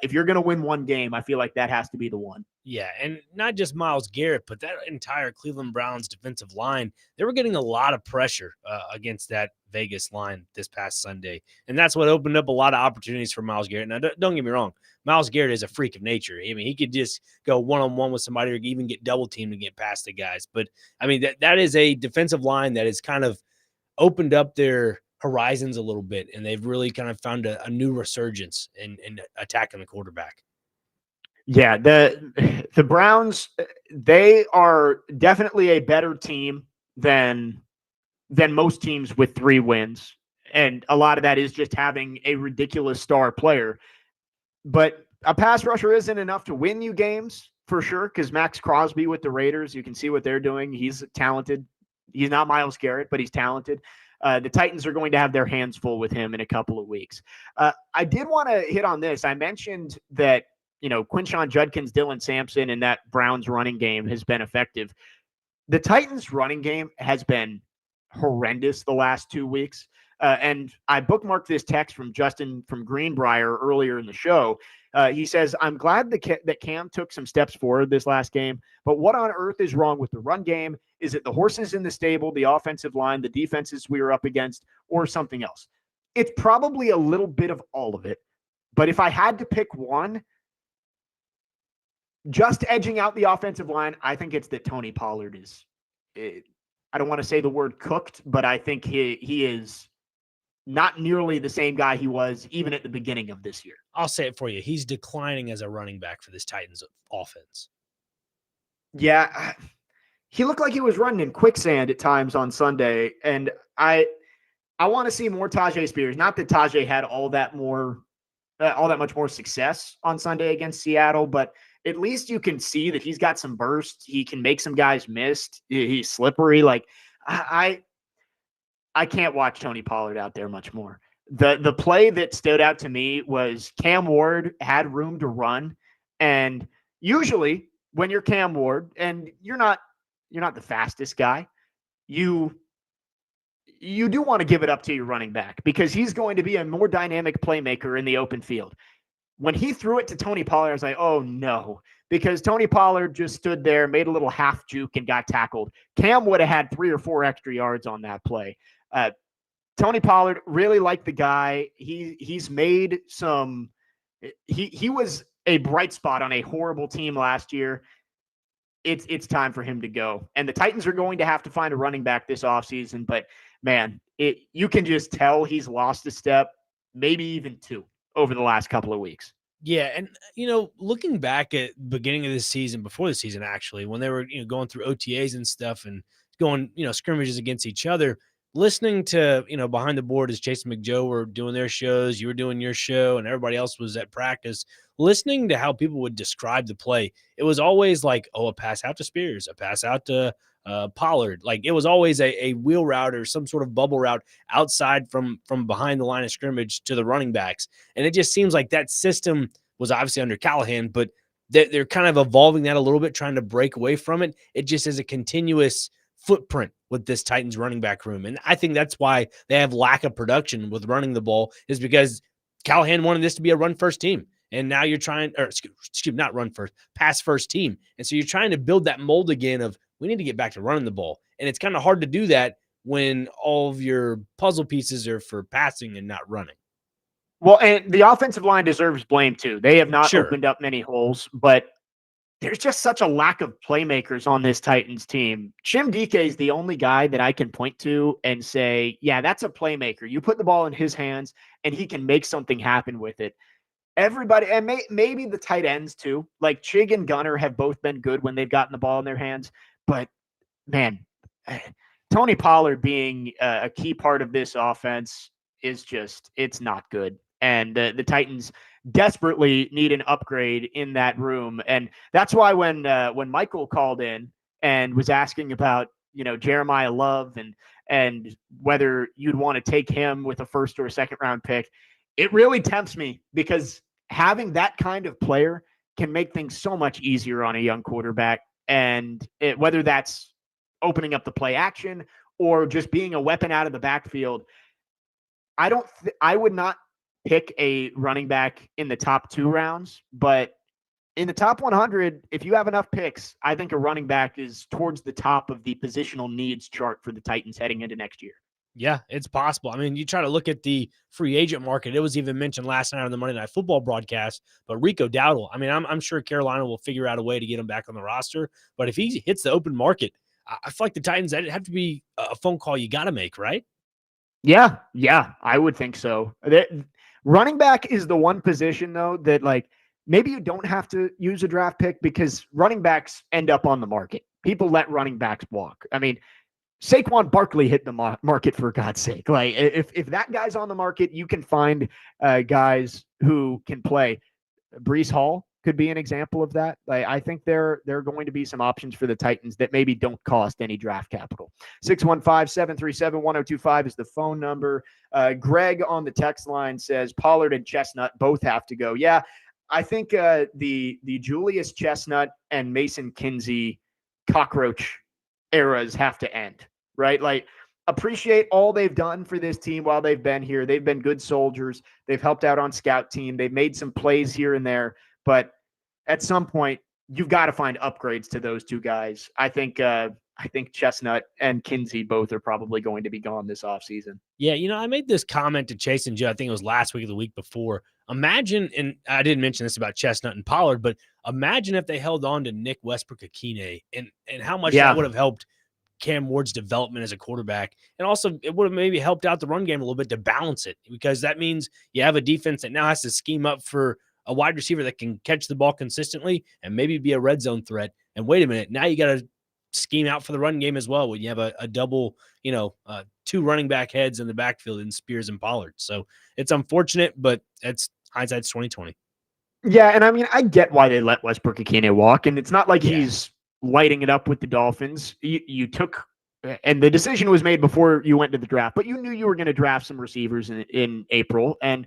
if you're going to win one game, I feel like that has to be the one. Yeah, and not just Myles Garrett, but that entire Cleveland Browns defensive line, they were getting a lot of pressure against that Vegas line this past Sunday, and that's what opened up a lot of opportunities for Myles Garrett. Now, don't get me wrong, Myles Garrett is a freak of nature. I mean, he could just go one-on-one with somebody or even get double-teamed and get past the guys. But, I mean, that is a defensive line that is kind of opened up their horizons a little bit, and they've really kind of found a new resurgence in attacking the quarterback. Yeah, the Browns, they are definitely a better team than most teams with 3 wins. And a lot of that is just having a ridiculous star player. But a pass rusher isn't enough to win you games, for sure, because Max Crosby with the Raiders, you can see what they're doing. He's talented. He's not Myles Garrett, but he's talented. The Titans are going to have their hands full with him in a couple of weeks. I did want to hit on this. I mentioned that, Quinshon Judkins, Dylan Sampson, and that Browns running game has been effective. The Titans running game has been horrendous the last 2 weeks. And I bookmarked this text from Justin from Greenbrier earlier in the show. He says, I'm glad that Cam took some steps forward this last game, but what on earth is wrong with the run game? Is it the horses in the stable, the offensive line, the defenses we were up against, or something else? It's probably a little bit of all of it. But if I had to pick one, just edging out the offensive line, I think it's that Tony Pollard is, I don't want to say the word cooked, but I think he is not nearly the same guy he was even at the beginning of this year. I'll say it for you. He's declining as a running back for this Titans offense. Yeah, he looked like he was running in quicksand at times on Sunday, and I want to see more Tajay Spears. Not that Tajay had all that much more success on Sunday against Seattle, but at least you can see that he's got some burst. He can make some guys miss. He's slippery. Like I can't watch Tony Pollard out there much more. The play that stood out to me was Cam Ward had room to run, and usually when you're Cam Ward and you're not the fastest guy, you do want to give it up to your running back because he's going to be a more dynamic playmaker in the open field. When he threw it to Tony Pollard, I was like, oh no, because Tony Pollard just stood there, made a little half juke and got tackled. Cam would have had 3 or 4 extra yards on that play. Tony Pollard, really liked the guy. He's made some he was a bright spot on a horrible team last year. It's time for him to go. And the Titans are going to have to find a running back this offseason, but man, you can just tell he's lost a step, maybe even 2 over the last couple of weeks. Yeah, and looking back at the beginning of this season, before the season actually, when they were going through OTAs and stuff and going scrimmages against each other, listening to behind the board as Chase and McJoe were doing their shows, you were doing your show, and everybody else was at practice, listening to how people would describe the play, it was always like, oh, a pass out to Spears, a pass out to Pollard. Like it was always a wheel route or some sort of bubble route outside from behind the line of scrimmage to the running backs. And it just seems like that system was obviously under Callahan, but they're kind of evolving that a little bit, trying to break away from it. It just is a continuous footprint with this Titans running back room. And I think that's why they have lack of production with running the ball, is because Callahan wanted this to be a run first team. And now you're trying, or excuse me, not run first, pass first team. And so you're trying to build that mold again of, we need to get back to running the ball. And it's kind of hard to do that when all of your puzzle pieces are for passing and not running. Well, and the offensive line deserves blame too. They have not opened up many holes, but there's just such a lack of playmakers on this Titans team. Jim Dike is the only guy that I can point to and say, yeah, that's a playmaker. You put the ball in his hands and he can make something happen with it. Everybody, and maybe the tight ends too. Like Chig and Gunner have both been good when they've gotten the ball in their hands. But man, Tony Pollard being a key part of this offense is it's not good. And the Titans desperately need an upgrade in that room. And that's why when Michael called in and was asking about, Jeremiah Love and whether you'd want to take him with a first or a second round pick, it really tempts me because having that kind of player can make things so much easier on a young quarterback. And whether that's opening up the play action or just being a weapon out of the backfield, I would not pick a running back in the top 2 rounds, but in the top 100, if you have enough picks, I think a running back is towards the top of the positional needs chart for the Titans heading into next year. Yeah, it's possible. I mean, you try to look at the free agent market. It was even mentioned last night on the Monday Night Football broadcast, but Rico Dowdle, I mean, I'm sure Carolina will figure out a way to get him back on the roster, but if he hits the open market, I feel like the Titans, that'd have to be a phone call you got to make, right? Yeah, I would think so. Running back is the one position, though, that maybe you don't have to use a draft pick because running backs end up on the market. People let running backs walk. I mean, Saquon Barkley hit the market, for God's sake. Like, if that guy's on the market, you can find guys who can play. Breece Hall could be an example of that. I think there are going to be some options for the Titans that maybe don't cost any draft capital. 615-737-1025 is the phone number. Greg on the text line says Pollard and Chestnut both have to go. Yeah, I think the Julius Chestnut and Mason Kinsey cockroach eras have to end, right? Like, appreciate all they've done for this team while they've been here. They've been good soldiers. They've helped out on scout team. They've made some plays here and there, but at some point you've got to find upgrades to those 2 guys. I think Chestnut and Kinsey both are probably going to be gone this offseason. Yeah, I made this comment to Chase and Joe, I think it was last week or the week before. Imagine, and I didn't mention this about Chestnut and Pollard, but imagine if they held on to Nick Westbrook-Akine and how much that would have helped Cam Ward's development as a quarterback. And also, it would have maybe helped out the run game a little bit to balance it, because that means you have a defense that now has to scheme up for a wide receiver that can catch the ball consistently and maybe be a red zone threat. And wait a minute, now you got to scheme out for the run game as well when you have a double, two running back heads in the backfield in Spears and Pollard. So it's unfortunate, but it's hindsight's 2020. Yeah, and I mean, I get why they let Westbrook Akine walk, and it's not like Yeah. he's lighting it up with the Dolphins. You took, and the decision was made before you went to the draft, but you knew you were going to draft some receivers in April, and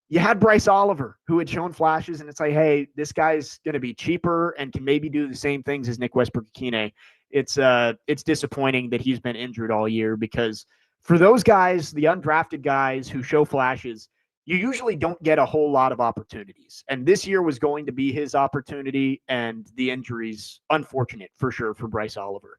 you had Bryce Oliver, who had shown flashes, and it's like, hey, this guy's going to be cheaper and can maybe do the same things as Nick Westbrook Akine. It's disappointing that he's been injured all year, because for those guys, the undrafted guys who show flashes, you usually don't get a whole lot of opportunities. And this year was going to be his opportunity, and the injuries, unfortunate for sure for Bryce Oliver.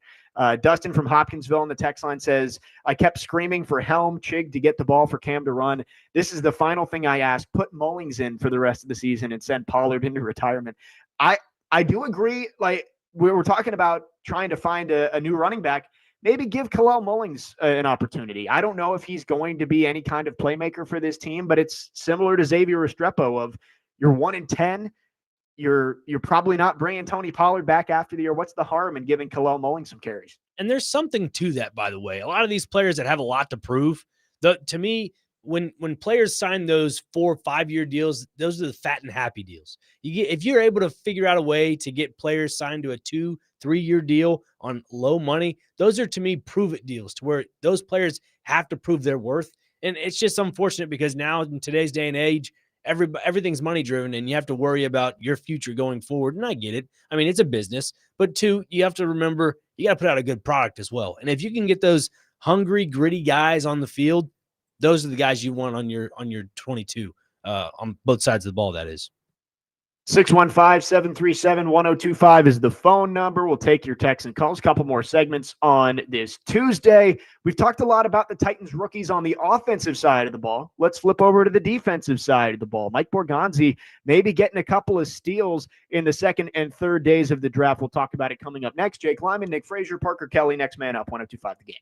Dustin from Hopkinsville in the text line says, I kept screaming for Helm, Chig to get the ball for Cam to run. This is the final thing I ask. Put Mullings in for the rest of the season and send Pollard into retirement. I do agree. Like, we were talking about trying to find a new running back. Maybe give Kalel Mullings an opportunity. I don't know if he's going to be any kind of playmaker for this team, but it's similar to Xavier Restrepo of you're 1-10. You're probably not bringing Tony Pollard back after the year. What's the harm in giving Kalel Mullings some carries? And there's something to that, by the way. A lot of these players that have a lot to prove, to me, when players sign those 4 or 5 year deals, those are the fat and happy deals. If you're able to figure out a way to get players signed to a 2-3 year deal on low money, those are, to me, prove it deals, to where those players have to prove their worth. And it's just unfortunate because now in today's day and age, everything's money driven, and you have to worry about your future going forward. And I get it. I mean, it's a business, but two, you have to remember you got to put out a good product as well. And if you can get those hungry, gritty guys on the field, those are the guys you want on your 22 on both sides of the ball. That is. 615-737-1025 is the phone number. We'll take your texts and calls. A couple more segments on this Tuesday. We've talked a lot about the Titans rookies on the offensive side of the ball. Let's flip over to the defensive side of the ball. Mike Borgonzi maybe getting a couple of steals in the second and third days of the draft. We'll talk about it coming up next. Jake Lyman, Nick Frazier, Parker Kelly, next man up, 1025 The Game.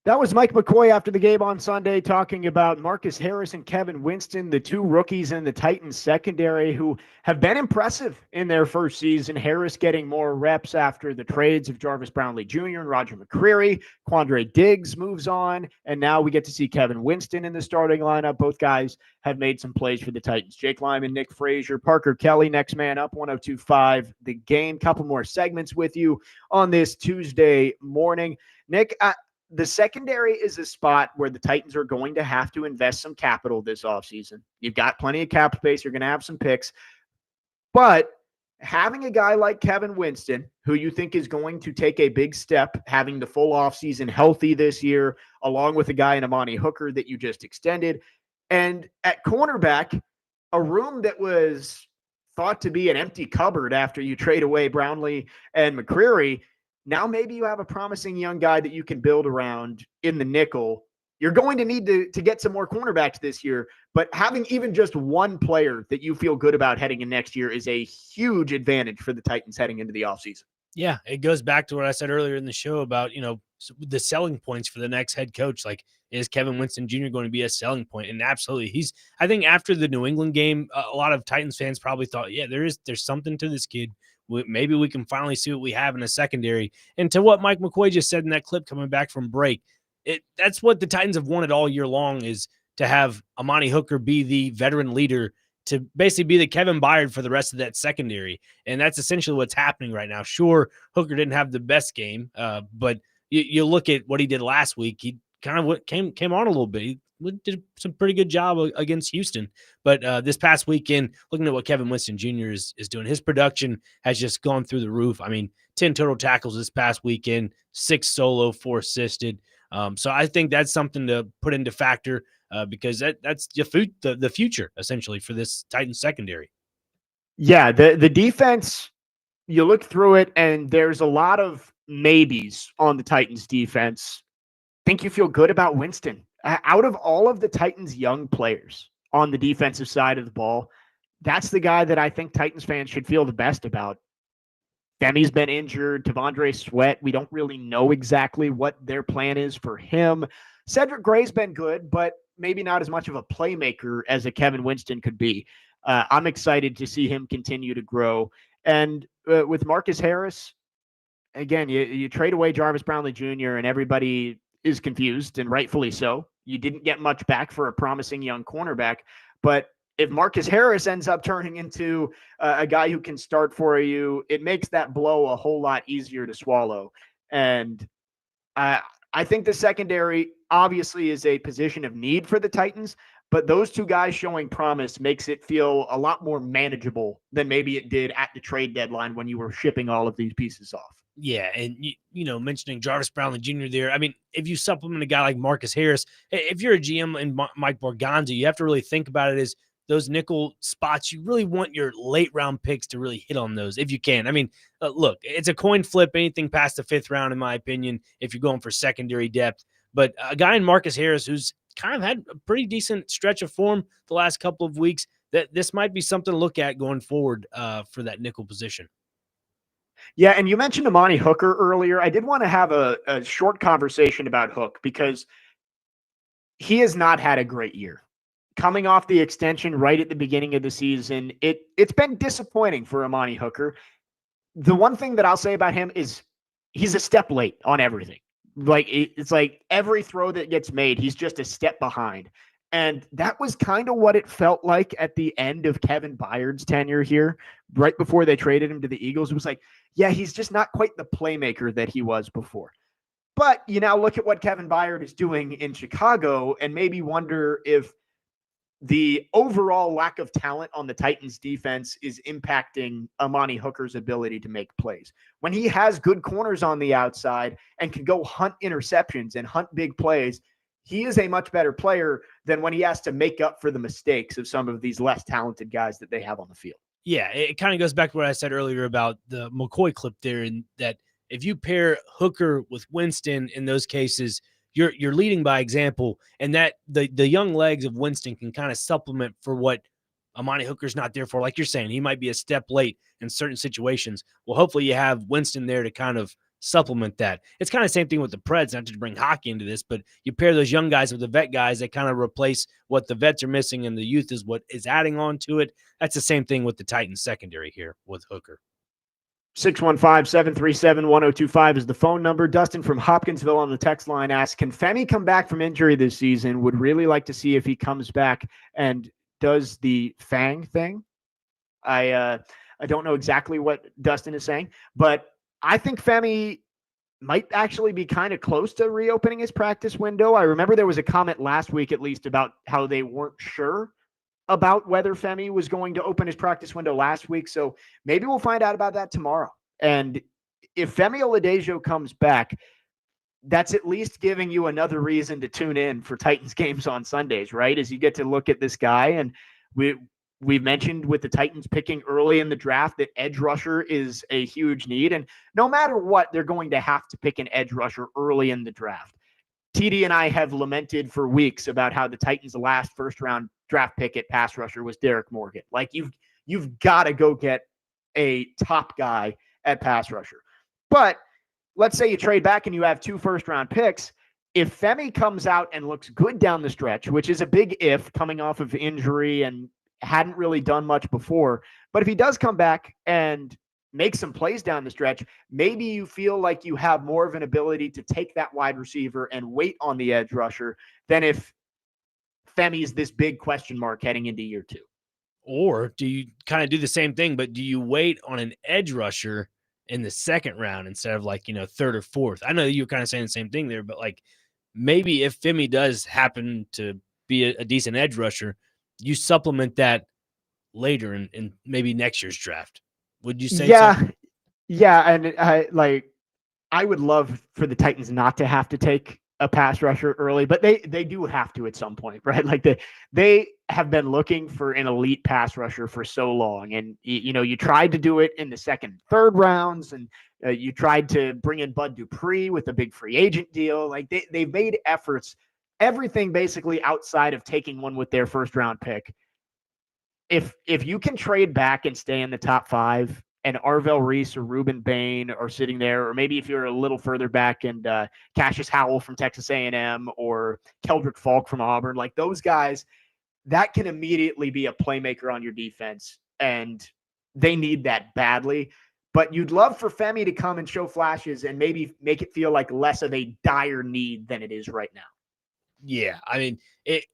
That was Mike McCoy after the game on Sunday talking about Marcus Harris and Kevin Winston, the two rookies in the Titans secondary who have been impressive in their first season. Harris getting more reps after the trades of Jarvis Brownlee Jr. and Roger McCreary. Quandre Diggs moves on, and now we get to see Kevin Winston in the starting lineup. Both guys have made some plays for the Titans. Jake Lyman, Nick Frazier, Parker Kelly, next man up, 102.5 The Game. Couple more segments with you on this Tuesday morning. Nick, the secondary is a spot where the Titans are going to have to invest some capital this offseason. You've got plenty of cap space. You're going to have some picks. But having a guy like Kevin Winston, who you think is going to take a big step, having the full offseason healthy this year, along with a guy in Amani Hooker that you just extended, and at cornerback, a room that was thought to be an empty cupboard after you trade away Brownlee and McCreary, now maybe you have a promising young guy that you can build around in the nickel. You're going to need to get some more cornerbacks this year, but having even just one player that you feel good about heading in next year is a huge advantage for the Titans heading into the offseason. Yeah, it goes back to what I said earlier in the show about, the selling points for the next head coach. Like, is Kevin Winston Jr. going to be a selling point? And absolutely, I think after the New England game, a lot of Titans fans probably thought, yeah, there's something to this kid. Maybe we can finally see what we have in a secondary. And to what Mike McCoy just said in that clip coming back from break, that's what the Titans have wanted all year long, is to have Amani Hooker be the veteran leader, to basically be the Kevin Byard for the rest of that secondary. And that's essentially what's happening right now. Sure, Hooker didn't have the best game, but you look at what he did last week. He kind of came on a little bit. He did some pretty good job against Houston. But this past weekend, looking at what Kevin Winston Jr. is doing, his production has just gone through the roof. I mean, 10 total tackles this past weekend, 6 solo, 4 assisted. So I think that's something to put into factor because that's the future, essentially, for this Titans secondary. Yeah, the defense, you look through it, and there's a lot of maybes on the Titans defense. Think you feel good about Winston. Out of all of the Titans' young players on the defensive side of the ball, that's the guy that I think Titans fans should feel the best about. Femi's been injured. Tavondre Sweat, we don't really know exactly what their plan is for him. Cedric Gray's been good, but maybe not as much of a playmaker as a Kevin Winston could be. I'm excited to see him continue to grow. And with Marcus Harris, again, you trade away Jarvis Brownlee Jr. and everybody is confused, and rightfully so. You didn't get much back for a promising young cornerback, but if Marcus Harris ends up turning into a guy who can start for you, it makes that blow a whole lot easier to swallow. And I think the secondary obviously is a position of need for the Titans, but those two guys showing promise makes it feel a lot more manageable than maybe it did at the trade deadline when you were shipping all of these pieces off. Yeah, and mentioning Jarvis Brownlee Jr. there, I mean, if you supplement a guy like Marcus Harris, if you're a GM and Mike Borgonzi, you have to really think about it as those nickel spots. You really want your late round picks to really hit on those if you can. I mean, look, it's a coin flip, anything past the 5th round, in my opinion, if you're going for secondary depth. But a guy in Marcus Harris who's kind of had a pretty decent stretch of form the last couple of weeks, that this might be something to look at going forward for that nickel position. Yeah, and you mentioned Amani Hooker earlier. I did want to have a short conversation about Hook because he has not had a great year. Coming off the extension right at the beginning of the season, it's been disappointing for Amani Hooker. The one thing that I'll say about him is he's a step late on everything. Like, it's like every throw that gets made, he's just a step behind. And that was kind of what it felt like at the end of Kevin Byard's tenure here, right before they traded him to the Eagles. It was like, yeah, he's just not quite the playmaker that he was before. But you now look at what Kevin Byard is doing in Chicago and maybe wonder if the overall lack of talent on the Titans defense is impacting Amani Hooker's ability to make plays. When he has good corners on the outside and can go hunt interceptions and hunt big plays, he is a much better player than when he has to make up for the mistakes of some of these less talented guys that they have on the field. Yeah, it kind of goes back to what I said earlier about the McCoy clip there, and that if you pair Hooker with Winston in those cases, you're leading by example, and that the young legs of Winston can kind of supplement for what Amani Hooker's not there for. Like you're saying, he might be a step late in certain situations. Well, hopefully you have Winston there to kind of supplement that. It's kind of the same thing with the Preds, not to bring hockey into this, but you pair those young guys with the vet guys that kind of replace what the vets are missing, and the youth is what is adding on to it. That's the same thing with the Titans secondary here with Hooker. 615-737-1025 is the phone number. Dustin from Hopkinsville on the text line asks, can Femi come back from injury this season? Would really like to see if he comes back and does the Fang thing. I don't know exactly what Dustin is saying, but I think Femi might actually be kind of close to reopening his practice window. I remember there was a comment last week, at least, about how they weren't sure about whether Femi was going to open his practice window last week. So maybe we'll find out about that tomorrow. And if Femi Oladejo comes back, that's at least giving you another reason to tune in for Titans games on Sundays, right? As you get to look at this guy. And we mentioned with the Titans picking early in the draft that edge rusher is a huge need. And no matter what, they're going to have to pick an edge rusher early in the draft. TD and I have lamented for weeks about how the Titans' last first-round draft pick at pass rusher was Derek Morgan. Like, you've got to go get a top guy at pass rusher. But let's say you trade back and you have 2 first-round picks. If Femi comes out and looks good down the stretch, which is a big if coming off of injury and hadn't really done much before, but if he does come back and make some plays down the stretch, maybe you feel like you have more of an ability to take that wide receiver and wait on the edge rusher than if Femi is this big question mark heading into year 2. Or do you kind of do the same thing, but do you wait on an edge rusher in the second round instead of like, third or fourth? I know you're kind of saying the same thing there, but like maybe if Femi does happen to be a decent edge rusher, you supplement that later in maybe next year's draft. Would you say so? Yeah, and I would love for the Titans not to have to take a pass rusher early, but they do have to at some point, right? Like they have been looking for an elite pass rusher for so long, and you tried to do it in the second, third rounds, and you tried to bring in Bud Dupree with a big free agent deal. Like they've made efforts, everything basically outside of taking one with their first round pick. If you can trade back and stay in the top 5, and Arvell Reese or Ruben Bain are sitting there, or maybe if you're a little further back and Cassius Howell from Texas A&M or Keldrick Falk from Auburn, like those guys, that can immediately be a playmaker on your defense, and they need that badly. But you'd love for Femi to come and show flashes and maybe make it feel like less of a dire need than it is right now. Yeah, I mean,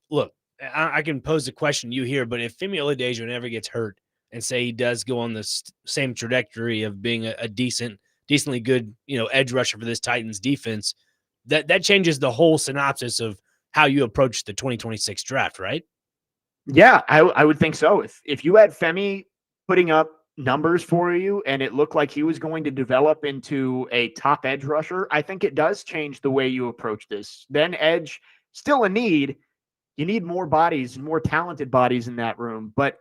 look, I can pose the question to you here, but if Femi Oladejo never gets hurt and say he does go on the same trajectory of being a decently good, edge rusher for this Titans defense, that changes the whole synopsis of how you approach the 2026 draft, right? Yeah, I would think so. If you had Femi putting up numbers for you and it looked like he was going to develop into a top edge rusher, I think it does change the way you approach this. Then edge, still a need. You need more bodies, more talented bodies in that room, but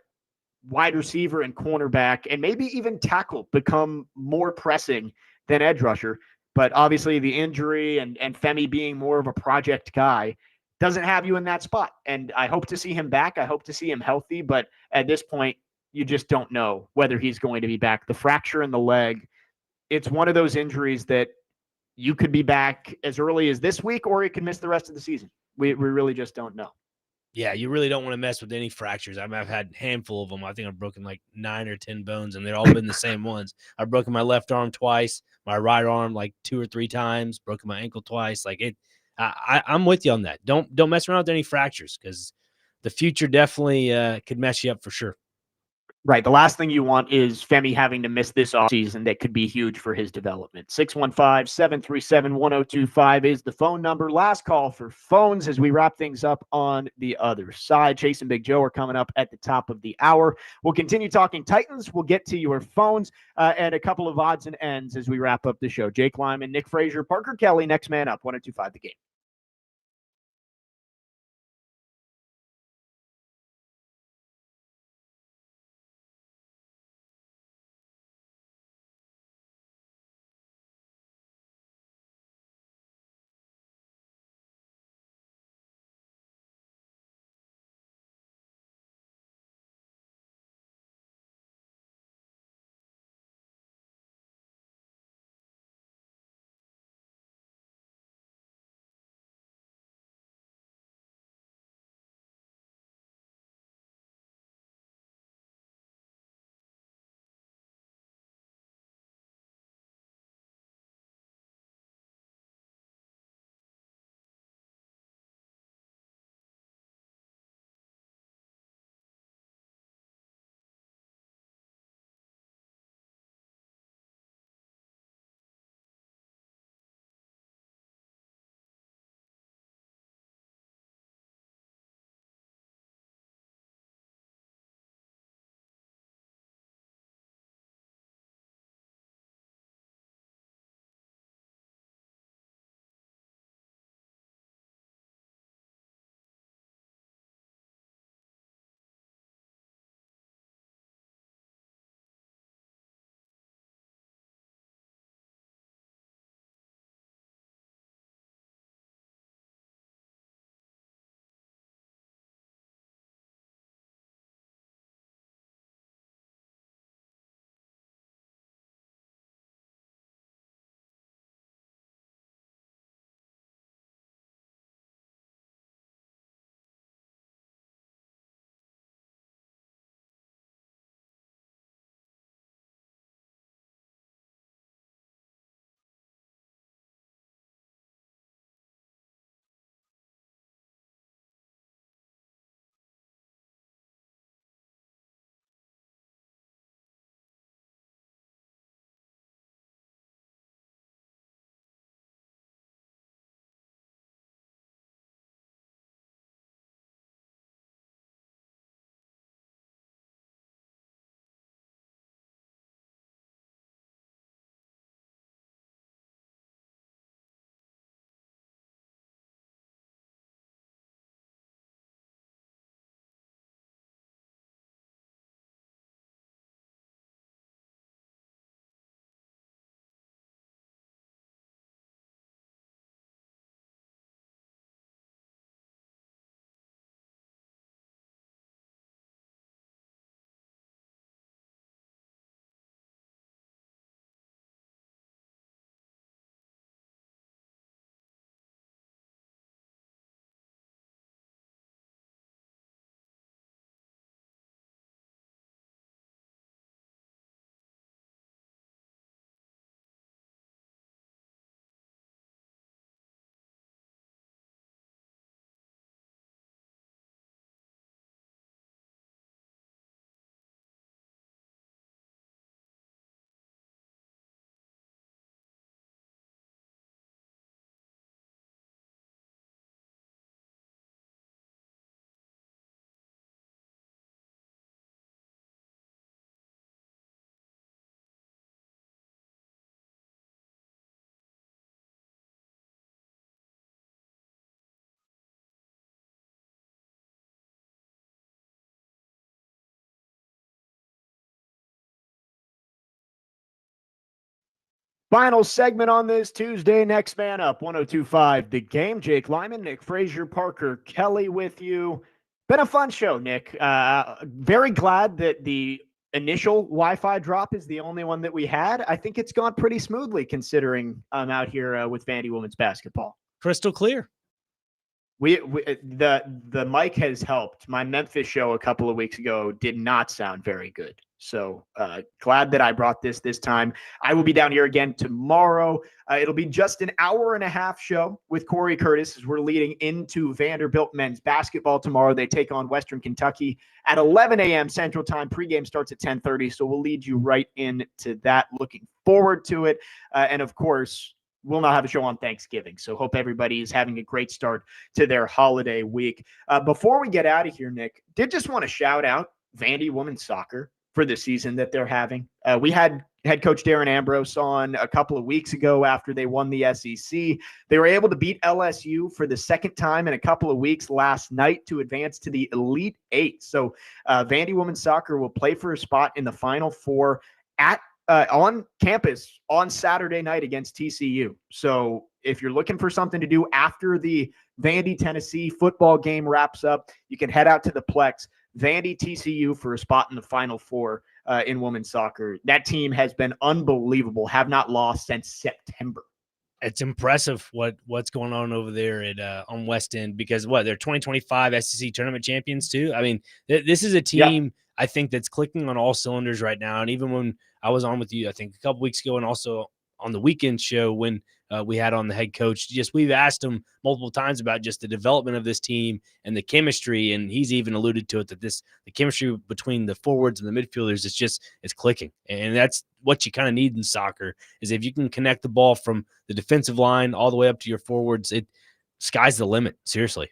wide receiver and cornerback and maybe even tackle become more pressing than edge rusher. But obviously the injury and Femi being more of a project guy doesn't have you in that spot. And I hope to see him back. I hope to see him healthy, but at this point, you just don't know whether he's going to be back. The fracture in the leg, it's one of those injuries that you could be back as early as this week, or he could miss the rest of the season. We really just don't know. Yeah, you really don't want to mess with any fractures. I mean, I've had a handful of them. I think I've broken like 9 or 10 bones, and they've all been the same ones. I've broken my left arm twice, my right arm like 2 or 3 times, broken my ankle twice. Like it, I'm with you on that. Don't mess around with any fractures because the future definitely could mess you up for sure. Right. The last thing you want is Femi having to miss this offseason that could be huge for his development. 615-737-1025 is the phone number. Last call for phones as we wrap things up on the other side. Chase and Big Joe are coming up at the top of the hour. We'll continue talking Titans. We'll get to your phones and a couple of odds and ends as we wrap up the show. Jake Lyman, Nick Frazier, Parker Kelly, next man up, 1025 The Game. Final segment on this Tuesday. Next man up, 102.5 The Game. Jake Lyman, Nick Frazier, Parker Kelly with you. Been a fun show, Nick. Very glad that the initial Wi-Fi drop is the only one that we had. I think it's gone pretty smoothly considering I'm out here with Vandy women's basketball. Crystal clear. The mic has helped. My Memphis show a couple of weeks ago did not sound very good. So glad that I brought this time. I will be down here again tomorrow. It'll be just an hour and a half show with Corey Curtis as we're leading into Vanderbilt men's basketball tomorrow. They take on Western Kentucky at 11 a.m. Central Time. Pregame starts at 10:30, so we'll lead you right into that. Looking forward to it. And, of course, we'll not have a show on Thanksgiving, so hope everybody is having a great start to their holiday week. Before we get out of here, Nick, did just want to shout out Vandy women's soccer for the season that they're having. We had head coach Darren Ambrose on a couple of weeks ago after they won the SEC. They were able to beat LSU for the second time in a couple of weeks last night to advance to the Elite Eight. So Vandy women's soccer will play for a spot in the Final Four on campus on Saturday night against TCU. So if you're looking for something to do after the Vandy Tennessee football game wraps up, you can head out to the Plex. Vandy TCU for a spot in the Final Four in women's soccer. That team has been unbelievable, have not lost since September. It's impressive what's going on over there at on West End, because they're 2025 SEC tournament champions too. I mean, this is a team I think that's clicking on all cylinders right now. And even when I was on with you, I think a couple weeks ago, and also on the weekend show when we had on the head coach, we've asked him multiple times about just the development of this team and the chemistry, and he's even alluded to it that the chemistry between the forwards and the midfielders it's clicking, and that's what you kind of need in soccer. Is if you can connect the ball from the defensive line all the way up to your forwards, sky's the limit. Seriously.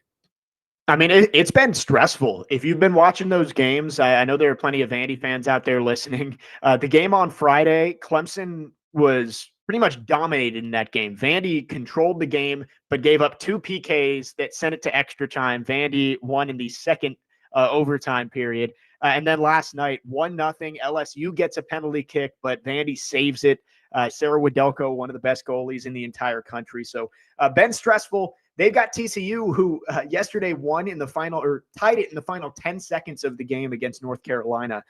I mean, it's been stressful. If you've been watching those games, I know there are plenty of Vandy fans out there listening. The game on Friday, Clemson was pretty much dominated in that game. Vandy controlled the game, but gave up 2 PKs that sent it to extra time. Vandy won in the second overtime period. And then last night, 1-0. LSU gets a penalty kick, but Vandy saves it. Sarah Widelko, one of the best goalies in the entire country. So been stressful. They've got TCU, who yesterday won in the final, or tied it in the final 10 seconds of the game against North Carolina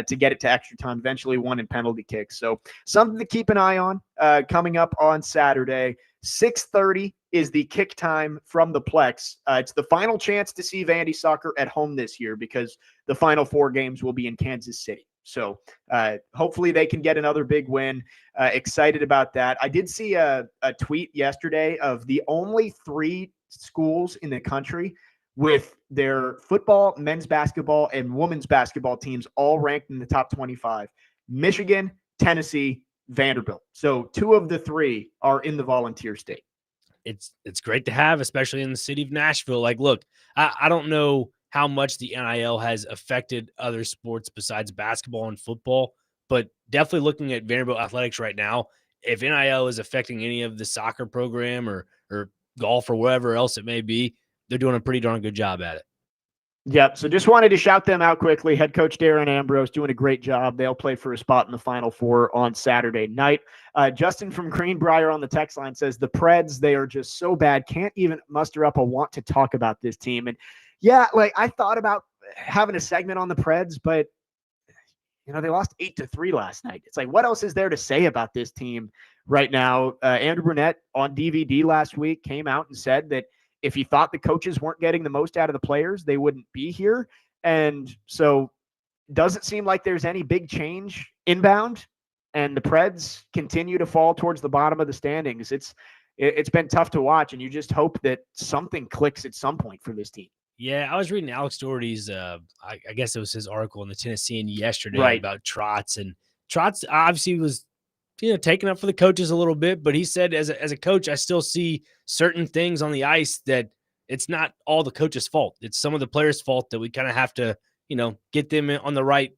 to get it to extra time, eventually won in penalty kicks. So something to keep an eye on coming up on Saturday. 6:30 is the kick time from the Plex. It's the final chance to see Vandy soccer at home this year because the final 4 games will be in Kansas City. So hopefully they can get another big win. Excited about that. I did see a tweet yesterday of the only 3 schools in the country with their football, men's basketball, and women's basketball teams all ranked in the top 25. Michigan, Tennessee, Vanderbilt. So 2 of the 3 are in the Volunteer State. It's great to have, especially in the city of Nashville. Like, look, I don't know how much the NIL has affected other sports besides basketball and football, but definitely looking at Vanderbilt athletics right now, if NIL is affecting any of the soccer program or golf or wherever else it may be, they're doing a pretty darn good job at it. Yep. So just wanted to shout them out quickly. Head coach Darren Ambrose doing a great job. They'll play for a spot in the Final Four on Saturday night. Justin from Greenbrier on the text line says the Preds, they are just so bad. Can't even muster up a want to talk about this team. And yeah, like I thought about having a segment on the Preds, but they lost 8-3 last night. It's like, what else is there to say about this team right now? Andrew Burnett on DVD last week came out and said that if he thought the coaches weren't getting the most out of the players, they wouldn't be here. And so doesn't seem like there's any big change inbound, and the Preds continue to fall towards the bottom of the standings. It's been tough to watch, and you just hope that something clicks at some point for this team. Yeah, I was reading Alex Doherty's, I guess it was his article in the Tennessean yesterday about Trotz. And Trotz obviously was, taken up for the coaches a little bit, but he said as a coach, I still see certain things on the ice that it's not all the coach's fault. It's some of the players' fault that we kind of have to, get them on the right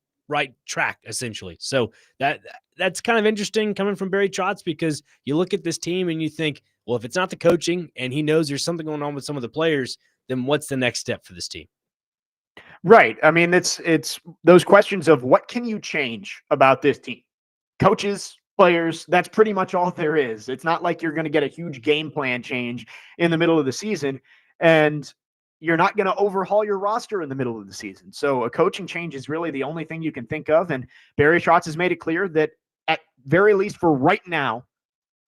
track, essentially. So that's kind of interesting coming from Barry Trotz, because you look at this team and you think, well, if it's not the coaching and he knows there's something going on with some of the players, then what's the next step for this team? Right. I mean, it's those questions of what can you change about this team? Coaches, players. That's pretty much all there is. It's not like you're going to get a huge game plan change in the middle of the season, and you're not going to overhaul your roster in the middle of the season. So a coaching change is really the only thing you can think of. And Barry Trotz has made it clear that at very least for right now,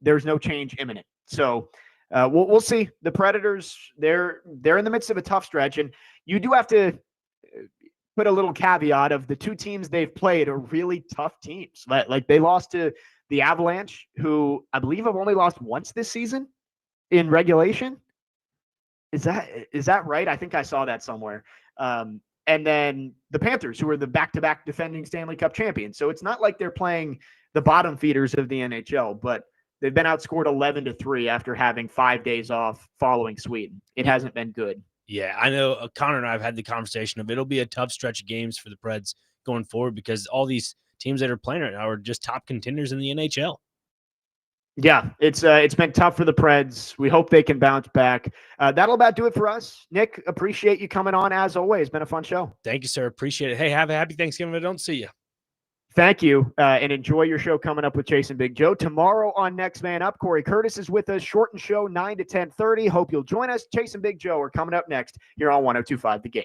there's no change imminent. So we'll see. The Predators, they're in the midst of a tough stretch, and you do have to put a little caveat of the two teams they've played are really tough teams. Like they lost to the Avalanche, who I believe have only lost once this season in regulation. Is that right? I think I saw that somewhere. And then the Panthers, who are the back-to-back defending Stanley Cup champions. So it's not like they're playing the bottom feeders of the NHL, but they've been outscored 11-3 after having 5 days off following Sweden. It hasn't been good. Yeah, I know Connor and I have had the conversation of it'll be a tough stretch of games for the Preds going forward because all these teams that are playing right now are just top contenders in the NHL. Yeah, it's been tough for the Preds. We hope they can bounce back. That'll about do it for us. Nick, appreciate you coming on as always. Been a fun show. Thank you, sir. Appreciate it. Hey, have a happy Thanksgiving if I don't see you. Thank you, and enjoy your show coming up with Chase and Big Joe. Tomorrow on Next Man Up, Corey Curtis is with us. Shortened show, 9 to 10:30. Hope you'll join us. Chase and Big Joe are coming up next here on 102.5 The Game.